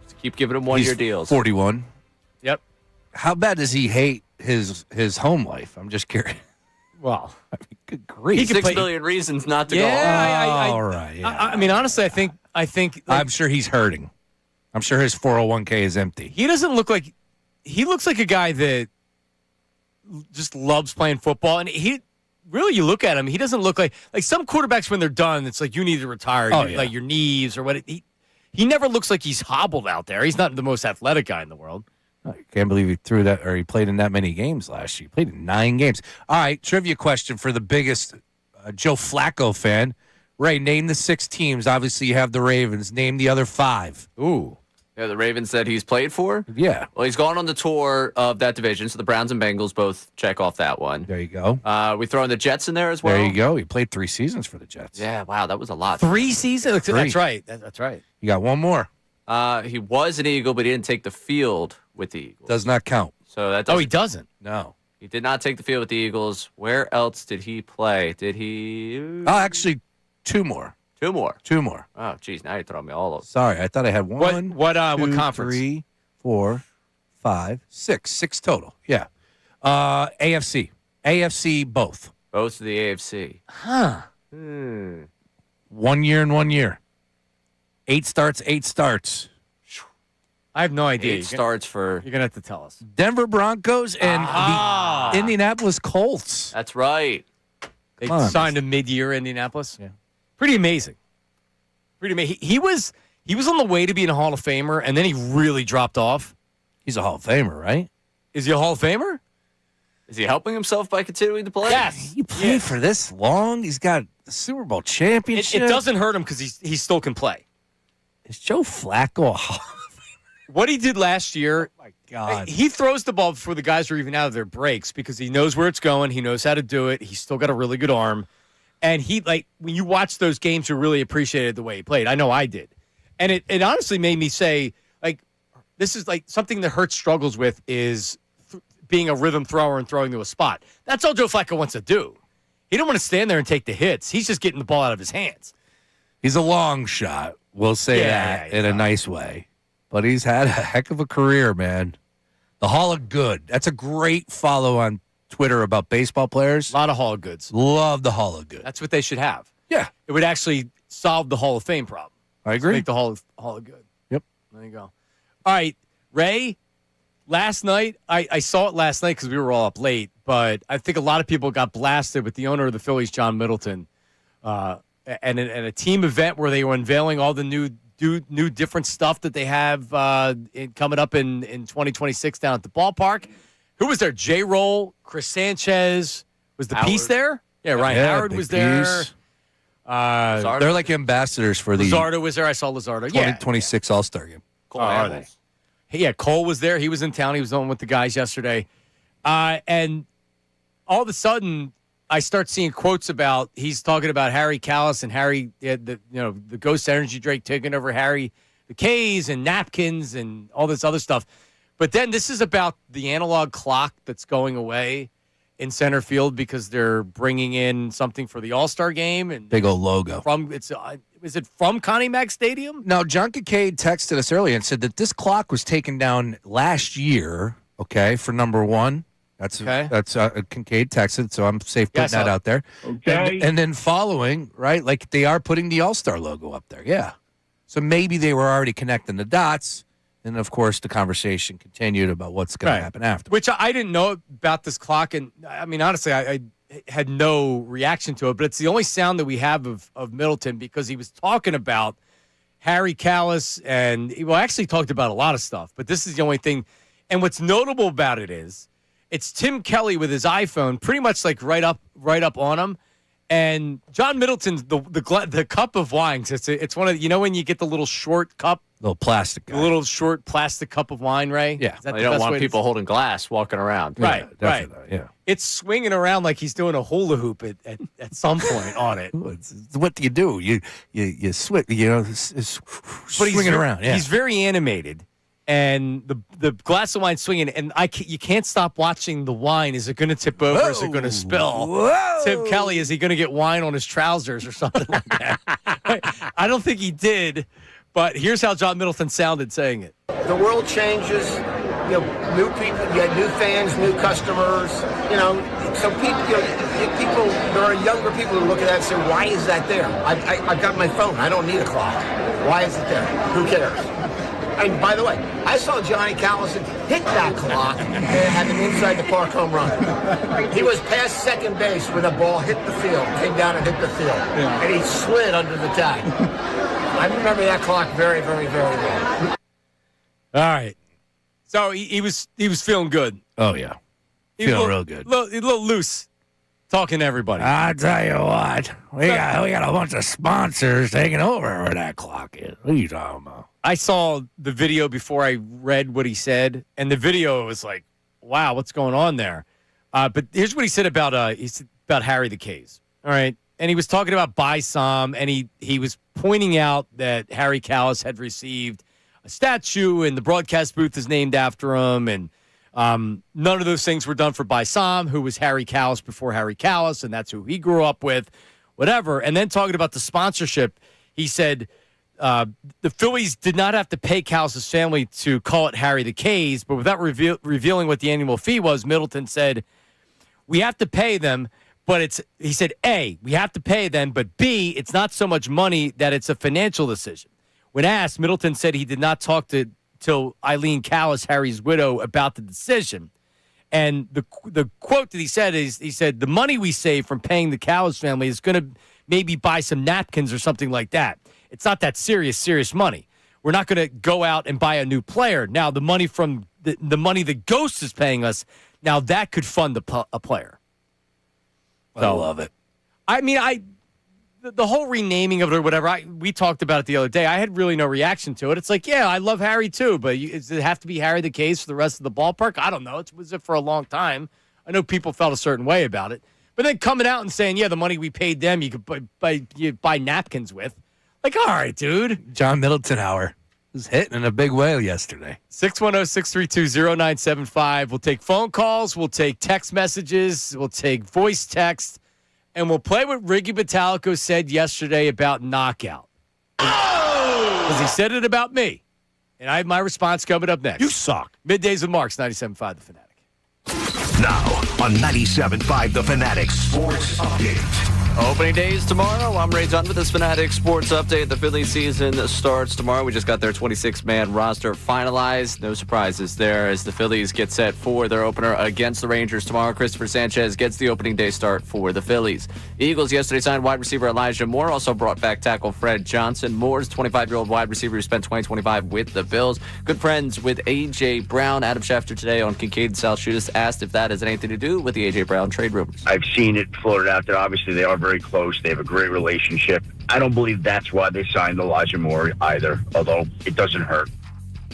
Just keep giving him one-year deals. 41. Yep. How bad does he hate his home life? I'm just curious. Well, good grief. He 6 million reasons not to go. All right. Yeah. I mean, honestly, I think. I'm sure he's hurting. I'm sure his 401k is empty. He doesn't look like. He looks like a guy that just loves playing football, and he. Really, you look at him, he doesn't look like some quarterbacks when they're done, it's like you need to retire, like your knees or what. He never looks like he's hobbled out there. He's not the most athletic guy in the world. I can't believe he threw that, or he played in that many games last year. He played in 9 games. All right, trivia question for the biggest Joe Flacco fan. Ray, name the 6 teams. Obviously, you have the Ravens. Name the other 5. Ooh. Yeah, the Ravens that he's played for? Yeah. Well, he's gone on the tour of that division, so the Browns and Bengals both check off that one. There you go. We throw in the Jets in there as well. There you go. He played 3 seasons for the Jets. Yeah, wow, that was a lot. 3 seasons? 3. That's right. That's right. You got one more. He was an Eagle, but he didn't take the field with the Eagles. Does not count. So that he doesn't? No. He did not take the field with the Eagles. Where else did he play? Did he? Oh, actually, 2 more. 2 more. 2 more. Oh, geez, now you're throwing me all over. Sorry, I thought I had 1. What 2, conference? 3, 4, 5, 6. 6 total. Yeah. AFC. AFC both. Both of the AFC. Huh. 1 year and 1 year. 8 starts, 8 starts. I have no idea. 8 starts for. You're gonna have to tell us. Denver Broncos and the Indianapolis Colts. That's right. They signed a mid-year Indianapolis. Yeah. Pretty amazing. Pretty amazing. He was on the way to being a Hall of Famer, and then he really dropped off. He's a Hall of Famer, right? Is he a Hall of Famer? Is he helping himself by continuing to play? Yes. He played for this long. He's got the Super Bowl championship. It doesn't hurt him because he still can play. Is Joe Flacco? What he did last year, oh my God. He throws the ball before the guys are even out of their breaks because he knows where it's going. He knows how to do it. He's still got a really good arm. And when you watch those games, you really appreciated the way he played. I know I did. And it honestly made me say, this is something that Hurts struggles with is being a rhythm thrower and throwing to a spot. That's all Joe Flacco wants to do. He don't want to stand there and take the hits. He's just getting the ball out of his hands. He's a long shot. We'll say that in a nice way. But he's had a heck of a career, man. The Hall of Good. That's a great follow on Twitter about baseball players. A lot of Hall of Goods. Love the Hall of Good. That's what they should have. Yeah. It would actually solve the Hall of Fame problem. I agree. Make the Hall of Good. Yep. There you go. All right, Ray, last night, I saw it last night because we were all up late, but I think a lot of people got blasted with the owner of the Phillies, John Middleton, and a team event where they were unveiling all the new different stuff that they have coming up in 2026 down at the ballpark. Who was there? J-Roll, Chris Sanchez. Was the piece there? Yeah, Ryan Howard was there. They're like ambassadors for the Luzardo was there. I saw Luzardo. 2026 All-Star game. Are they? Yeah, Cole was there. He was in town. He was on with the guys yesterday. And all of a sudden, I start seeing quotes about he's talking about Harry Kalas and Harry, the Ghost Energy drink taking over Harry, the K's and napkins and all this other stuff. But then this is about the analog clock that's going away in center field because they're bringing in something for the All-Star game and big old logo. Is it from Connie Mack Stadium? No, John Kincade texted us earlier and said that this clock was taken down last year. Okay, for number one. That's Kincade texted, so I'm safe putting that out there. Okay. And then following, right, like they are putting the All-Star logo up there. Yeah. So maybe they were already connecting the dots. And, of course, the conversation continued about what's going to happen after. Which I didn't know about this clock. And, I mean, honestly, I had no reaction to it. But it's the only sound that we have of Middleton because he was talking about Harry Kalas. And he actually talked about a lot of stuff. But this is the only thing. And what's notable about it is it's Tim Kelly with his iPhone pretty much like right up on him. And John Middleton's the cup of wine. It's one of when you get the little short cup, little plastic, guy. The little short plastic cup of wine, Ray. Yeah, they don't want people holding glass walking around. Right, right. Yeah, it's swinging around like he's doing a hula hoop at some point on it. What do? You swing, swinging around. Yeah, he's very animated. And the glass of wine swinging, and you can't stop watching the wine. Is it going to tip over? Whoa. Is it going to spill? Whoa. Tim Kelly, is he going to get wine on his trousers or something like that? I don't think he did, but here's how John Middleton sounded saying it. The world changes. New people, you get new fans, new customers. So people, there are younger people who look at that and say, "Why is that there? I've got my phone. I don't need a clock. Why is it there? Who cares?" And by the way, I saw Johnny Callison hit that clock and have an inside the park home run. He was past second base when the ball hit the field, came down and hit the field, and he slid under the tag. I remember that clock very, very, very well. All right, so he was feeling good. Oh yeah, feeling real good. A little loose. Talking to everybody. I tell you what, we got a bunch of sponsors taking over where that clock is. What are you talking about? I saw the video before I read what he said, and the video was like, wow, what's going on there? But here's what he said about Harry the K's. All right. And he was talking about buy some, and he was pointing out that Harry Kalas had received a statue, and the broadcast booth is named after him, and none of those things were done for Baisam, who was Harry Kalas before Harry Kalas, and that's who he grew up with, whatever. And then talking about the sponsorship, he said the Phillies did not have to pay Kalas' family to call it Harry the K's, but without revealing what the annual fee was, Middleton said, we have to pay them, but he said, A, we have to pay them, but B, it's not so much money that it's a financial decision. When asked, Middleton said he did not talk till Eileen Kalas, Harry's widow, about the decision. And the quote that he said is, he said, the money we save from paying the Kalas family is going to maybe buy some napkins or something like that. It's not that serious money. We're not going to go out and buy a new player. Now, the money from the money the Ghost is paying us, now that could fund a player. I love it. I mean, the whole renaming of it or whatever, we talked about it the other day. I had really no reaction to it. It's like, yeah, I love Harry too, but does it have to be Harry the Case for the rest of the ballpark? I don't know. It was it for a long time. I know people felt a certain way about it. But then coming out and saying, yeah, the money we paid them, you could buy napkins with. Like, all right, dude. John Middleton hour was hitting in a big way yesterday. 610-632-0975. We'll take phone calls. We'll take text messages. We'll take voice text. And we'll play what Ricky Batalico said yesterday about knockout. Because he said it about me. And I have my response coming up next. You suck. Middays with Marks, 97.5 The Fanatic. Now on 97.5 The Fanatic Sports Update. Opening days tomorrow. I'm Ray Dunn with this Fanatic Sports Update. The Phillies season starts tomorrow. We just got their 26-man roster finalized. No surprises there as the Phillies get set for their opener against the Rangers tomorrow. Christopher Sanchez gets the opening day start for the Phillies. Eagles yesterday signed wide receiver Elijah Moore. Also brought back tackle Fred Johnson. Moore's 25-year-old wide receiver who spent 2025 with the Bills. Good friends with A.J. Brown. Adam Schefter today on Kincade and Salciunas asked if that has anything to do with the A.J. Brown trade rumors. I've seen it floated out there. Obviously, they are very close. They have a great relationship. I don't believe that's why they signed Elijah Moore either, although it doesn't hurt.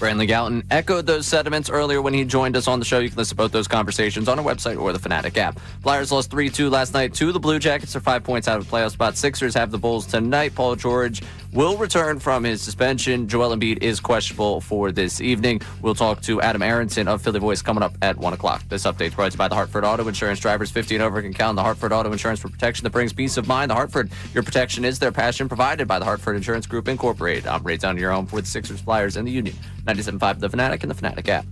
Lee Goutton echoed those sentiments earlier when he joined us on the show. You can listen to both those conversations on our website or the Fanatic app. Flyers lost 3-2 last night to the Blue Jackets. They're 5 points out of the playoff spot. Sixers have the Bulls tonight. Paul George will return from his suspension. Joel Embiid is questionable for this evening. We'll talk to Adam Aronson of Philly Voice coming up at 1 o'clock. This update is brought to you by the Hartford Auto Insurance. Drivers 50 and over can count on the Hartford Auto Insurance for protection that brings peace of mind. The Hartford, your protection is their passion, provided by the Hartford Insurance Group, Incorporated. I'm Ray Down to your home for the Sixers, Flyers, and the Union. 97.5 The Fanatic and the Fanatic app.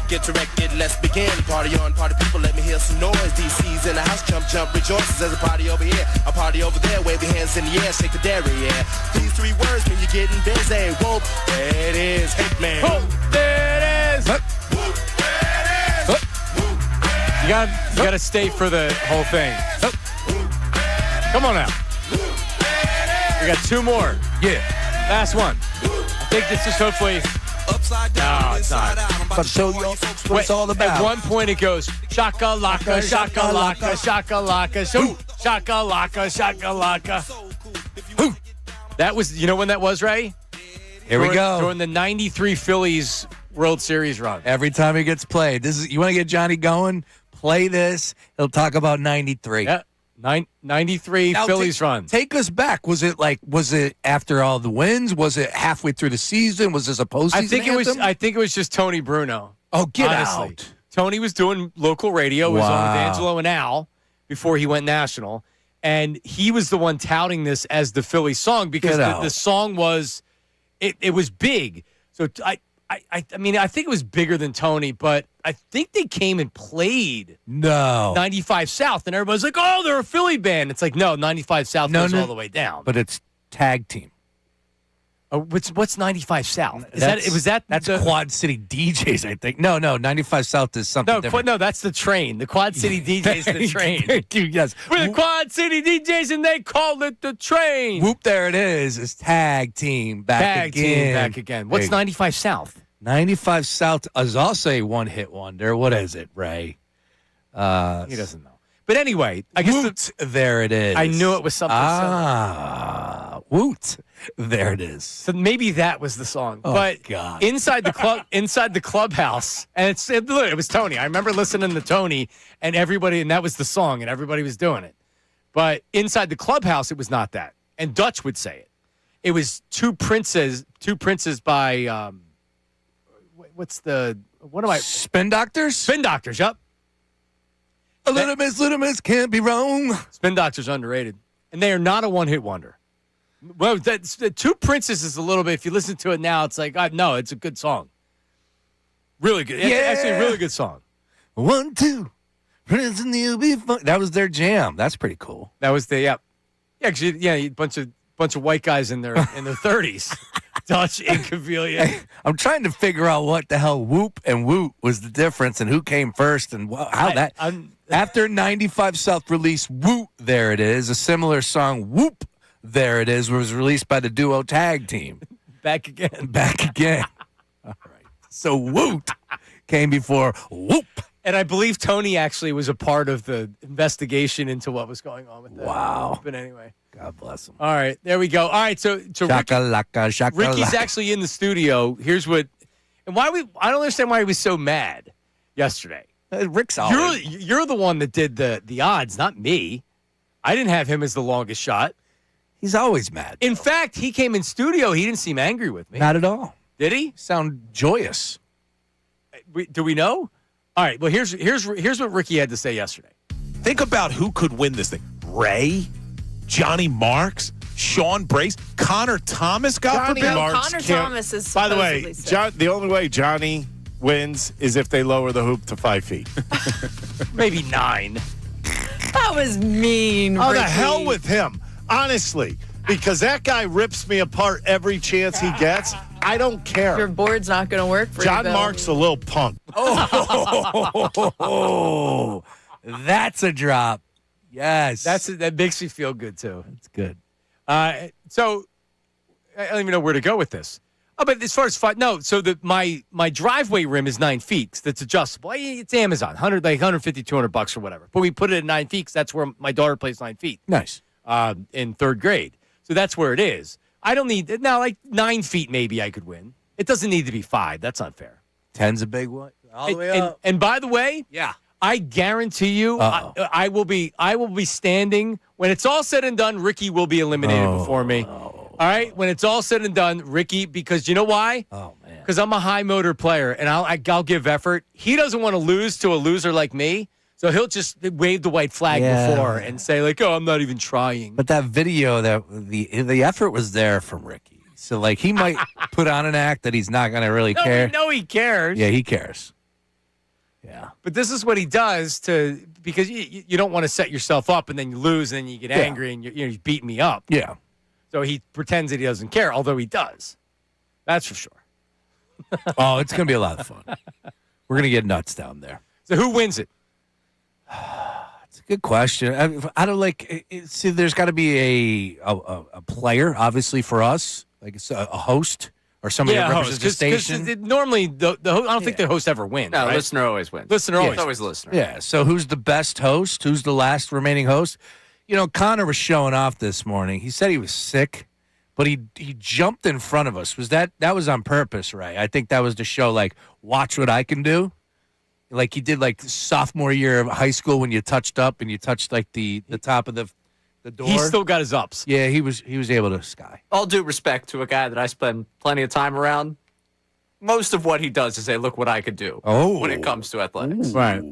Get to record, let's begin. Party on, party people, let me hear some noise. DC's in the house, jump, jump, rejoices. There's a party over here, a party over there. Wave your hands in the air, shake the dairy, yeah. These 3 words mean you're getting busy. Whoop, there it is. Hey, man. Whoop, there it is. Whoop, there it is. You got to stay for the whole thing. Come on now. We got 2 more. Yeah. Last one. I think this is hopefully. No, it's not. But show you what it's all about. At one point it goes shaka-laka, shaka-laka, shaka-laka, shaka-laka, shaka-laka. That was, you know when that was, Ray? Here we go. During the 93 Phillies World Series run. Every time it gets played. You want to get Johnny going? Play this. He'll talk about 93. Yeah. 93 Now, Phillies run. Take us back. Was it after all the wins? Was it halfway through the season? Was this a postseason anthem? I think it was just Tony Bruno. Oh, get honestly. out. Tony was doing local radio. It was on with Angelo and Al before he went national. And he was the one touting this as the Philly song because the song was it was big. So I mean, I think it was bigger than Tony, but I think they came and played 95 South, and everybody's like, oh, they're a Philly band. It's like, no, 95 South goes all the way down. But it's tag team. What's 95 South? That's Quad City DJs, I think. No, 95 South is something different. No, that's the train. The Quad City DJs is the train. Dude, yes. We're the Quad City DJs, and they call it the train. Whoop, there it is. It's tag team back again. What's 95 South? 95 South is also a one-hit wonder. What is it, Ray? He doesn't know. But anyway, I guess there it is. I knew it was something. Woot! There it is. So maybe that was the song. Oh, but God. inside the clubhouse, and it was Tony. I remember listening to Tony and everybody, and that was the song, and everybody was doing it. But inside the clubhouse, it was not that. And Dutch would say it. It was Two Princes by. Spin Doctors? Spin Doctors, yep. Little Miss can't be wrong. Spin Doctors underrated. And they are not a one-hit wonder. Well, Two Princes is a little bit, if you listen to it now, it's like, no, it's a good song. Really good. It's actually a really good song. 1, 2, Prince and you'll be fun. That was their jam. That's pretty cool. That was actually, a bunch of white guys in their 30s. Dutch Incavilia. Hey, I'm trying to figure out what the hell whoop and woot was the difference and who came first and how after 95 South release Woot, there it is, a similar song Whoop, there it is, was released by the duo tag team. Back again. All right. So Woot came before Whoop. And I believe Tony actually was a part of the investigation into what was going on with that. Wow. But anyway. God bless him. All right, there we go. All right, so shakalaka. Ricky's actually in the studio. Here's what, and I don't understand why he was so mad yesterday. Rick's always. You're the one that did the odds, not me. I didn't have him as the longest shot. He's always mad. In fact, he came in studio. He didn't seem angry with me. Not at all. Did he? Sound joyous. Do we know? All right. Well, here's what Ricky had to say yesterday. Think about who could win this thing. Ray, Johnny Marks, Sean Brace, Connor Thomas. God forbid. Connor Thomas is. By the way, the only way Johnny wins is if they lower the hoop to 5 feet. Maybe 9. That was mean. Oh, Ricky. the hell with him. Honestly, because that guy rips me apart every chance he gets. I don't care. Your board's not going to work for John you, Bill. Mark's a little punk. Oh, that's a drop. Yes. That makes me feel good, too. That's good. So I don't even know where to go with this. Oh, but as far as so my driveway rim is 9 feet. 'Cause that's adjustable. It's Amazon, $150, $200 or whatever. But we put it at 9 feet 'cause that's where my daughter plays 9 feet. Nice. In 3rd grade. So that's where it is. I don't need now like 9 feet. Maybe I could win. It doesn't need to be 5. That's unfair. 10's a big one. All the way up. And by the way, yeah, I guarantee you, I will be standing when it's all said and done. Ricky will be eliminated before me. All right, when it's all said and done, Ricky, because you know why? Oh man, because I'm a high motor player and I'll give effort. He doesn't want to lose to a loser like me, so he'll just wave the white flag before and say like, "Oh, I'm not even trying." But that video, that the effort was there from Ricky. So like he might put on an act that he's not going to really care. No, he cares. Yeah, he cares. Yeah. But this is what he does because you don't want to set yourself up and then you lose and then you get angry and you're beating me up. Yeah. So he pretends that he doesn't care, although he does. That's for sure. Oh, it's going to be a lot of fun. We're going to get nuts down there. So who wins it? It's a good question. I don't see, there's got to be a player, obviously, for us, like a host or somebody that represents the station. Normally, the I don't think the host ever wins. No, right? listener always wins. Listener always It's always listener. Yeah, so who's the best host? Who's the last remaining host? You know, Connor was showing off this morning. He said he was sick, but he jumped in front of us. That was on purpose, right? I think that was to show, like, watch what I can do. Like he did, like, sophomore year of high school when you touched up and you touched, like, the top of the door. He's still got his ups. Yeah, he was able to sky. All due respect to a guy that I spend plenty of time around, most of what he does is say, look what I could do when it comes to athletics. Right.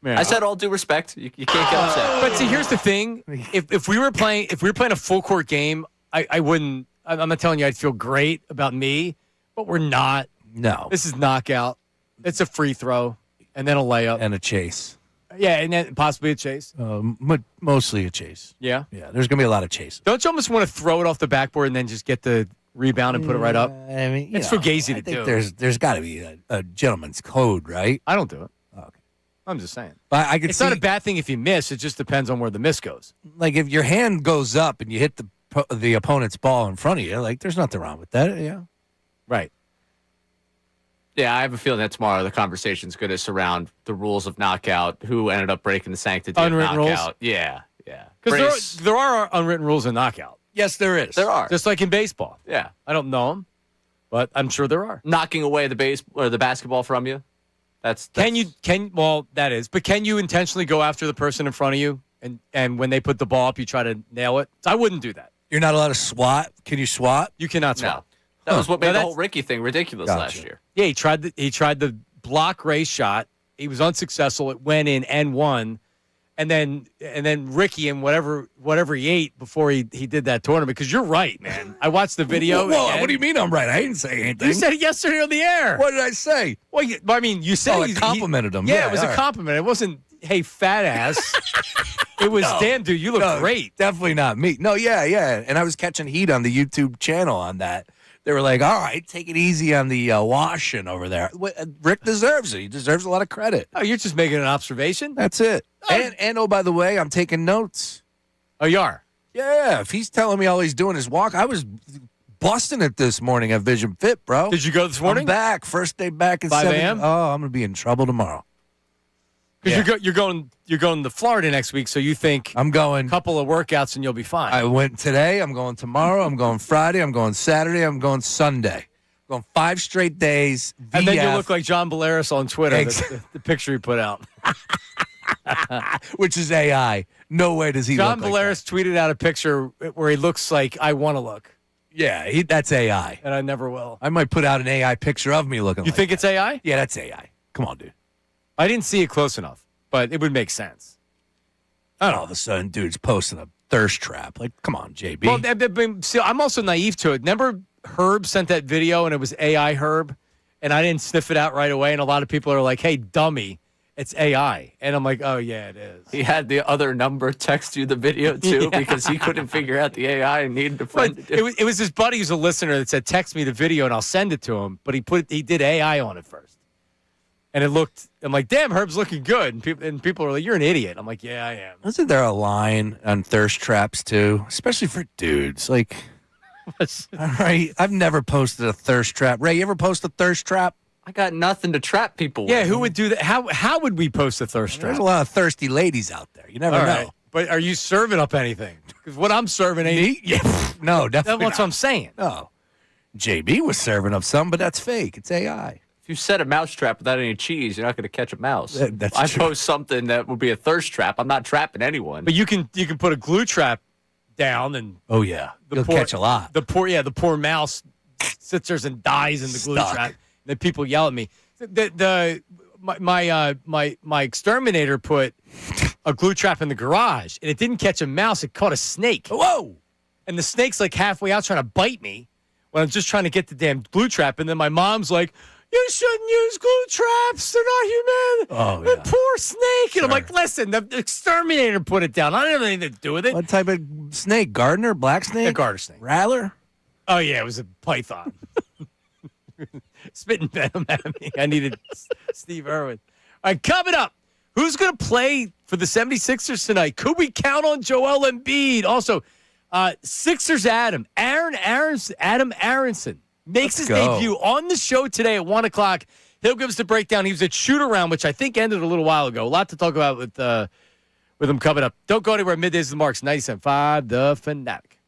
I said all due respect. You can't get upset. But see, here's the thing: if we were playing a full court game, I wouldn't. I'm not telling you I'd feel great about me, but we're not. No, this is knockout. It's a free throw and then a layup and a chase. Yeah, and then possibly a chase. Mostly a chase. Yeah, yeah. There's gonna be a lot of chases. Don't you almost want to throw it off the backboard and then just get the rebound and put it right up? I mean, it's fugazi to do. There's got to be a gentleman's code, right? I don't do it. Oh, okay. I'm just saying. But I could it's not a bad thing if you miss. It just depends on where the miss goes. Like if your hand goes up and you hit the opponent's ball in front of you, like there's nothing wrong with that. Yeah. Right. Yeah, I have a feeling that tomorrow the conversation's going to surround the rules of knockout, who ended up breaking the sanctity Unwritten of rules? knockout. Yeah. Because there are unwritten rules in knockout. Yes, there is. There are. Just like in baseball. Yeah. I don't know them, but I'm sure there are. Knocking away the basketball from you. That's But can you intentionally go after the person in front of you and when they put the ball up, you try to nail it? I wouldn't do that. You're not allowed to swat. Can you swat? You cannot swat. No. That was what made the whole Ricky thing ridiculous last year. Yeah, he tried the block race shot. He was unsuccessful. It went in and won. And then Ricky and whatever he ate before he did that tournament. Because you're right, man. I watched the video. Whoa, what do you mean I'm right? I didn't say anything. You said it yesterday on the air. What did I say? Well, you said I complimented him. Yeah, it was a compliment. It wasn't, hey, fat ass. It was, damn, dude, you look great. Definitely not me. No, yeah. And I was catching heat on the YouTube channel on that. They were like, all right, take it easy on the washing over there. Rick deserves it. He deserves a lot of credit. Oh, you're just making an observation? That's it. And by the way, I'm taking notes. Oh, you are? Yeah. If he's telling me all he's doing is walk, I was busting it this morning at Vision Fit, bro. Did you go this morning? I'm back. First day back at 5 7 a.m.? Oh, I'm going to be in trouble tomorrow. Because you're going to Florida next week, so you think I'm going a couple of workouts and you'll be fine. I went today. I'm going tomorrow. I'm going Friday. I'm going Saturday. I'm going Sunday. I'm going 5 straight days. VF. And then you look like John Bolaris on Twitter, the picture he put out. Which is AI. No way does he John look Bolaris like tweeted out a picture where he looks like I want to look. Yeah, that's AI. And I never will. I might put out an AI picture of me looking You think it's AI? Yeah, that's AI. Come on, dude. I didn't see it close enough, but it would make sense. And all of a sudden, dude's posting a thirst trap. Like, come on, JB. Well, see, I'm also naive to it. Remember Herb sent that video and it was AI Herb, and I didn't sniff it out right away, and a lot of people are like, hey, dummy, it's AI. And I'm like, oh, yeah, it is. He had the other number text you the video, too, because he couldn't figure out the AI and needed a friend. It was his buddy who's a listener that said, text me the video and I'll send it to him. But he did AI on it first. And I'm like, damn, Herb's looking good. And people are like, you're an idiot. I'm like, yeah, I am. Isn't there a line on thirst traps, too? Especially for dudes. Like, all right, I've never posted a thirst trap. Ray, you ever post a thirst trap? I got nothing to trap people with. Yeah, who would do that? How would we post a thirst trap? There's a lot of thirsty ladies out there. You never know. Right. But are you serving up anything? Because what I'm serving ain't... Yeah. No, definitely That's what I'm saying. No. JB was serving up some, but that's fake. It's AI. If you set a mouse trap without any cheese, you're not going to catch a mouse. That's I true. post something that would be a thirst trap. I'm not trapping anyone. But you can put a glue trap down and... Oh, yeah. You'll catch a lot. The poor mouse sits there and dies in the glue Stuck. trap. And then people yell at me. My exterminator put a glue trap in the garage, and it didn't catch a mouse. It caught a snake. Whoa! And the snake's like halfway out trying to bite me when I'm just trying to get the damn glue trap. And then my mom's like, You shouldn't use glue traps. They're not human. Oh, The yeah. poor snake. And I'm like, listen, the exterminator put it down. I don't have anything to do with it. What type of snake? Gardener? Black snake? A garter snake. Rattler? Oh, yeah, it was a python. Spitting venom at me. I needed Steve Irwin. All right, coming up. Who's going to play for the 76ers tonight? Could we count on Joel Embiid? Also, Sixers Adam Aronson makes his debut on the show today at 1 o'clock. He'll give us the breakdown. He was at shoot-around, which I think ended a little while ago. A lot to talk about with him coming up. Don't go anywhere. Middays with the Marks, 97.5 The Fanatic.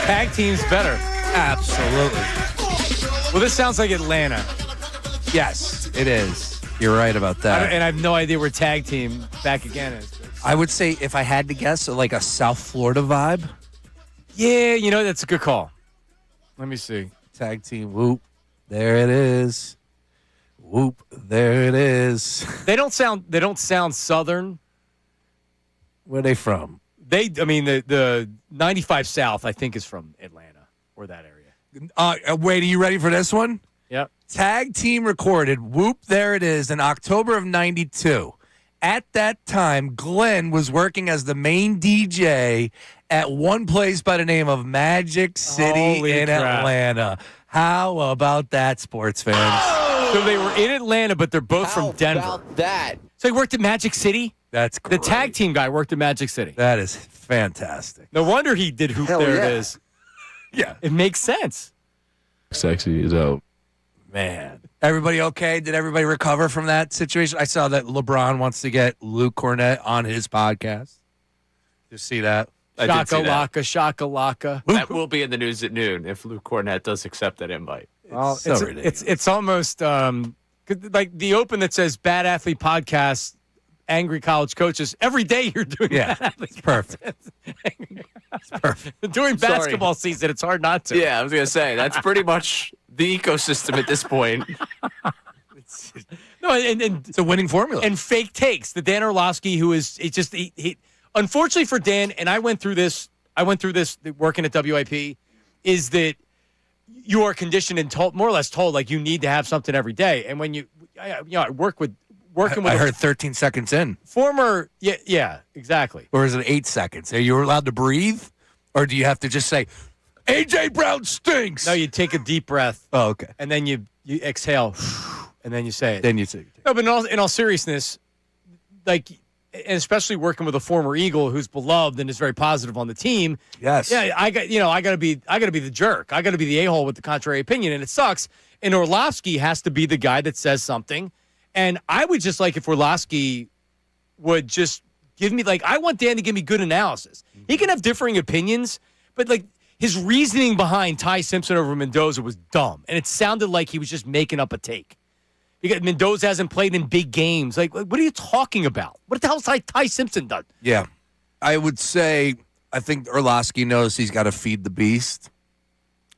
Tag team's better. Absolutely. Well, this sounds like Atlanta. Yes, it is. You're right about that. And I have no idea where tag team back again is. I would say, if I had to guess, like a South Florida vibe. Yeah, that's a good call. Let me see. Tag team, whoop. There it is. Whoop. There it is. They don't sound Southern. Where are they from? The 95 South, I think, is from Atlanta or that area. Wait, are you ready for this one? Yep. Tag team recorded, whoop, there it is, in October of 92. At that time, Glenn was working as the main DJ at one place by the name of Magic City in Atlanta. How about that, sports fans? Oh! So they were in Atlanta, but they're both from Denver. How about that? So he worked at Magic City? That's great. The tag team guy worked at Magic City. That is fantastic. No wonder he did Hoop. Hell There yeah. it is. Yeah. It makes sense. Sexy is out. Man. Everybody okay? Did everybody recover from that situation? I saw that LeBron wants to get Luke Cornett on his podcast. You see that? Shaka-laka. That will be in the news at noon if Luke Cornett does accept that invite. Well, so ridiculous. it's almost like the open that says Bad Athlete Podcast, Angry College Coaches. Every day you're doing that. It's perfect. It's perfect. During basketball season, it's hard not to. Yeah, I was going to say, that's pretty much the ecosystem at this point. No, and it's a winning formula. And fake takes. The Dan Orlovsky, who is he unfortunately for Dan, and I went through this working at WIP, is that you are conditioned and told, more or less told, like you need to have something every day. And when I work with working with I heard 13 seconds in. Former yeah, exactly. Or is it 8 seconds? Are you allowed to breathe? Or do you have to just say, A.J. Brown stinks? No, you take a deep breath. Oh, okay. And then you exhale, and then you say it. Then you say it. No, but in all seriousness, like, and especially working with a former Eagle who's beloved and is very positive on the team. Yes. Yeah, I gotta be the jerk. I gotta be the a-hole with the contrary opinion, and it sucks. And Orlovsky has to be the guy that says something. And I would just like if Orlovsky would just give me, like, I want Dan to give me good analysis. He can have differing opinions, but like his reasoning behind Ty Simpson over Mendoza was dumb, and it sounded like he was just making up a take. Because Mendoza hasn't played in big games. Like, what are you talking about? What the hell's Ty Simpson done? Yeah. I would say, I think Orlovsky knows he's got to feed the beast.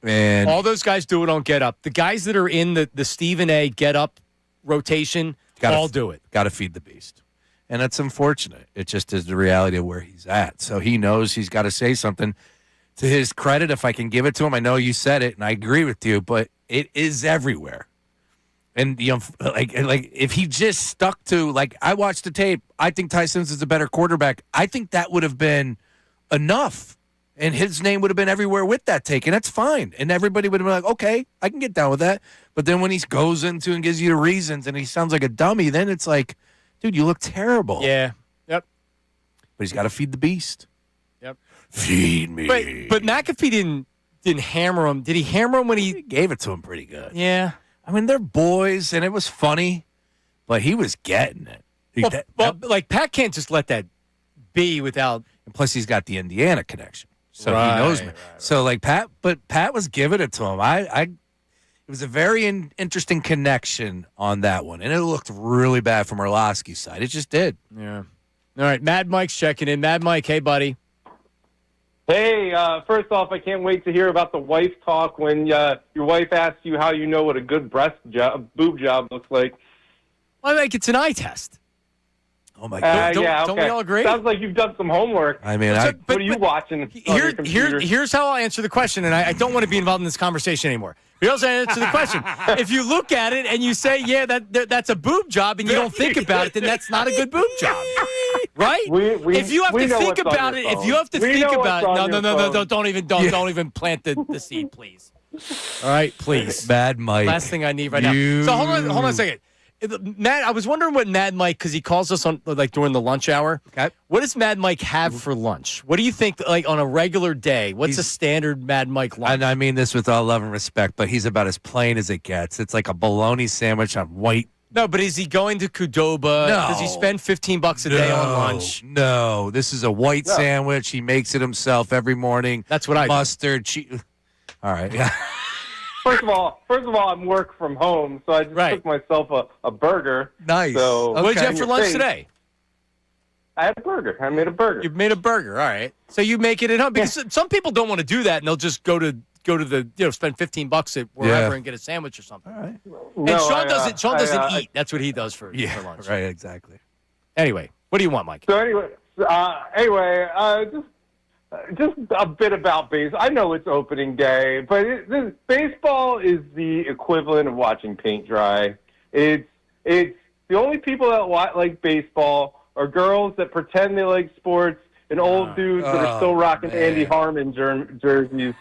And all those guys do it on Get Up. The guys that are in the Stephen A. Get Up rotation all do it. Got to feed the beast. And that's unfortunate. It just is the reality of where he's at. So he knows he's got to say something. To his credit, if I can give it to him, I know you said it, and I agree with you, but it is everywhere. And like if he just stuck to, like, I watched the tape, I think Ty Simpson's a better quarterback. I think that would have been enough, and his name would have been everywhere with that take, and that's fine. And everybody would have been like, okay, I can get down with that. But then when he goes into and gives you the reasons, and he sounds like a dummy, then it's like, dude, you look terrible. Yeah. Yep. But he's got to feed the beast. Yep. Feed me. But McAfee didn't hammer him. Did he hammer him when he gave it to him pretty good? Yeah. I mean, they're boys, and it was funny, but he was getting it. Like, Pat can't just let that be without. And plus, he's got the Indiana connection, so he knows me. So, like, Pat was giving it to him. It was a very interesting connection on that one, and it looked really bad from Orlovsky's side. It just did. Yeah. All right, Mad Mike's checking in. Mad Mike, hey, buddy. Hey, first off, I can't wait to hear about the wife talk when your wife asks you how you know what a good boob job looks like. Well, like, it's an eye test. Oh, my God. Don't we all agree? Sounds like you've done some homework. I mean, what are you watching on your computer? Here's how I'll answer the question, and I don't want to be involved in this conversation anymore. Here's how I answer the question. If you look at it and you say, yeah, that's a boob job, and you don't think about it, then that's not a good boob job. Right? If you have to think about it, no, don't even plant the seed, please. All right, please. Mad Mike. Last thing I need right now. So hold on a second. Matt, I was wondering what Mad Mike, because he calls us on, like, during the lunch hour. Okay. What does Mad Mike have for lunch? What do you think, like, on a regular day? What's a standard Mad Mike lunch? And I mean this with all love and respect, but he's about as plain as it gets. It's like a bologna sandwich on white No, but is he going to Qdoba? No. Does he spend $15 a day on lunch? No, this is a white sandwich. He makes it himself every morning. That's what I do. Mustard, cheese. All right. Yeah. First of all, I'm work from home, so I just took myself a burger. Nice. So What did you have for lunch today? I had a burger. I made a burger. You made a burger. All right. So you make it at home because some people don't want to do that, and they'll just go to the spend $15 at wherever and get a sandwich or something. All right. And Sean doesn't eat. That's what he does for lunch. Right. Exactly. Anyway, what do you want, Mike? So anyway, just a bit about baseball. I know it's opening day, but baseball is the equivalent of watching paint dry. It's the only people that like baseball are girls that pretend they like sports and old dudes that are still rocking Andy Harmon jerseys.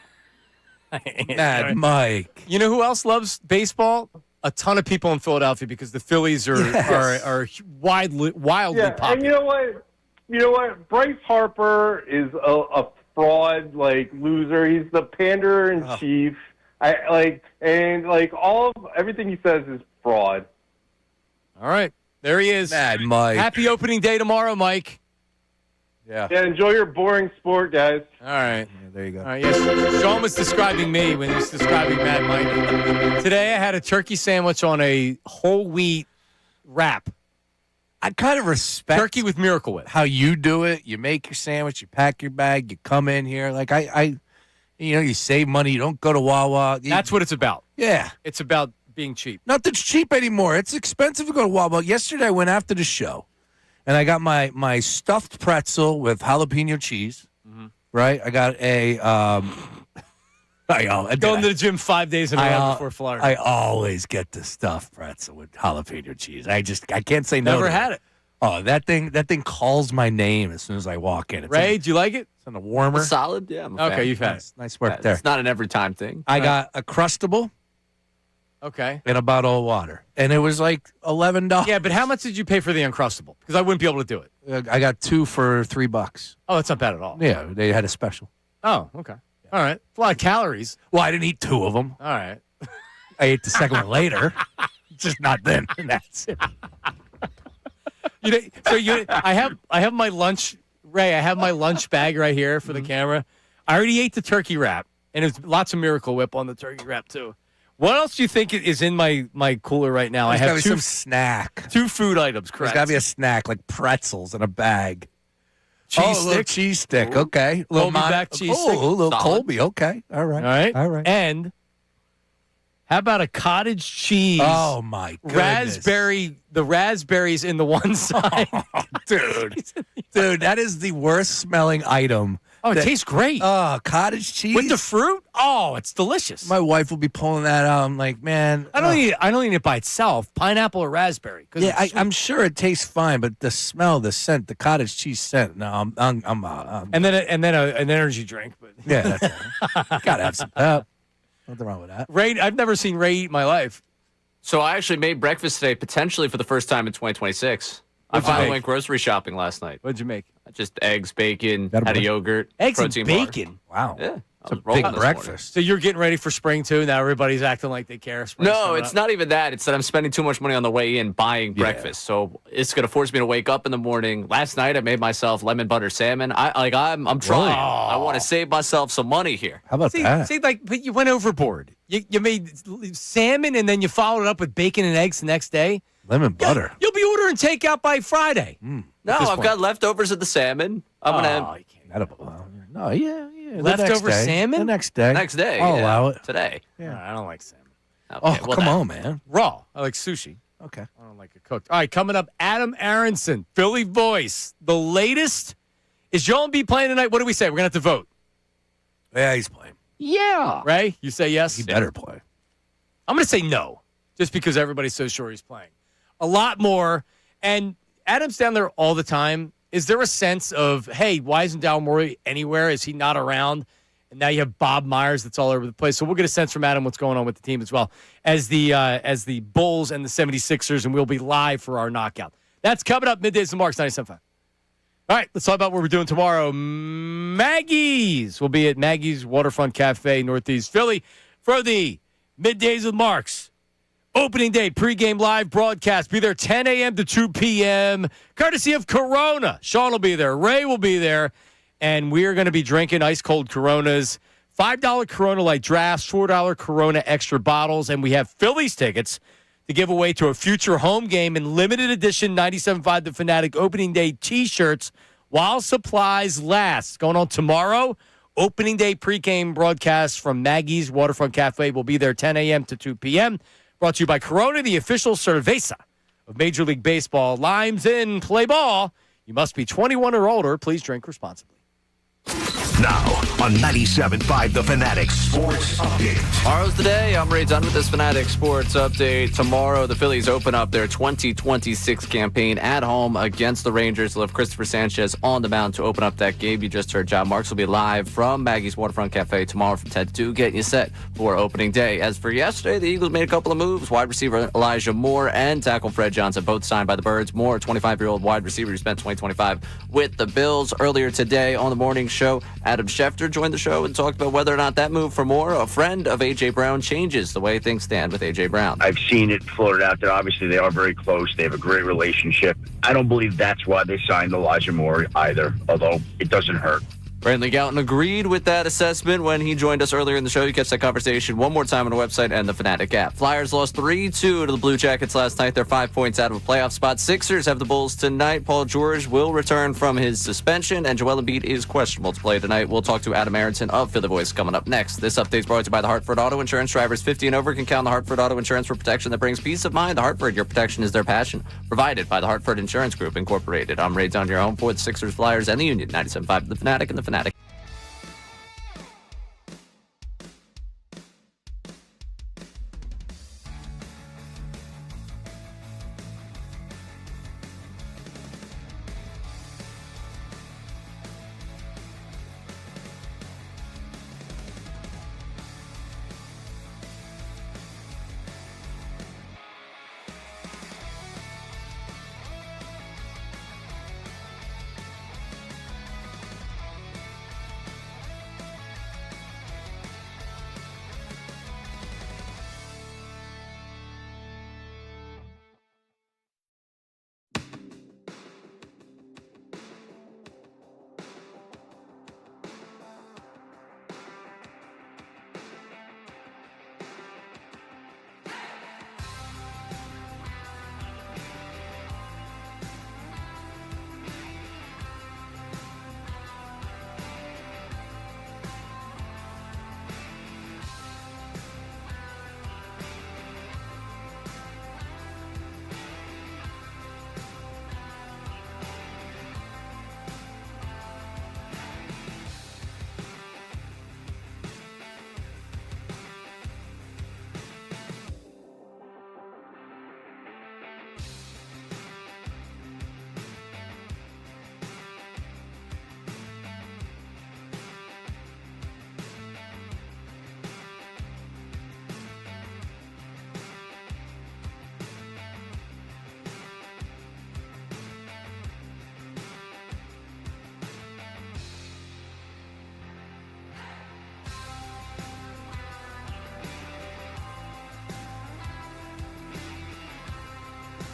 Mad Mike. You know who else loves baseball? A ton of people in Philadelphia because the Phillies are wildly popular. And you know what? Bryce Harper is a fraud, loser. He's the panderer in chief. Everything he says is fraud. All right, there he is. Mad Mike. Happy opening day tomorrow, Mike. Yeah. Yeah, enjoy your boring sport, guys. All right. Yeah, there you go. All right, yes. Sean was describing me when he was describing Mad Mike. Today I had a turkey sandwich on a whole wheat wrap. I kind of respect turkey with Miracle Whip. How you do it. You make your sandwich, you pack your bag, you come in here. You save money. You don't go to Wawa. That's what it's about. Yeah. It's about being cheap. Nothing's cheap anymore. It's expensive to go to Wawa. Yesterday I went after the show, and I got my stuffed pretzel with jalapeno cheese. Mm-hmm. Right? I got a going to the gym 5 days in a row before Florida. I always get the stuffed pretzel with jalapeno cheese. I can't say no. Never had it. Oh, that thing calls my name as soon as I walk in. Ray, do you like it? It's on the warmer. It's solid, yeah. I'm a fan. You've had it. Nice work there. It's not an every time thing. I got a Crustable. Okay. And a bottle of water. And it was like $11. Yeah, but how much did you pay for the Uncrustable? Because I wouldn't be able to do it. I got 2 for $3. Oh, that's not bad at all. Yeah, they had a special. Oh, okay. All right. It's a lot of calories. Well, I didn't eat 2 of them. All right. I ate the second one later. Just not then. And that's it. I have my lunch, Ray. I have my lunch bag right here for the camera. I already ate the turkey wrap, and there's lots of Miracle Whip on the turkey wrap too. What else do you think is in my cooler right now? There's I have some snack. 2 food items. Correct. There's got to be a snack like pretzels in a bag. Cheese stick. stick. Cheese stick. Okay. Colby back cheese stick. Oh, a little Solid. Colby. Okay. All right. All right. And how about a cottage cheese? Oh my goodness. The raspberries in the one side. Dude, that is the worst smelling item. Oh, it tastes great. Oh, cottage cheese with the fruit. Oh, it's delicious. My wife will be pulling that out. I'm like, man, I don't eat it by itself. Pineapple or raspberry. Yeah, I'm sure it tastes fine, but the smell, the scent, the cottage cheese scent. No, I'm and then an energy drink. But yeah, that's gotta have some pep. Nothing wrong with that. Ray, I've never seen Ray eat in my life. So I actually made breakfast today, potentially for the first time in 2026. I finally went grocery shopping last night. What'd you make? Just eggs, bacon, had a yogurt, eggs and protein bacon. Wow. Yeah. It's a big breakfast. So you're getting ready for spring too. Now everybody's acting like they care. No, it's not even that. It's that I'm spending too much money on the way in buying breakfast. So it's gonna force me to wake up in the morning. Last night I made myself lemon butter salmon. I'm trying. I want to save myself some money here. How about that? See, but you went overboard. You made salmon and then you followed it up with bacon and eggs the next day. Lemon butter. You'll be ordering takeout by Friday. No, I've got leftovers of the salmon. I'm gonna. No, yeah. Leftover salmon? The next day. Next day. I'll allow it. Today. Yeah, I don't like salmon. Okay, come on, man. Raw. I like sushi. Okay. I don't like it cooked. All right, coming up, Adam Aronson, Philly voice. The latest. Is Joel Embiid playing tonight? What do we say? We're going to have to vote. Yeah, he's playing. Yeah. Ray, you say yes? He better play. I'm going to say no, just because everybody's so sure he's playing. A lot more. And Adam's down there all the time. Is there a sense of, hey, why isn't Daryl Morey anywhere? Is he not around? And now you have Bob Myers that's all over the place. So we'll get a sense from Adam what's going on with the team as well as the Bulls and the 76ers, and we'll be live for our knockout. That's coming up, Middays with Marks, 97.5. All right, let's talk about what we're doing tomorrow. Maggie's. We'll be at Maggie's Waterfront Cafe, Northeast Philly, for the Middays with Marks Opening day pregame live broadcast. Be there 10 a.m. to 2 p.m. Courtesy of Corona. Sean will be there. Ray will be there. And we're going to be drinking ice-cold Coronas. $5 Corona Light drafts, $4 Corona extra bottles. And we have Phillies tickets to give away to a future home game and limited edition 97.5 The Fanatic opening day T-shirts while supplies last. Going on tomorrow. Opening day pregame broadcast from Maggie's Waterfront Cafe. We'll be there 10 a.m. to 2 p.m. Brought to you by Corona, the official cerveza of Major League Baseball. Limes in, play ball. You must be 21 or older. Please drink responsibly. Now on 97.5 The Fanatic Sports Update. Tomorrow's the day. I'm Ray done with this Fanatic Sports Update. Tomorrow, the Phillies open up their 2026 campaign at home against the Rangers. They'll have Christopher Sanchez on the mound to open up that game. You just heard John Marks will be live from Maggie's Waterfront Cafe tomorrow from 10 to 2, getting you set for opening day. As for yesterday, the Eagles made a couple of moves. Wide receiver Elijah Moore and tackle Fred Johnson, both signed by the Birds. Moore, 25-year-old wide receiver who spent 2025 with the Bills. Earlier today on the morning show, Adam Schefter joined the show and talked about whether or not that move for Moore, a friend of A.J. Brown, changes the way things stand with A.J. Brown. I've seen it floated out there. Obviously, they are very close. They have a great relationship. I don't believe that's why they signed Elijah Moore either, although it doesn't hurt. Lee Goutton agreed with that assessment when he joined us earlier in the show. You catch that conversation one more time on the website and the Fanatic app. Flyers lost 3-2 to the Blue Jackets last night. They're 5 points out of a playoff spot. Sixers have the Bulls tonight. Paul George will return from his suspension, and Joel Embiid is questionable to play tonight. We'll talk to Adam Aronson of Philly Voice coming up next. This update is brought to you by the Hartford Auto Insurance. Drivers 50 and over can count on the Hartford Auto Insurance for protection that brings peace of mind. The Hartford, your protection is their passion. Provided by the Hartford Insurance Group, Incorporated. I'm Ray Dunn, your home for the Sixers, Flyers, and the Union. 97.5 The Fanatic and the Fanatic.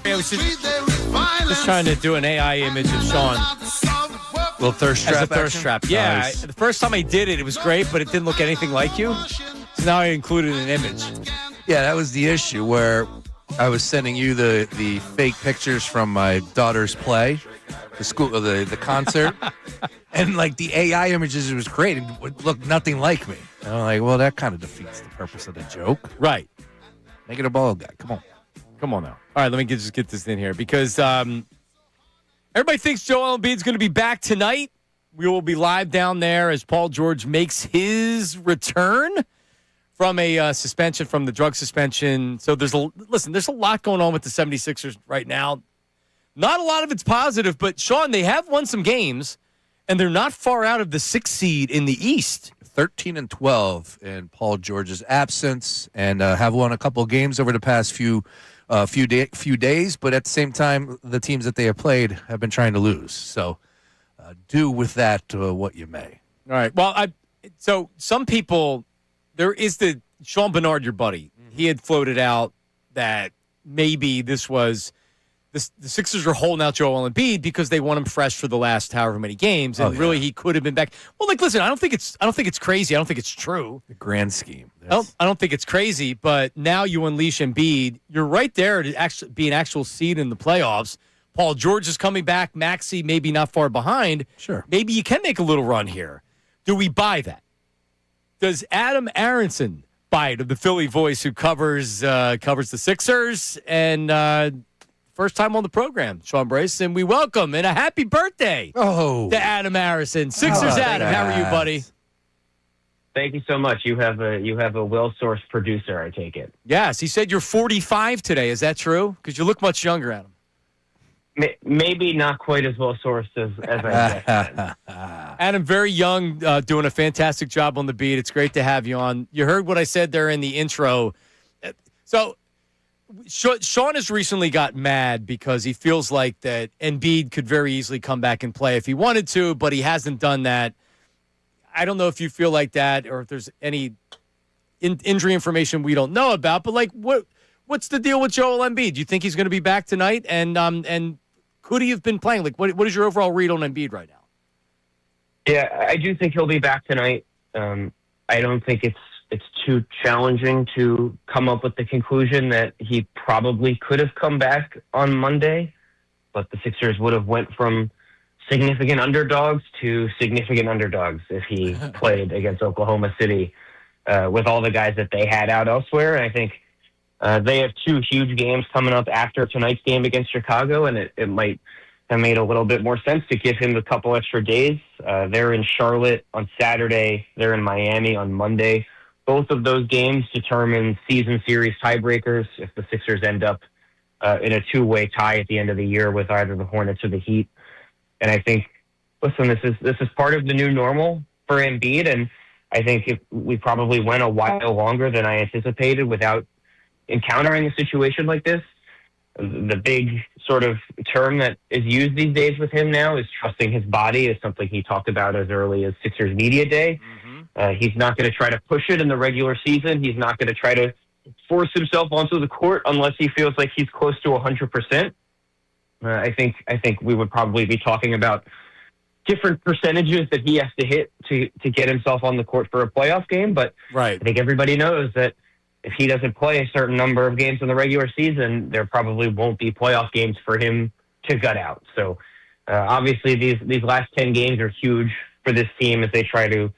I was just trying to do an AI image of Sean. Little thirst trap. As a thirst action? trap. Yeah. Nice. The first time I did it, it was great, but it didn't look anything like you. So now I included an image. Yeah, that was the issue where I was sending you the fake pictures from my daughter's play, the school, the concert, and like the AI images, it was great. It would look nothing like me. And I'm like, well, that kind of defeats the purpose of the joke. Right. Make it a bald guy. Come on. Come on now. All right, let me just get this in here because everybody thinks Joel Embiid's going to be back tonight. We will be live down there as Paul George makes his return from a suspension, from the drug suspension. So there's a lot going on with the 76ers right now. Not a lot of it's positive, but Sean, they have won some games, and they're not far out of the 6th seed in the East. 13-12 in Paul George's absence, and have won a couple of games over the past few days. But at the same time, the teams that they have played have been trying to lose. So do with that what you may. All right. Well, so some people, there is the Sean Bernard, your buddy. He had floated out that maybe this was the Sixers are holding out Joel Embiid because they want him fresh for the last however many games, and really he could have been back. Well, like, listen, I don't think it's crazy. I don't think it's true. The grand scheme. I don't think it's crazy, but now you unleash Embiid. You're right there to actually be an actual seed in the playoffs. Paul George is coming back. Maxey maybe not far behind. Sure. Maybe you can make a little run here. Do we buy that? Does Adam Aronson buy it, of the Philly voice who covers the Sixers and first time on the program, Sean Brace, and we welcome and a happy birthday to Adam Aronson. Sixers Adam, how are you, buddy? Thank you so much. You have a well-sourced producer, I take it. Yes, he said you're 45 today. Is that true? Because you look much younger, Adam. Maybe not quite as well-sourced as I guess. Adam, very young, doing a fantastic job on the beat. It's great to have you on. You heard what I said there in the intro. So Sean has recently got mad because he feels like that Embiid could very easily come back and play if he wanted to, but he hasn't done that. I don't know if you feel like that or if there's any injury information we don't know about, but like what's the deal with Joel Embiid? Do you think he's going to be back tonight? And could he have been playing? Like, what is your overall read on Embiid right now? Yeah, I do think he'll be back tonight. I don't think it's too challenging to come up with the conclusion that he probably could have come back on Monday, but the Sixers would have went from significant underdogs to significant underdogs if he played against Oklahoma City with all the guys that they had out elsewhere. And I think they have two huge games coming up after tonight's game against Chicago, and it might have made a little bit more sense to give him a couple extra days. They're in Charlotte on Saturday. They're in Miami on Monday. Both of those games determine season series tiebreakers if the Sixers end up in a two-way tie at the end of the year with either the Hornets or the Heat. And I think, listen, this is part of the new normal for Embiid, and I think if we probably went a while longer than I anticipated without encountering a situation like this. The big sort of term that is used these days with him now is trusting his body, is something he talked about as early as Sixers Media Day. He's not going to try to push it in the regular season. He's not going to try to force himself onto the court unless he feels like he's close to 100%. I think we would probably be talking about different percentages that he has to hit to get himself on the court for a playoff game. But right. I think everybody knows that if he doesn't play a certain number of games in the regular season, there probably won't be playoff games for him to gut out. So obviously these last 10 games are huge for this team as they try to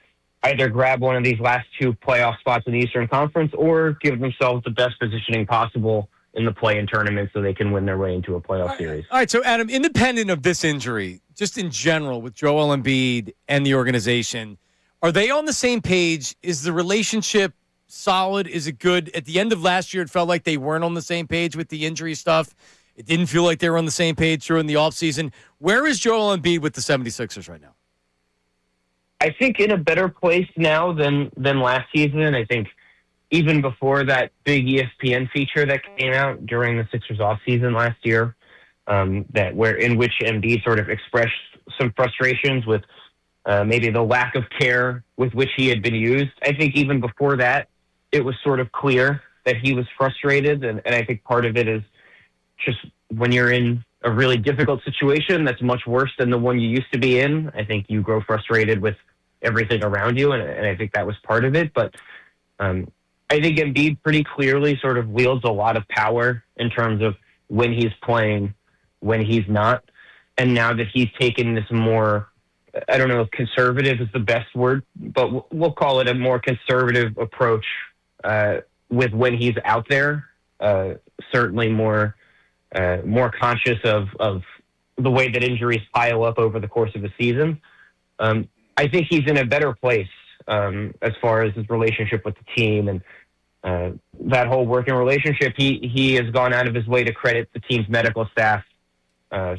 either grab one of these last two playoff spots in the Eastern Conference or give themselves the best positioning possible in the play-in tournament so they can win their way into a playoff series. All right, so Adam, independent of this injury, just in general with Joel Embiid and the organization, are they on the same page? Is the relationship solid? Is it good? At the end of last year, it felt like they weren't on the same page with the injury stuff. It didn't feel like they were on the same page during the offseason. Where is Joel Embiid with the 76ers right now? I think in a better place now than last season. I think even before that big ESPN feature that came out during the Sixers offseason last year, in which Embiid sort of expressed some frustrations with maybe the lack of care with which he had been used. I think even before that, it was sort of clear that he was frustrated, and I think part of it is just when you're in a really difficult situation that's much worse than the one you used to be in, I think you grow frustrated with everything around you, and I think that was part of it. But I think Embiid pretty clearly sort of wields a lot of power in terms of when he's playing, when he's not. And now that he's taken this more, I don't know if conservative is the best word, but we'll call it a more conservative approach with when he's out there, certainly more conscious of the way that injuries pile up over the course of a season. I think he's in a better place as far as his relationship with the team and that whole working relationship. He has gone out of his way to credit the team's medical staff.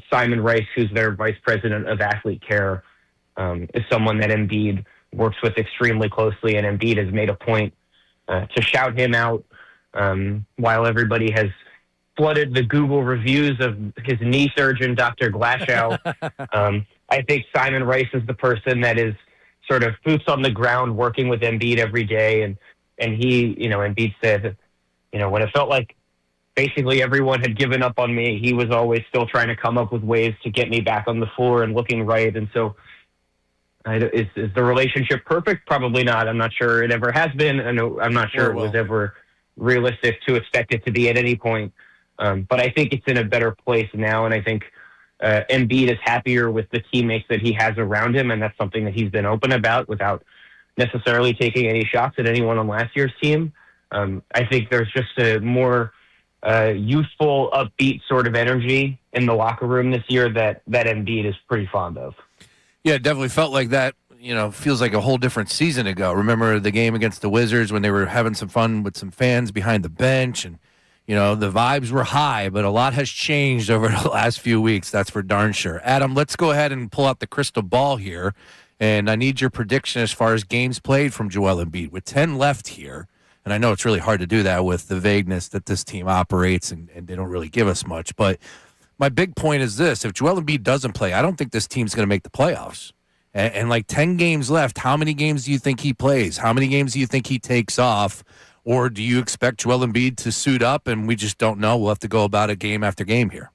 Simon Rice, who's their vice president of athlete care, is someone that Embiid works with extremely closely, and Embiid has made a point to shout him out while everybody has flooded the Google reviews of his knee surgeon, Dr. Glashow. I think Simon Rice is the person that is sort of boots on the ground working with Embiid every day. And he, Embiid said, when it felt like basically everyone had given up on me. He was always still trying to come up with ways to get me back on the floor and looking right. And so is the relationship perfect? Probably not. I'm not sure it ever has been. I'm not sure it was ever realistic to expect it to be at any point. But I think it's in a better place now. And I think Embiid is happier with the teammates that he has around him. And that's something that he's been open about without necessarily taking any shots at anyone on last year's team. I think there's just a more youthful, upbeat sort of energy in the locker room this year that Embiid is pretty fond of. Yeah, it definitely felt like that. Feels like a whole different season ago. Remember the game against the Wizards when they were having some fun with some fans behind the bench, and the vibes were high, but a lot has changed over the last few weeks. That's for darn sure. Adam, let's go ahead and pull out the crystal ball here, and I need your prediction as far as games played from Joel Embiid. With 10 left here, and I know it's really hard to do that with the vagueness that this team operates, and they don't really give us much, but my big point is this. If Joel Embiid doesn't play, I don't think this team's going to make the playoffs. And like 10 games left, how many games do you think he plays? How many games do you think he takes off? Or do you expect Joel Embiid to suit up and we just don't know? We'll have to go about it game after game here.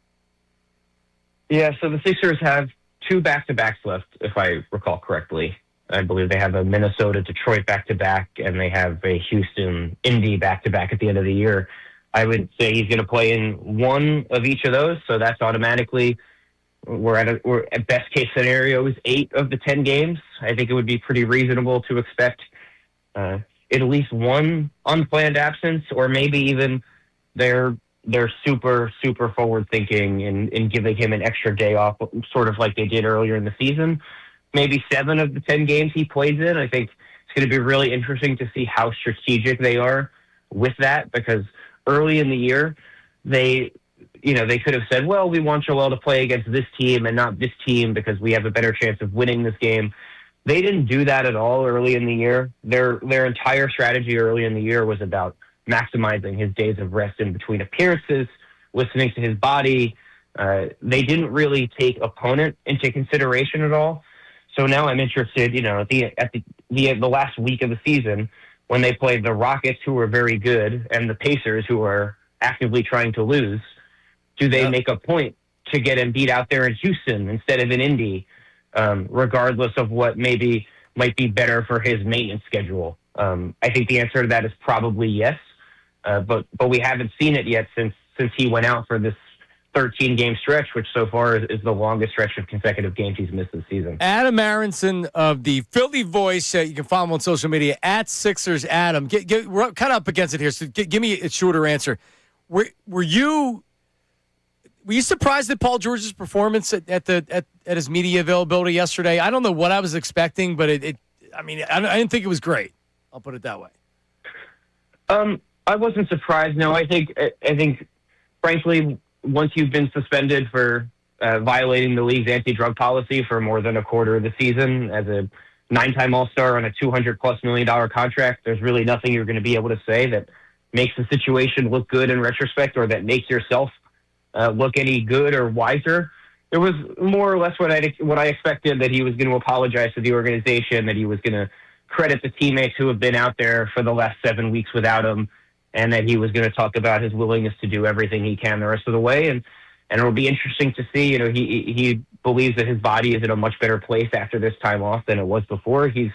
Yeah, so the Sixers have 2 back-to-backs left, if I recall correctly. I believe they have a Minnesota-Detroit back-to-back, and they have a Houston-Indy back-to-back at the end of the year. I would say he's going to play in one of each of those, so that's automatically we're at best case scenario is 8 of the 10 games. I think it would be pretty reasonable to expect at least one unplanned absence, or maybe even they're super forward thinking in giving him an extra day off, sort of like they did earlier in the season. Maybe 7 of the 10 games he plays in. I think it's going to be really interesting to see how strategic they are with that, because early in the year they could have said, well, we want Joel to play against this team and not this team because we have a better chance of winning this game. They didn't do that at all early in the year. Their entire strategy early in the year was about maximizing his days of rest in between appearances, listening to his body. They didn't really take opponent into consideration at all. So now I'm interested, at the last week of the season when they played the Rockets, who were very good, and the Pacers, who are actively trying to lose. Do they make a point to get Embiid out there in Houston instead of in Indy, regardless of what maybe might be better for his maintenance schedule? I think the answer to that is probably yes, but we haven't seen it yet since he went out for this 13-game stretch, which so far is the longest stretch of consecutive games he's missed this season. Adam Aronson of the Philly Voice. You can follow him on social media at Sixers Adam. We're kind of up against it here, so give me a shorter answer. Were you surprised at Paul George's performance at his media availability yesterday? I don't know what I was expecting, but I didn't think it was great. I'll put it that way. I wasn't surprised. No, I think, frankly, once you've been suspended for violating the league's anti-drug policy for more than a quarter of the season as a 9-time All-Star on a $200+ million contract, there's really nothing you're going to be able to say that makes the situation look good in retrospect, or that makes yourself look any good or wiser. It was more or less what I expected, that he was going to apologize to the organization, that he was going to credit the teammates who have been out there for the last 7 weeks without him, and that he was going to talk about his willingness to do everything he can the rest of the way. And it'll be interesting to see. He believes that his body is in a much better place after this time off than it was before. He's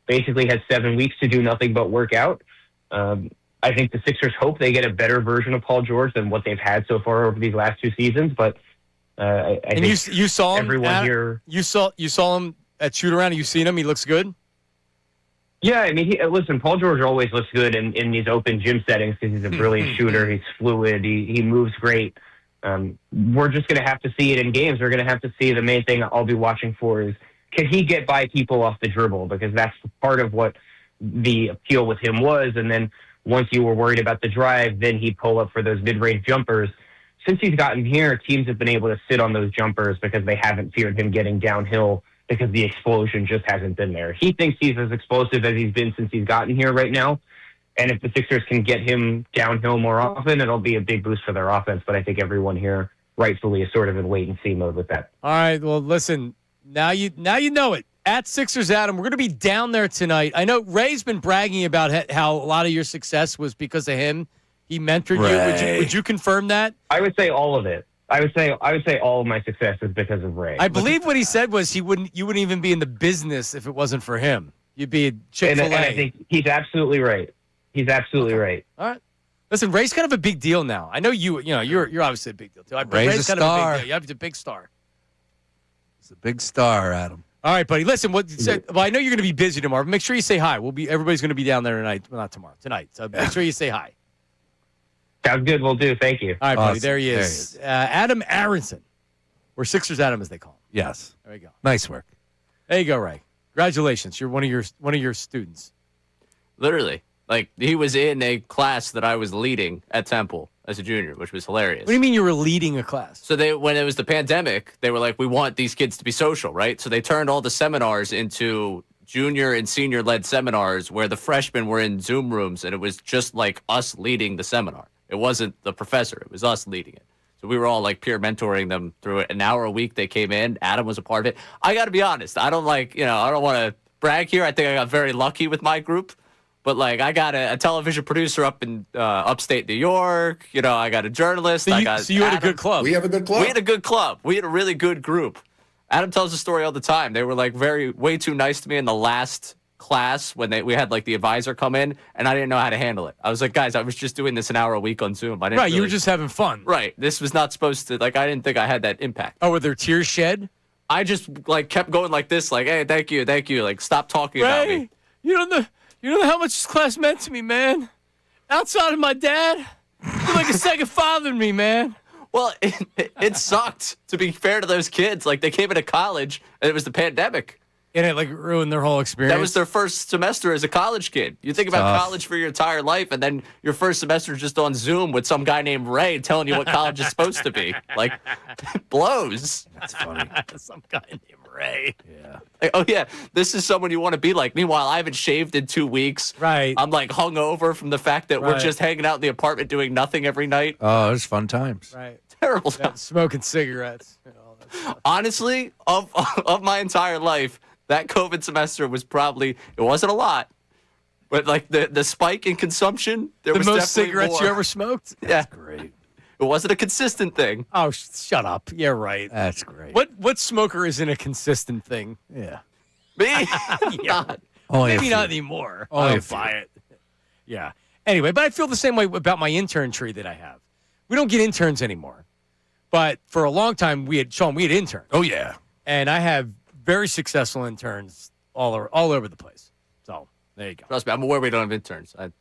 basically had 7 weeks to do nothing but work out. I think the Sixers hope they get a better version of Paul George than what they've had so far over these last 2 seasons. But I think you saw him. Everyone here. You saw him at shoot around. You seen him? He looks good. Yeah, listen, Paul George always looks good in these open gym settings because he's a brilliant shooter. He's fluid. He moves great. We're just going to have to see it in games. We're going to have to see. The main thing I'll be watching for is, can he get by people off the dribble? Because that's part of what the appeal with him was. And then once you were worried about the drive, then he'd pull up for those mid-range jumpers. Since he's gotten here, teams have been able to sit on those jumpers because they haven't feared him getting downhill, because the explosion just hasn't been there. He thinks he's as explosive as he's been since he's gotten here right now. And if the Sixers can get him downhill more often, it'll be a big boost for their offense. But I think everyone here rightfully is sort of in wait-and-see mode with that. All right, well, listen, now you know it. At Sixers Adam, we're going to be down there tonight. I know Ray's been bragging about how a lot of your success was because of him. He mentored you. Would you confirm that? I would say all of it. I would say all of my success is because of Ray. I believe what he said was you wouldn't even be in the business if it wasn't for him. You'd be a Chick-fil-A. And I think he's absolutely right. He's absolutely right. All right. Listen, Ray's kind of a big deal now. I know you're obviously a big deal too. Ray's a kind star. of a big deal. You're a big star. He's a big star, Adam. All right, buddy. Listen, I know you're going to be busy tomorrow. But make sure you say hi. Everybody's going to be down there tonight. Well, not tomorrow, tonight. So make sure you say hi. Sounds good. We'll do. Thank you. All right, buddy. Awesome. There he is. Adam Aronson, or Sixers Adam, as they call him. Yes. There you go. Nice work. There you go, Ray. Congratulations. You're one of your students. Literally. Like, he was in a class that I was leading at Temple as a junior, which was hilarious. What do you mean you were leading a class? So when it was the pandemic, they were like, we want these kids to be social, right? So they turned all the seminars into junior and senior-led seminars where the freshmen were in Zoom rooms, and it was just like us leading the seminar. It wasn't the professor. It was us leading it. So we were all like peer mentoring them through it. An hour a week they came in. Adam was a part of it. I got to be honest. I don't want to brag here. I think I got very lucky with my group. But, like, I got a television producer up in upstate New York. You know, I got a journalist. So you had a good club. We have a good club. We had a good club. We had a really good group. Adam tells the story all the time. They were, like, way too nice to me in the last class when we had, like, the advisor come in, and I didn't know how to handle it. I was like, guys, I was just doing this an hour a week on Zoom. You were just having fun. Right. This was not supposed to, like, I didn't think I had that impact. Oh, were there tears shed? I just, like, kept going like this, like, hey, thank you. Like, stop talking about me. You don't know how much this class meant to me, man. Outside of my dad, you're like a second father to me, man. Well, it sucked, to be fair to those kids. Like, they came into college, and it was the pandemic. And it, like, ruined their whole experience. That was their first semester as a college kid. You think about college for your entire life, and then your first semester is just on Zoom with some guy named Ray telling you what college is supposed to be. Like, it blows. That's funny. Some guy named Ray. Yeah. Like, oh, yeah, this is someone you want to be like. Meanwhile, I haven't shaved in 2 weeks. Right. I'm, like, hungover from the fact that we're just hanging out in the apartment doing nothing every night. Oh, it was fun times. Right. Terrible Yeah, times. smoking cigarettes. Honestly, of my entire life, that COVID semester was probably, it wasn't a lot, but like the spike in consumption, there was the most definitely cigarettes more. you ever smoked? Yeah. Great. It wasn't a consistent thing. Oh, shut up. Yeah, right. That's great. What smoker isn't a consistent thing? Yeah. Me? Yeah. Only a Maybe few. not anymore. Only I a don't few. buy it. Yeah. Anyway, but I feel the same way about my intern tree that I have. We don't get interns anymore. But for a long time, we had interns. Oh, yeah. And I have very successful interns all over the place. So there you go. Trust me, I'm aware we don't have interns. The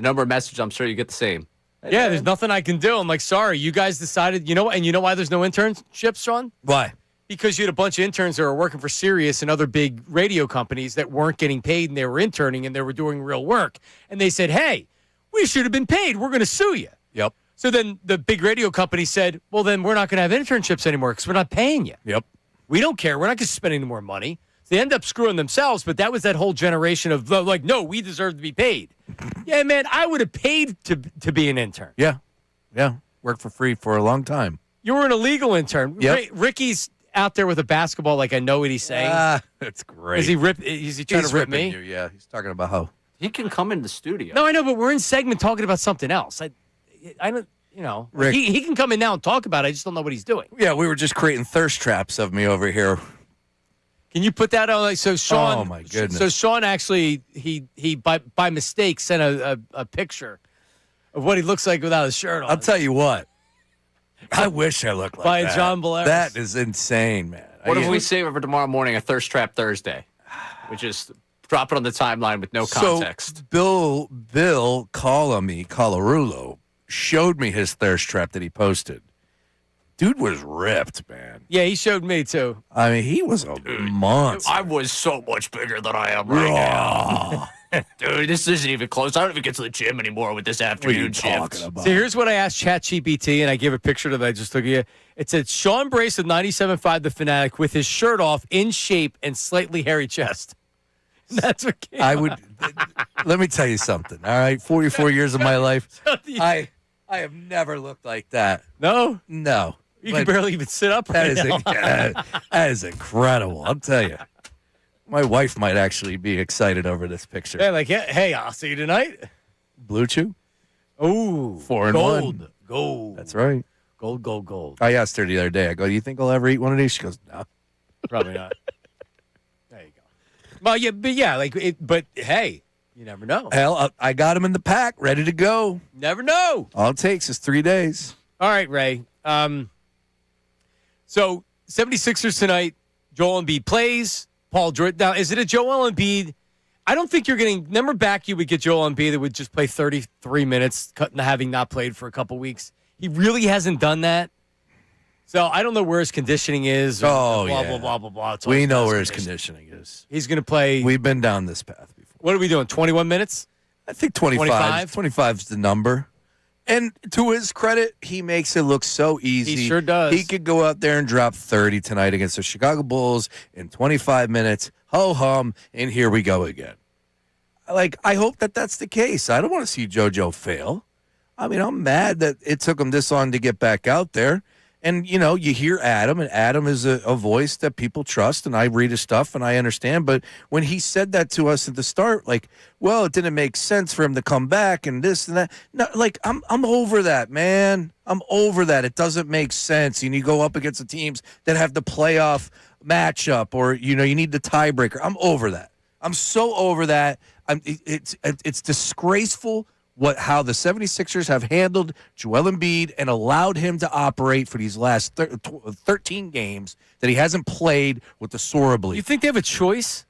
number of messages, I'm sure you get the same. Yeah, there's nothing I can do. I'm like, sorry, you guys decided, you know why there's no internships, Sean? Why? Because you had a bunch of interns that were working for Sirius and other big radio companies that weren't getting paid, and they were interning and they were doing real work. And they said, hey, we should have been paid. We're going to sue you. Yep. So then the big radio company said, well, then we're not going to have internships anymore because we're not paying you. Yep. We don't care. We're not going to spend any more money. They end up screwing themselves, but that was that whole generation of, like, no, we deserve to be paid. Yeah, man, I would have paid to be an intern. Yeah. Yeah. Worked for free for a long time. You were an illegal intern. Yep. Ricky's out there with a basketball like I know what he's saying. That's great. Is he trying to rip me? You, yeah, he's talking about how. He can come in the studio. No, I know, but we're in segment talking about something else. I don't, Rick. he can come in now and talk about it. I just don't know what he's doing. Yeah, we were just creating thirst traps of me over here. Can you put that on? Like, so Sean. Oh, my goodness. So Sean actually, he by mistake sent a picture of what he looks like without his shirt on. I'll tell you what. I wish I looked like By that. John Belaris. That is insane, man. What if we save it for tomorrow morning, a Thirst Trap Thursday? We just drop it on the timeline with no context. So Bill Colarulo, showed me his thirst trap that he posted. Dude was ripped, man. Yeah, he showed me too. I mean, he was a monster. I was so much bigger than I am right now. Dude, this isn't even close. I don't even get to the gym anymore with this afternoon shift. So here's what I asked ChatGPT, and I gave a picture that I just took of you. It said Sean Brace of 97.5 The Fanatic with his shirt off, in shape, and slightly hairy chest. That's what came I would. Let me tell you something. All right, 44 years of my life, I have never looked like that. No, no. You can barely even sit up. That Right is now. that is incredible. I'll tell you. My wife might actually be excited over this picture. Yeah, like, hey, I'll see you tonight. Blue Chew? Ooh, 4-1. Gold. That's right. Gold. I asked her the other day. I go, "Do you think I'll ever eat one of these?" She goes, "No." Probably not. There you go. Well, yeah, but hey, you never know. Hell, I got him in the pack, ready to go. Never know. All it takes is 3 days. All right, Ray. So 76ers tonight. Joel Embiid plays. Paul George. Now, is it a Joel Embiid? I don't think you're getting. Remember back, you would get Joel Embiid that would just play 33 minutes, having not played for a couple weeks. He really hasn't done that. So I don't know where his conditioning is. Blah. We know where his conditioning is. He's going to play. We've been down this path before. What are we doing? 21 minutes? I think 25. 25 is the number. And to his credit, he makes it look so easy. He sure does. He could go out there and drop 30 tonight against the Chicago Bulls in 25 minutes. Ho-hum, and here we go again. I hope that that's the case. I don't want to see JoJo fail. I mean, I'm mad that it took him this long to get back out there. And, you hear Adam, and Adam is a voice that people trust, and I read his stuff, and I understand. But when he said that to us at the start, it didn't make sense for him to come back and this and that. No, I'm over that, man. I'm over that. It doesn't make sense. And you go up against the teams that have the playoff matchup or, you need the tiebreaker. I'm over that. I'm so over that. It's disgraceful how the 76ers have handled Joel Embiid and allowed him to operate for these last 13 games that he hasn't played with the sore oblique. You think they have a choice?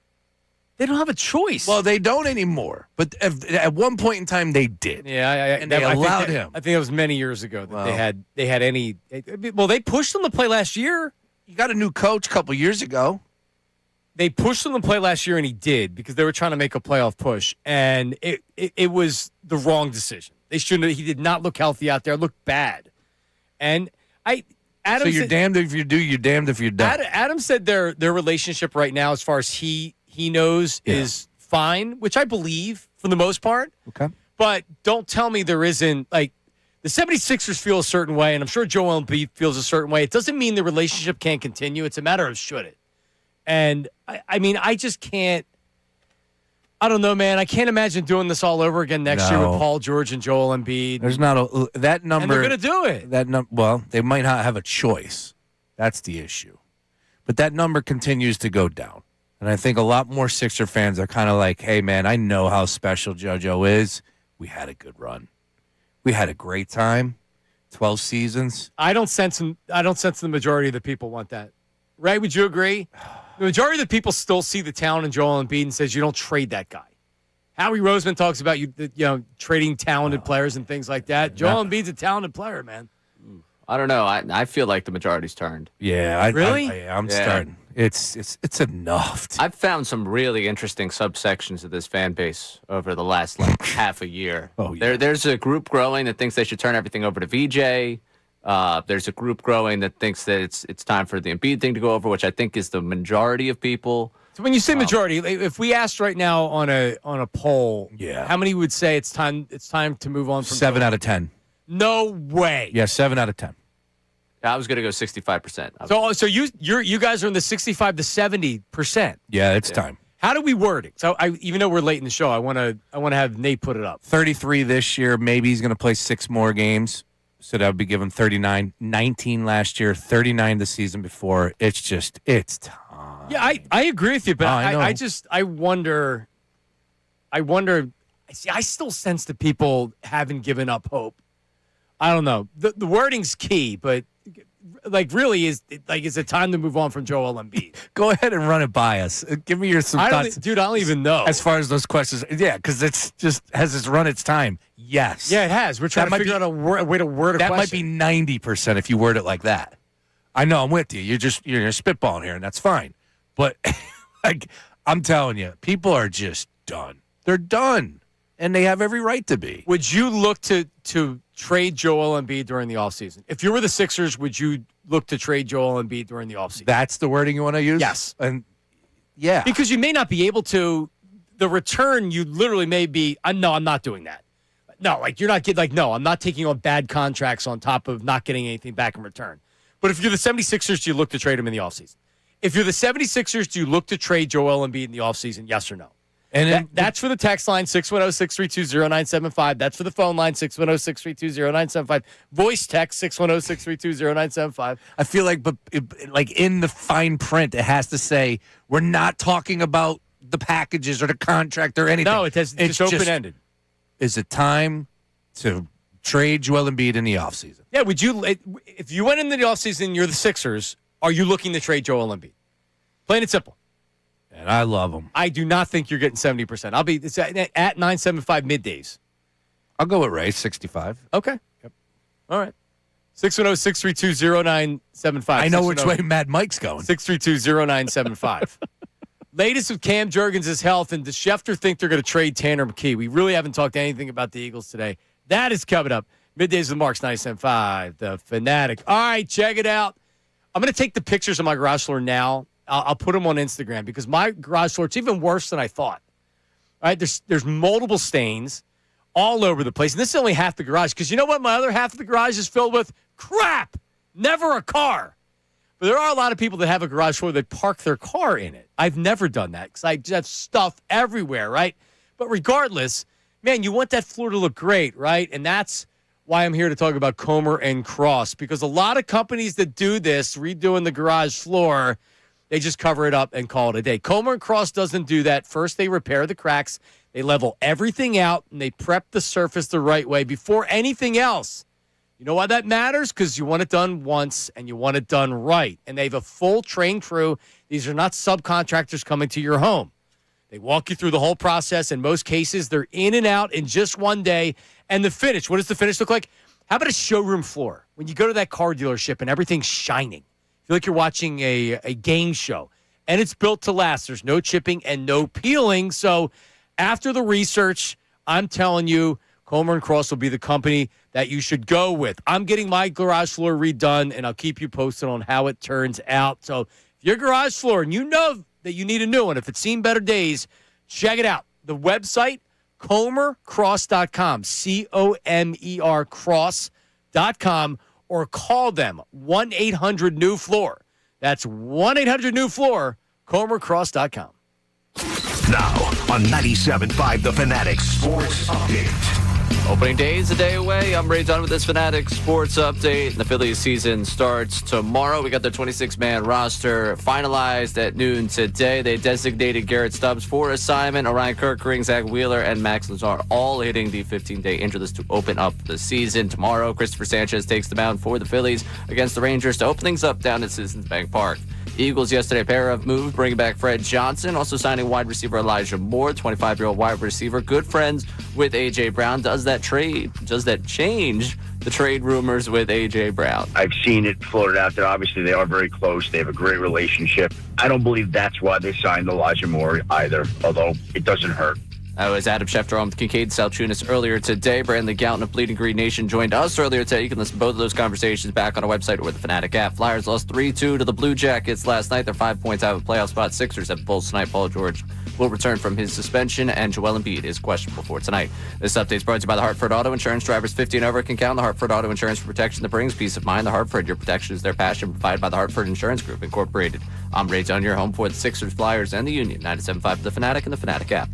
They don't have a choice. Well, they don't anymore. But at one point in time, they did. Yeah, and they allowed him. I think it was many years ago that they had any. Well, they pushed them to play last year. You got a new coach a couple years ago. They pushed him to play last year, and he did because they were trying to make a playoff push, and it was the wrong decision. They shouldn't. He did not look healthy out there. It looked bad, and Adam. So you're damned if you do. You're damned if you're done. Adam said their relationship right now, as far as he knows, is fine, which I believe for the most part. Okay, but don't tell me there isn't the 76ers feel a certain way, and I'm sure Joel Embiid feels a certain way. It doesn't mean the relationship can't continue. It's a matter of should it. And, I just can't – I don't know, man. I can't imagine doing this all over again next year with Paul George and Joel Embiid. There's not that number – and they're going to do it. Well, they might not have a choice. That's the issue. But that number continues to go down. And I think a lot more Sixer fans are kind of like, hey, man, I know how special JoJo is. We had a good run. We had a great time. 12 seasons. I don't sense the majority of the people want that. Ray, would you agree? The majority of the people still see the talent in Joel Embiid and says you don't trade that guy. Howie Roseman talks about trading talented players and things like that. Joel Embiid's a talented player, man. I don't know. I feel like the majority's turned. Yeah, I'm starting. It's enough. I've found some really interesting subsections of this fan base over the last half a year. Oh, yeah. There's a group growing that thinks they should turn everything over to VJ. There's a group growing that thinks that it's time for the Embiid thing to go over, which I think is the majority of people. So when you say majority, if we asked right now on a poll, how many would say it's time to move on from 7 out of 10. No way. Yeah, 7 out of 10. I was going to go 65%. So you guys are in the 65 to 70%. Yeah, it's time. How do we word it? So even though we're late in the show, I want to have Nate put it up. 33 this year. Maybe he's going to play 6 more games. So that would be given 39, 19 last year, 39 the season before. It's time. Yeah, I agree with you, but I wonder. See, I still sense that people haven't given up hope. I don't know. The wording's key, but really, is it time to move on from Joel Embiid? Go ahead and run it by us. Give me some thoughts. Dude, I don't even know. As far as those questions, yeah, because has it's run its time. Yes. Yeah, it has. We're trying to figure out a way to word a question. That might be 90% if you word it like that. I know, I'm with you. You're spitballing here, and that's fine. But I'm telling you, people are just done. They're done, and they have every right to be. Would you look to trade Joel Embiid during the offseason? If you were the Sixers, would you look to trade Joel Embiid during the offseason? That's the wording you want to use? Yes. And yeah. Because you may not be able to. The return, you literally may be, no, I'm not doing that. No, you're not getting, no, I'm not taking on bad contracts on top of not getting anything back in return. But if you're the 76ers, do you look to trade him in the offseason? If you're the 76ers, do you look to trade Joel Embiid in the offseason, yes or no? And that's for the text line, 610-632-0975. That's for the phone line, 610-632-0975. Voice text, 610-632-0975. I feel like in the fine print, it has to say, we're not talking about the packages or the contract or anything. No, it's just open-ended. Is it time to trade Joel Embiid in the offseason? Yeah, if you went into the offseason, you're the Sixers, are you looking to trade Joel Embiid? Plain and simple. And I love him. I do not think you're getting 70%. It's at 975 middays. I'll go with Ray, 65. Okay. Yep. All right. 610-632-0975. I know which way Mad Mike's going. 632-0975. Latest with Cam Jurgens' health, and does Schefter think they're going to trade Tanner McKee? We really haven't talked anything about the Eagles today. That is coming up. Middays with Marks, 97.5, The Fanatic. All right, check it out. I'm going to take the pictures of my garage floor now. I'll put them on Instagram because my garage floor, it's even worse than I thought. All right, there's multiple stains all over the place. And this is only half the garage because you know what? My other half of the garage is filled with crap. Never a car. But there are a lot of people that have a garage floor that park their car in it. I've never done that because I just have stuff everywhere, right? But regardless, man, you want that floor to look great, right? And that's why I'm here to talk about Comer and Cross, because a lot of companies that do this, redoing the garage floor, they just cover it up and call it a day. Comer and Cross doesn't do that. First, they repair the cracks. They level everything out, and they prep the surface the right way before anything else. You know why that matters? Because you want it done once, and you want it done right. And they have a full trained crew. These are not subcontractors coming to your home. They walk you through the whole process. In most cases, they're in and out in just one day. And the finish, what does the finish look like? How about a showroom floor? When you go to that car dealership and everything's shining. Feel like you're watching a game show. And it's built to last. There's no chipping and no peeling. So after the research, I'm telling you, Comer and Cross will be the company that you should go with. I'm getting my garage floor redone, and I'll keep you posted on how it turns out. So if your garage floor, and you know that you need a new one, if it's seen better days, check it out. The website, comercross.com, COMER cross.com, or call them, 1-800-NEW-FLOOR. That's 1-800-NEW-FLOOR, comercross.com. Now on 97.5 The Fanatic Sports Update. Opening day is a day away. I'm Ray Dunn with this Fanatic Sports Update. The Phillies season starts tomorrow. We got their 26-man roster finalized at noon today. They designated Garrett Stubbs for assignment. Orion Kirkering, Zach Wheeler, and Max Lazar all hitting the 15-day injury list to open up the season. Tomorrow, Christopher Sanchez takes the mound for the Phillies against the Rangers to open things up down at Citizens Bank Park. Eagles yesterday, a pair of moves, bringing back Fred Johnson, also signing wide receiver Elijah Moore, 25-year-old wide receiver, good friends with A.J. Brown. Does that change the trade rumors with A.J. Brown? I've seen it floated out there. Obviously, they are very close. They have a great relationship. I don't believe that's why they signed Elijah Moore either, although it doesn't hurt. That was Adam Schefter on with Kincade, Salciunas earlier today. Brandon Lee Goutton of Bleeding Green Nation joined us earlier today. You can listen to both of those conversations back on our website or the Fanatic app. Flyers lost 3-2 to the Blue Jackets last night. They're 5 points out of a playoff spot. Sixers have Bulls tonight. Paul George will return from his suspension, and Joel Embiid is questionable for tonight. This update is brought to you by the Hartford Auto Insurance. Drivers 50 and over can count on the Hartford Auto Insurance for protection that brings peace of mind. The Hartford, your protection is their passion, provided by the Hartford Insurance Group, Incorporated. I'm Ray Dunn, your home for the Sixers, Flyers, and the Union. 97.5 The Fanatic and the Fanatic app.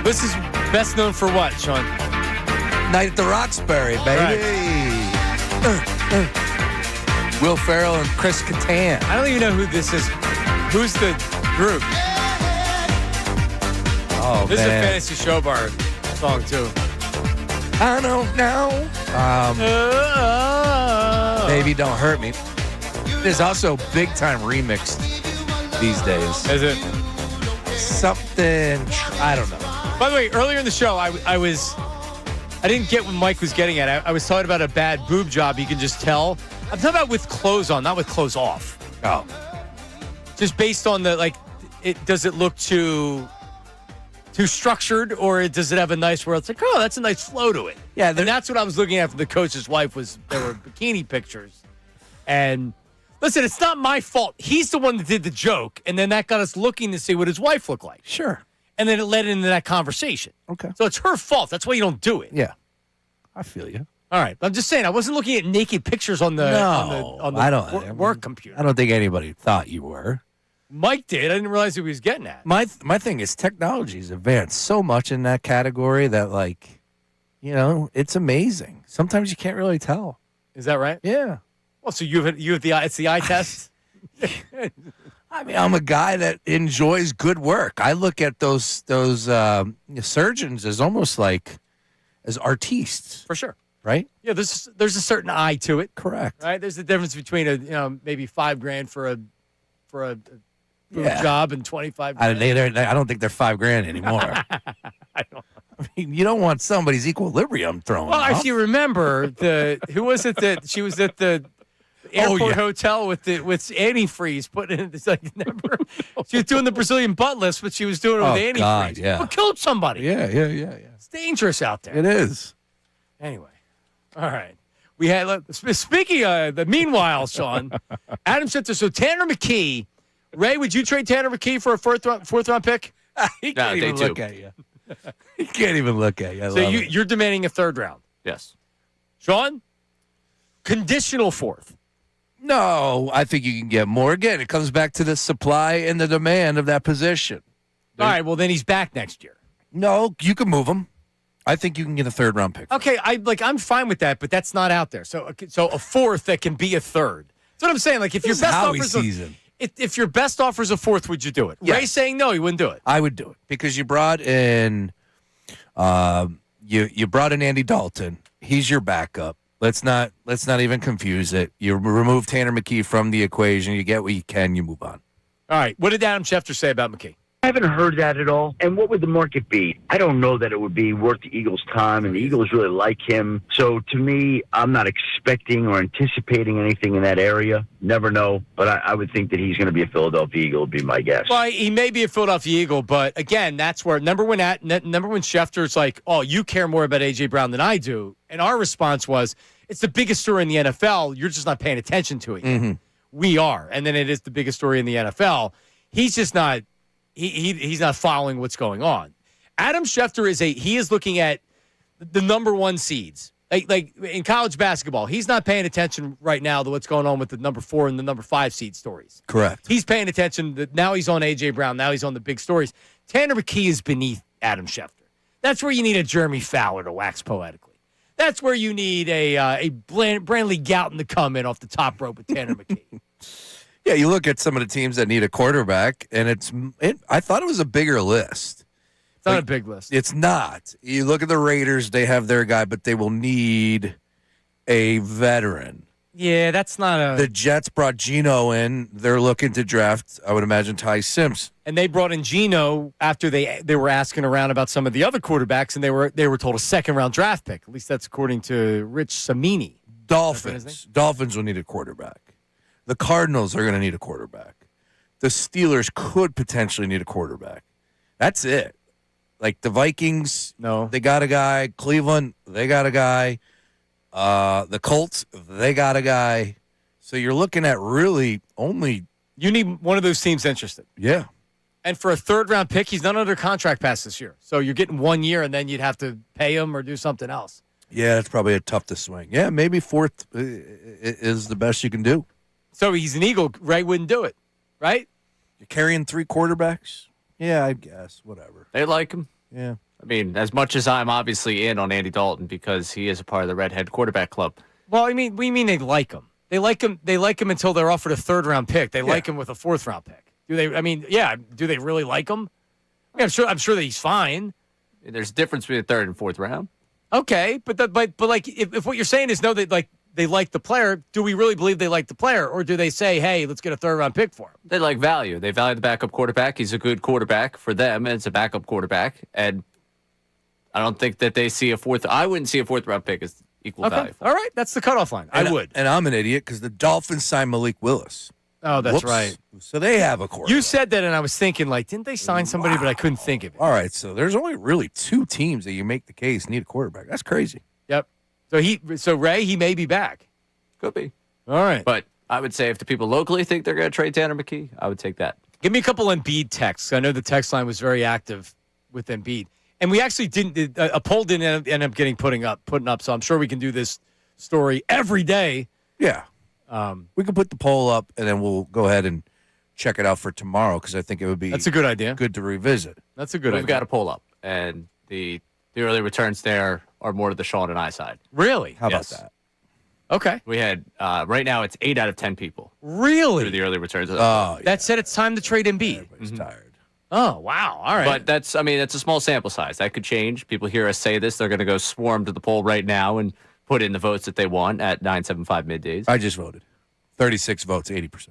This is best known for what, Sean? Night at the Roxbury, baby. Will Ferrell and Chris Kattan. I don't even know who this is. Who's the group? Oh, This is a man. Fantasy Show Bar song, too. I don't know. Baby, Don't Hurt Me. There's also big-time remixed these days. Is it? Something, I don't know. By the way, earlier in the show, I didn't get what Mike was getting at. I was talking about a bad boob job. You can just tell. I'm talking about with clothes on, not with clothes off. Oh. Just based on does it look too structured, or does it have a nice where it's like, oh, that's a nice flow to it? Yeah, and that's what I was looking at for the coach's wife. There were bikini pictures, and listen, it's not my fault. He's the one that did the joke, and then that got us looking to see what his wife looked like. Sure. And then it led into that conversation. Okay. So it's her fault. That's why you don't do it. Yeah. I feel you. All right. I'm just saying, I wasn't looking at naked pictures on the work computer. I don't think anybody thought you were. Mike did. I didn't realize who he was getting at. My thing is technology's advanced so much in that category that, like, it's amazing. Sometimes you can't really tell. Is that right? Yeah. Well, so it's the eye test? I mean, I'm a guy that enjoys good work. I look at those surgeons as almost like as artistes. For sure. Right? Yeah, there's a certain eye to it. Correct. Right? There's a difference between maybe $5,000 for a boob Yeah. job and $25,000. I don't think they're $5,000 anymore. I mean, you don't want somebody's equilibrium thrown Well, off. if you remember, who was it that she was at the airport hotel with antifreeze putting in it's like never. She was doing the Brazilian butt lift, but she was doing it with antifreeze. God, yeah. Well, killed somebody. Yeah. It's dangerous out there. It is. Anyway, all right. We had speaking of the meanwhile, Sean, Adam said so Tanner McKee. Ray, would you trade Tanner McKee for a fourth round pick? He can't even look at you. He can't even look at you. So you're demanding a third round. Yes. Sean, conditional fourth. No, I think you can get more. Again, it comes back to the supply and the demand of that position. All right, well, then he's back next year. No, you can move him. I think you can get a third round pick. Okay, I'm fine with that, but that's not out there. So a fourth that can be a third. That's what I'm saying. Like if your best if your best offer's a fourth, would you do it? Yes. Ray's saying no, he wouldn't do it. I would do it because you brought in you brought in Andy Dalton. He's your backup. Let's not even confuse it. You remove Tanner McKee from the equation. You get what you can. You move on. All right. What did Adam Schefter say about McKee? I haven't heard that at all. And what would the market be? I don't know that it would be worth the Eagles' time, and the Eagles really like him. So to me, I'm not expecting or anticipating anything in that area. Never know, but I would think that he's going to be a Philadelphia Eagle, would be my guess. Well, he may be a Philadelphia Eagle, but again, that's where number one Schefter's like, oh, you care more about A.J. Brown than I do. And our response was, it's the biggest story in the NFL. You're just not paying attention to it yet. Mm-hmm. We are. And then it is the biggest story in the NFL. He's just not he's not following what's going on. Adam Schefter is looking at the number one seeds. Like in college basketball, he's not paying attention right now to what's going on with the number 4 and the number 5 seed stories. Correct. He's paying attention that now he's on A.J. Brown. Now he's on the big stories. Tanner McKee is beneath Adam Schefter. That's where you need a Jeremy Fowler to wax poetically. That's where you need a Lee Goutton to come in off the top rope with Tanner McKee. Yeah, you look at some of the teams that need a quarterback, and I thought it was a bigger list. It's not a big list. It's not. You look at the Raiders, they have their guy, but they will need a veteran. Yeah, that's not a... The Jets brought Geno in. They're looking to draft, I would imagine, Ty Simpson. And they brought in Geno after they were asking around about some of the other quarterbacks, and they were told a second-round draft pick. At least that's according to Rich Samini. Dolphins will need a quarterback. The Cardinals are going to need a quarterback. The Steelers could potentially need a quarterback. That's it. Like the Vikings, no, they got a guy. Cleveland, they got a guy. The Colts, they got a guy. So you're looking at really only... You need one of those teams interested. Yeah. And for a third-round pick, he's not under contract past this year. So you're getting 1 year, and then you'd have to pay him or do something else. Yeah, that's probably a tough to swing. Yeah, maybe fourth is the best you can do. So he's an Eagle. Ray wouldn't do it, right? You're carrying 3 quarterbacks? Yeah, I guess. Whatever. They like him. Yeah. I mean, as much as I'm obviously in on Andy Dalton because he is a part of the Redhead Quarterback Club. Well, I mean, we mean they like him. They like him. They like him until they're offered a 3rd-round pick. They like him with a 4th-round pick. Do they? I mean, yeah. Do they really like him? I mean, I'm sure that he's fine. There's a difference between the 3rd and 4th round. Okay, but like, if what you're saying is no, they like the player, do we really believe they like the player, or do they say, hey, let's get a 3rd-round pick for him? They like value. They value the backup quarterback. He's a good quarterback for them, and it's a backup quarterback. And I don't think that they see I wouldn't see a 4th-round pick as equal value. All right, that's the cutoff line. I would. And I'm an idiot because the Dolphins signed Malik Willis. Oh, that's right. So they have a quarterback. You said that, and I was thinking, like, didn't they sign somebody, but I couldn't think of it. All right, so there's only really 2 teams that you make the case need a quarterback. That's crazy. Yep. So Ray, he may be back. Could be. All right. But I would say if the people locally think they're going to trade Tanner McKee, I would take that. Give me a couple Embiid texts. I know the text line was very active with Embiid. And we actually didn't, a poll didn't end up getting putting up, so I'm sure we can do this story every day. Yeah. We can put the poll up, and then we'll go ahead and check it out for tomorrow because I think it would be That's a good idea. Good to revisit. That's a good idea. We've got a poll up, and the early returns there are more to the Sean and I side. Really? How about that? Okay. We had, right now, it's 8 out of 10 people. Really? Through the early returns. That said it's time to trade Embiid. Everybody's tired. Oh, wow. All right. But that's a small sample size. That could change. People hear us say this. They're going to go swarm to the poll right now and put in the votes that they want at 975 Middays. I just voted. 36 votes, 80%.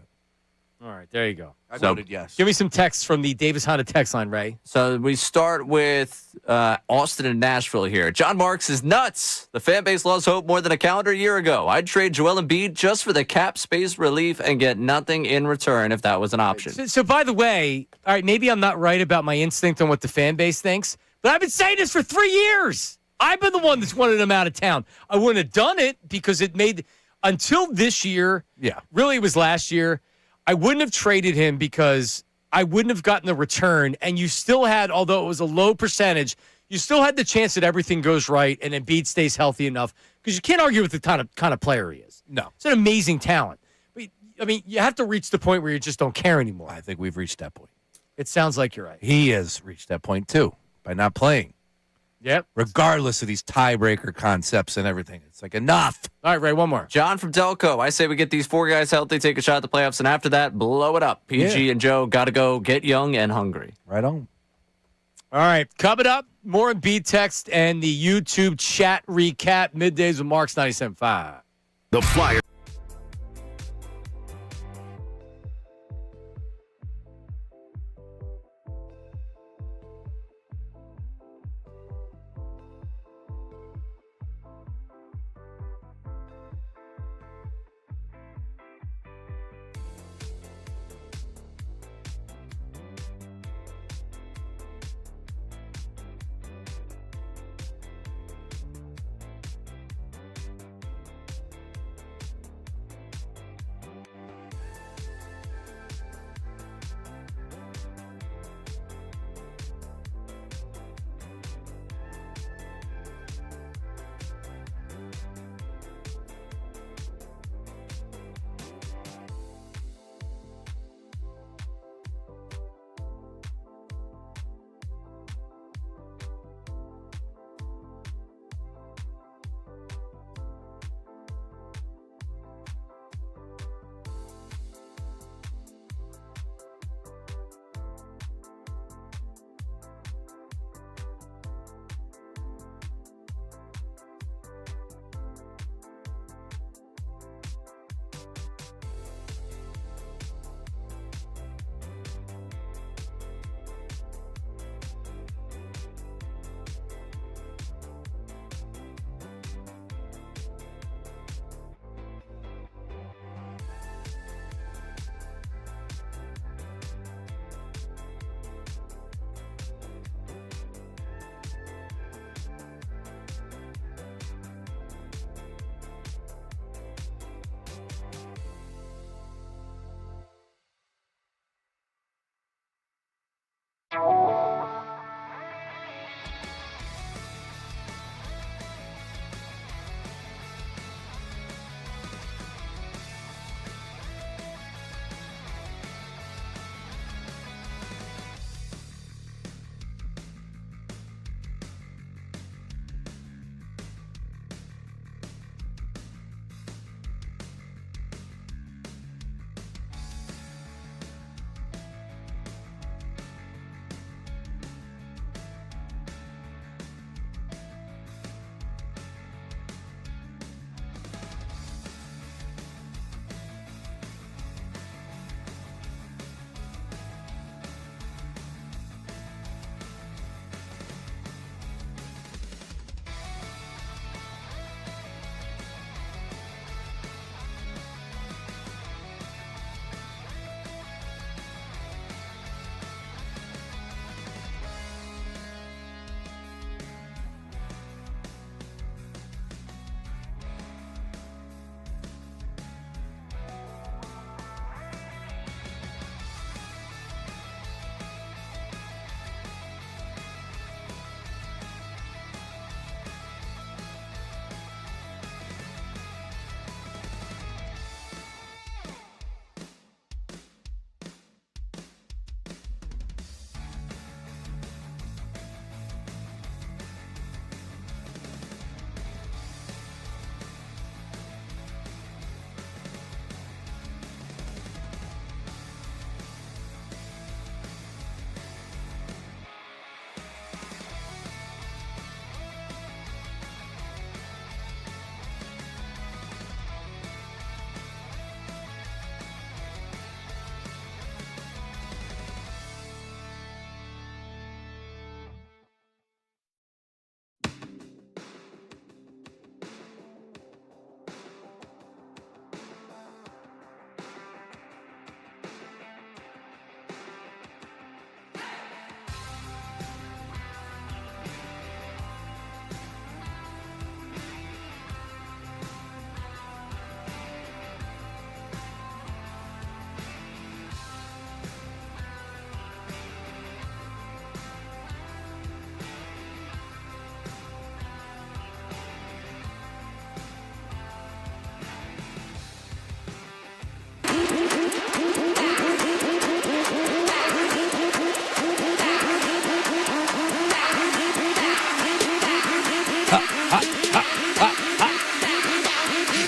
All right, there you go. I voted yes. Give me some texts from the Davis Honda text line, Ray. So we start with Austin and Nashville here. John Marks is nuts. The fan base lost hope more than a calendar year ago. I'd trade Joel Embiid just for the cap space relief and get nothing in return if that was an option. So by the way, all right, maybe I'm not right about my instinct on what the fan base thinks, but I've been saying this for 3 years. I've been the one that's wanted him out of town. I wouldn't have done it because it made, until this year, really it was last year, I wouldn't have traded him because I wouldn't have gotten the return. And you still had, although it was a low percentage, you still had the chance that everything goes right and Embiid stays healthy enough because you can't argue with the kind of player he is. No. It's an amazing talent. But, I mean, you have to reach the point where you just don't care anymore. I think we've reached that point. It sounds like you're right. He has reached that point, too, by not playing. Yep. Regardless of these tiebreaker concepts and everything. It's like, enough. All right, Ray, one more. John from Delco. I say we get these 4 guys healthy, take a shot at the playoffs, and after that, blow it up. PG and Joe got to go get young and hungry. Right on. All right, coming up, more Embiid text and the YouTube chat recap. Middays with Marks 97.5. The Flyer.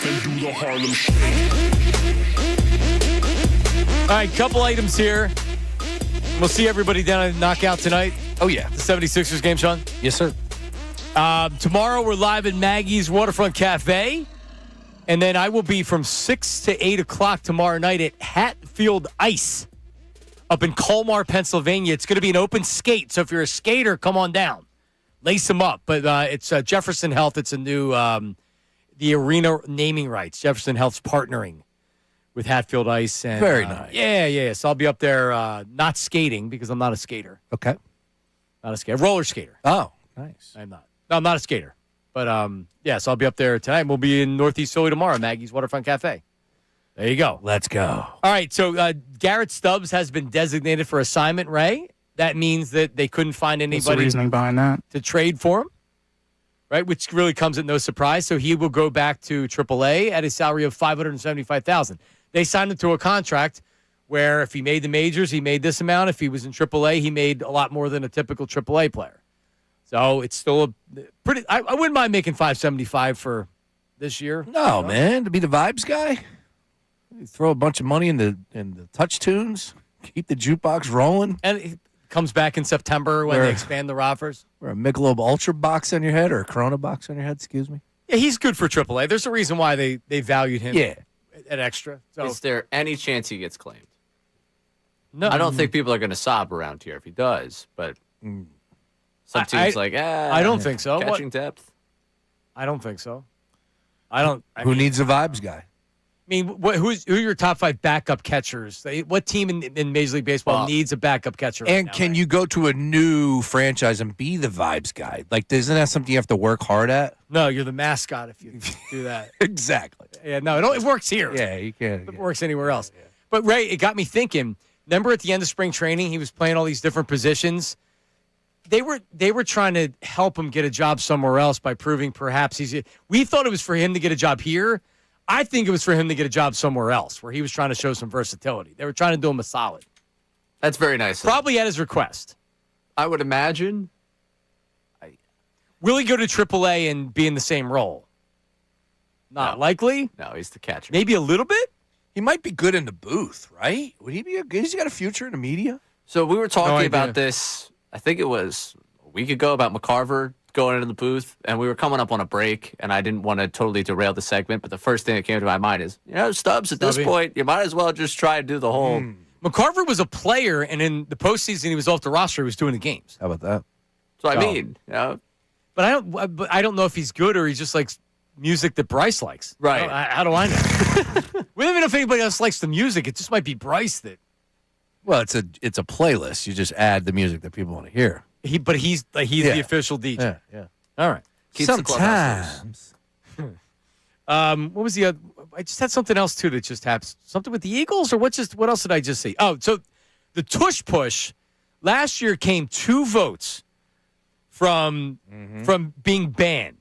and do the Harlem Shake. All right, couple items here. We'll see everybody down at Knockout tonight. Oh, yeah. The 76ers game, Sean. Yes, sir. Tomorrow we're live at Maggie's Waterfront Cafe. And then I will be from 6 to 8 o'clock tomorrow night at Hatfield Ice up in Colmar, Pennsylvania. It's going to be an open skate. So if you're a skater, come on down. Lace them up. But it's Jefferson Health. It's a new, the arena naming rights. Jefferson Health's partnering with Hatfield Ice. And, Very nice. Yeah. So I'll be up there not skating because I'm not a skater. Okay. Not a skater. Roller skater. Oh, nice. I'm not. No, I'm not a skater. But, so I'll be up there tonight. We'll be in Northeast Philly tomorrow, Maggie's Waterfront Cafe. There you go. Let's go. All right, so Garrett Stubbs has been designated for assignment, Ray. That means that they couldn't find What's the anybody reasoning behind that? to trade for him, right? Which really comes at no surprise. So he will go back to AAA at a salary of $575,000. They signed him to a contract where if he made the majors, he made this amount. If he was in AAA, he made a lot more than a typical AAA player. So it's still a pretty. I wouldn't mind making $575 for this year. No, man. To be the vibes guy, you throw a bunch of money in the touch tunes, keep the jukebox rolling. And it comes back in September when they expand the rosters. Or a Michelob Ultra box on your head or a Corona box on your head, excuse me. Yeah, he's good for AAA. There's a reason why they valued him at extra. So Is there any chance he gets claimed? No. I don't think people are going to sob around here if he does, but some teams I don't think so. Catching depth. I don't think so. I Who needs a vibes guy? I mean, who are your top 5 backup catchers? What team in Major League Baseball needs a backup catcher? And can you go to a new franchise and be the vibes guy? Like, isn't that something you have to work hard at? No, you're the mascot if you do that. Exactly. Yeah, no, it works here. Yeah, you can't. It works anywhere else. But, Ray, it got me thinking. Remember at the end of spring training, he was playing all these different positions? They were trying to help him get a job somewhere else by proving perhaps we thought it was for him to get a job here. I think it was for him to get a job somewhere else where he was trying to show some versatility. They were trying to do him a solid. That's very nice. Probably at his request. I would imagine. Will he go to AAA and be in the same role? Not likely. No, he's the catcher. Maybe a little bit. He might be good in the booth, right? Would he be has he got a future in the media? So we were talking idea. about this, I think it was a week ago, about McCarver going into the booth, and we were coming up on a break, and I didn't want to totally derail the segment, but the first thing that came to my mind is, Stubbs, at this point, you might as well just try and do the whole. McCarver was a player, and in the postseason, he was off the roster. He was doing the games. How about that? So I mean, But I don't know if he's good or he just likes music that Bryce likes. Right. How do I know? We don't even know if anybody else likes the music. It just might be Bryce that. Well, it's a playlist. You just add the music that people want to hear. He's the official DJ. Yeah. All right. Keeps the clubhouse Sometimes. What was the other? I just had something else too that just happened. Something with the Eagles or what else did I just see? Oh, so the tush push last year came 2 votes from being banned.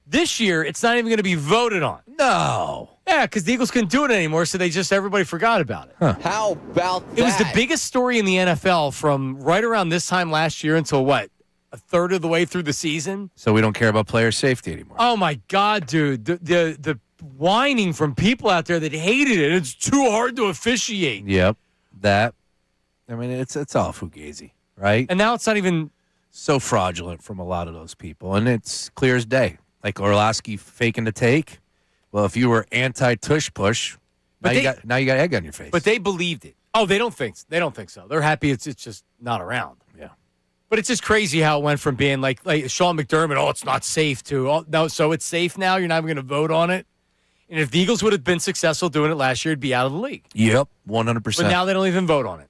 This year, it's not even going to be voted on. No. Yeah, because the Eagles couldn't do it anymore, so everybody forgot about it. How about that? It was the biggest story in the NFL from right around this time last year until what? A third of the way through the season? So we don't care about player safety anymore. Oh my God, dude. The whining from people out there that hated it. It's too hard to officiate. Yep. That. I mean, it's all fugazi, right? And now it's not even so fraudulent from a lot of those people. And it's clear as day. Like Orlovsky faking the take. Well, if you were anti-tush push, now you got egg on your face. But they believed it. Oh, they don't think so. They're happy it's just not around. Yeah. But it's just crazy how it went from being like Sean McDermott, it's not safe to, no, so it's safe now. You're not even going to vote on it. And if the Eagles would have been successful doing it last year, it'd be out of the league. Yep, 100%. But now they don't even vote on it.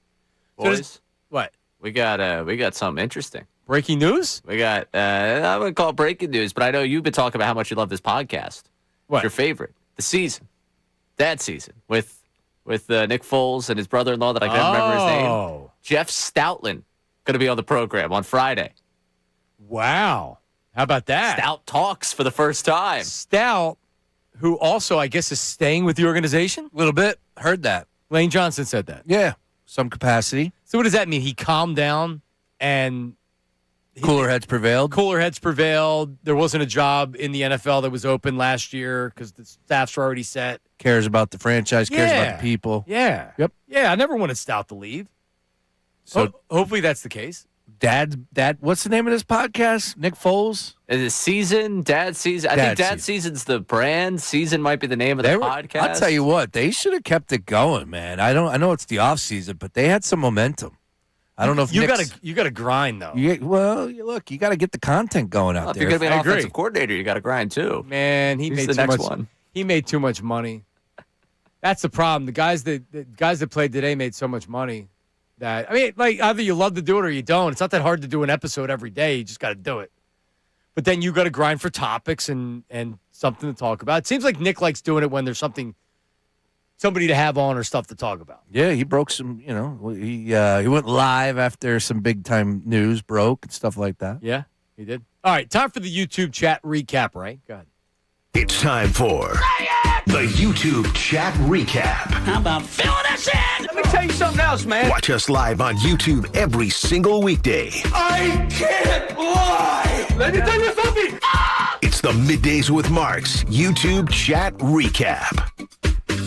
Boys, what? We got something interesting. Breaking news? We got, I wouldn't call it breaking news, but I know you've been talking about how much you love this podcast. What? Your favorite? The season. That season. With Nick Foles and his brother-in-law that I can't remember his name. Jeff Stoutland going to be on the program on Friday. Wow. How about that? Stout talks for the first time. Stout, who also, I guess, is staying with the organization? A little bit. Heard that. Lane Johnson said that. Yeah, some capacity. So what does that mean? He calmed down and Cooler heads prevailed. Cooler heads prevailed. There wasn't a job in the NFL that was open last year because the staffs were already set. Cares about the franchise, cares about the people. Yeah. Yep. Yeah, I never wanted Stout to leave. So hopefully that's the case. Dad, what's the name of this podcast? Nick Foles? Is it Season? Dad Season? I think Dad Season's the brand. Season might be the name of the podcast. I'll tell you what, they should have kept it going, man. I know it's the off season, but they had some momentum. I don't know if you got to grind though. Look, you got to get the content going out If there. you're going to be an offensive coordinator, you got to grind too. Man, he made too much. He made too much money. That's the problem. The guys that played today made so much money that either you love to do it or you don't. It's not that hard to do an episode every day. You just got to do it. But then you got to grind for topics and something to talk about. It seems like Nick likes doing it when there's somebody to have on or stuff to talk about. Yeah, he broke some. He went live after some big time news broke and stuff like that. Yeah, he did. All right, time for the YouTube chat recap. Right, go ahead. It's time for the YouTube chat recap. How about filling us in? Let me tell you something else, man. Watch us live on YouTube every single weekday. I can't lie. Let me tell you something. It's the Middays with Marks YouTube chat recap.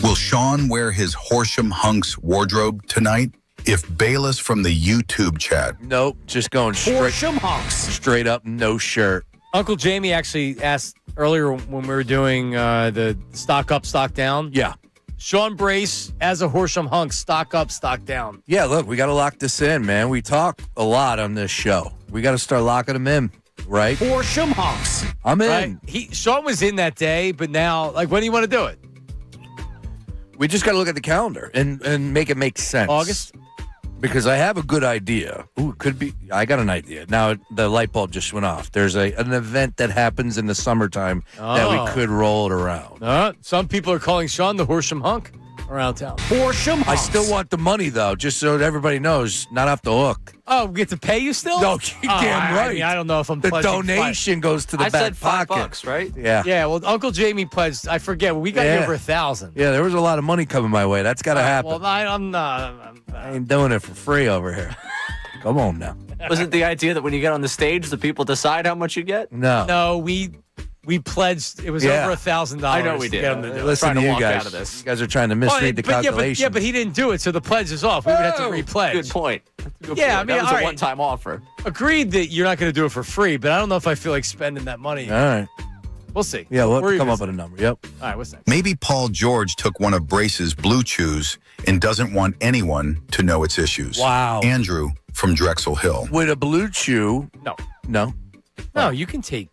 Will Sean wear his Horsham Hunks wardrobe tonight? If Bayless from the YouTube chat. Nope, just going straight up, no shirt. Uncle Jamie actually asked earlier when we were doing the stock up, stock down. Yeah. Sean Brace as a Horsham Hunk, stock up, stock down. Yeah, look, we got to lock this in, man. We talk a lot on this show. We got to start locking them in, right? Horsham Hunks. I'm in. Right? Sean was in that day, but now, when do you want to do it? We just got to look at the calendar and make it make sense. August? Because I have a good idea. Ooh, could be. I got an idea. Now, the light bulb just went off. There's an event that happens in the summertime that we could roll it around. Some people are calling Sean the Horsham Hunk around town. Horsham Hunks. I still want the money, though, just so everybody knows, not off the hook. Oh, we get to pay you still? No, damn right. I don't know if I'm the pledging donation goes to the back said $5, pocket. right? Yeah. Yeah, well, Uncle Jamie pledged, I forget, we got over 1,000. Yeah, there was a lot of money coming my way. That's got to happen. Well, I'm not. I ain't doing it for free over here. Come on now. Wasn't the idea that when you get on the stage, the people decide how much you get? No, we pledged. It was over $1,000. I know we did. Listen to you walk guys. out of this. You guys are trying to misread the calculation. But he didn't do it, so the pledge is off. We would have to repledge. Good point. Yeah, I mean, that was all a right. one-time offer. Agreed that you're not going to do it for free, but I don't know if I feel like spending that money. All right. We'll see. Yeah, we'll We're come up even. with a number. Yep. All right, what's next? Maybe Paul George took one of Brace's blue chews and doesn't want anyone to know its issues. Wow. Andrew from Drexel Hill. With a blue chew. No. No. You can take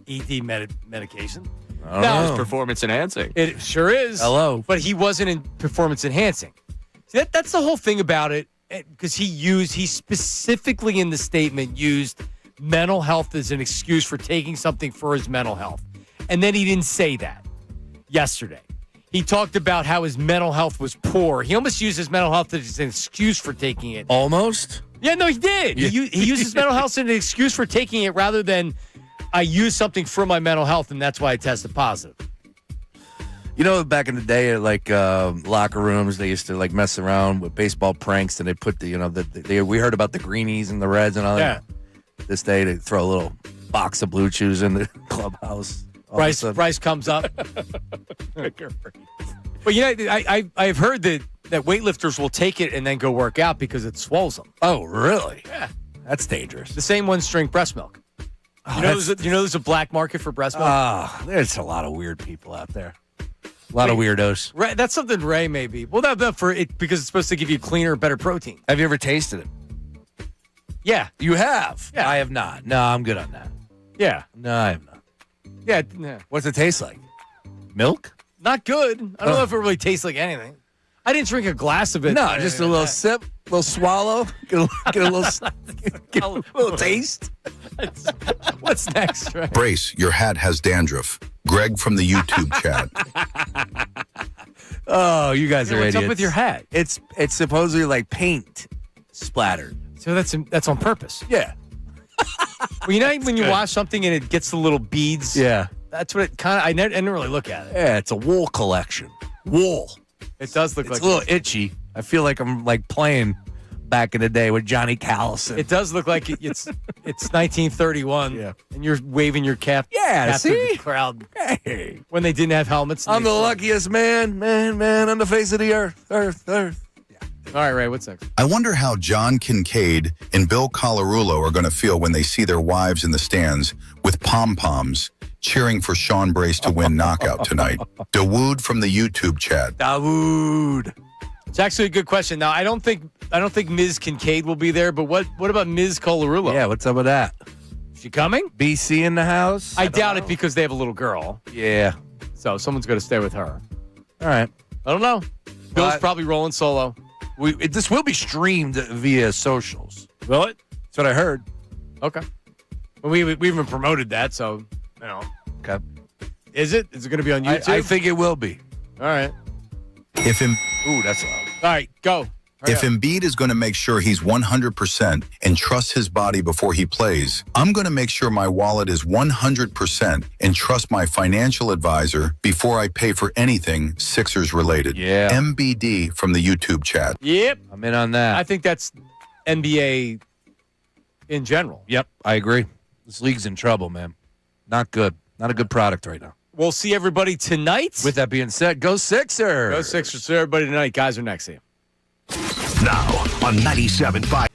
ED medication. No. It's performance enhancing. It sure is. Hello. But he wasn't in performance enhancing. See, that's the whole thing about it, because he specifically in the statement used mental health as an excuse for taking something for his mental health. And then he didn't say that yesterday. He talked about how his mental health was poor. He almost used his mental health as an excuse for taking it. Almost? Yeah, no, he did. Yeah. He used his mental health as an excuse for taking it rather than I used something for my mental health and that's why I tested positive. You know, back in the day, at locker rooms, they used to mess around with baseball pranks, and they put we heard about the greenies and the reds and all that. This day, they throw a little box of blue chews in the clubhouse. Bryce comes up. But I've heard that weightlifters will take it and then go work out because it swells them. Oh, really? Yeah. That's dangerous. The same ones drink breast milk. You know there's a black market for breast milk? There's a lot of weird people out there. A lot of weirdos. Ray, that's something Ray maybe. Well, that for it because it's supposed to give you cleaner, better protein. Have you ever tasted it? Yeah. You have? Yeah. I have not. No, I'm good on that. Yeah. No, I have not. Yeah. What's it taste like? Milk? Not good. I don't know if it really tastes like anything. I didn't drink a glass of it. No, just a little sip, a little swallow, get a little taste. What's next, Ray? Brace, your hat has dandruff. Greg from the YouTube chat. Oh, you guys are What's idiots. up with your hat? It's supposedly like paint splattered. So that's on purpose. Yeah. Well, you know when you wash something and it gets the little beads? Yeah. That's what it kind of, I didn't really look at it. Yeah, it's a wool collection. Wool. It does look It's like a little itchy. I feel like I'm playing back in the day with Johnny Callison. It does look like it's 1931. Yeah. And you're waving your cap. Yeah, cap to see? the crowd Hey, when they didn't have helmets. I'm the luckiest man on the face of the earth. All right, Ray, what's next? I wonder how John Kincade and Bill Colarulo are going to feel when they see their wives in the stands with pom-poms cheering for Sean Brace to win knockout tonight. Dawood from the YouTube chat. Dawood. It's actually a good question. Now, I don't think Ms. Kincade will be there, but what about Ms. Colarulo? Yeah, what's up with that? She coming? BC in the house? I doubt it because they have a little girl. Yeah. So someone's going to stay with her. All right. I don't know. Bill's probably rolling solo. This will be streamed via socials. Will it? That's what I heard. Okay. Well, we even promoted that, so, you know. Okay. Is it? Is it going to be on YouTube? I think it will be. All right. Ooh, that's loud. All right, go. If Embiid is going to make sure he's 100% and trusts his body before he plays, I'm going to make sure my wallet is 100% and trust my financial advisor before I pay for anything Sixers related. Yeah. MBD from the YouTube chat. Yep. I'm in on that. I think that's NBA in general. Yep, I agree. This league's in trouble, man. Not good. Not a good product right now. We'll see everybody tonight. With that being said, go Sixers. Go Sixers. See everybody tonight. Guys are next. See you. Now on 97.5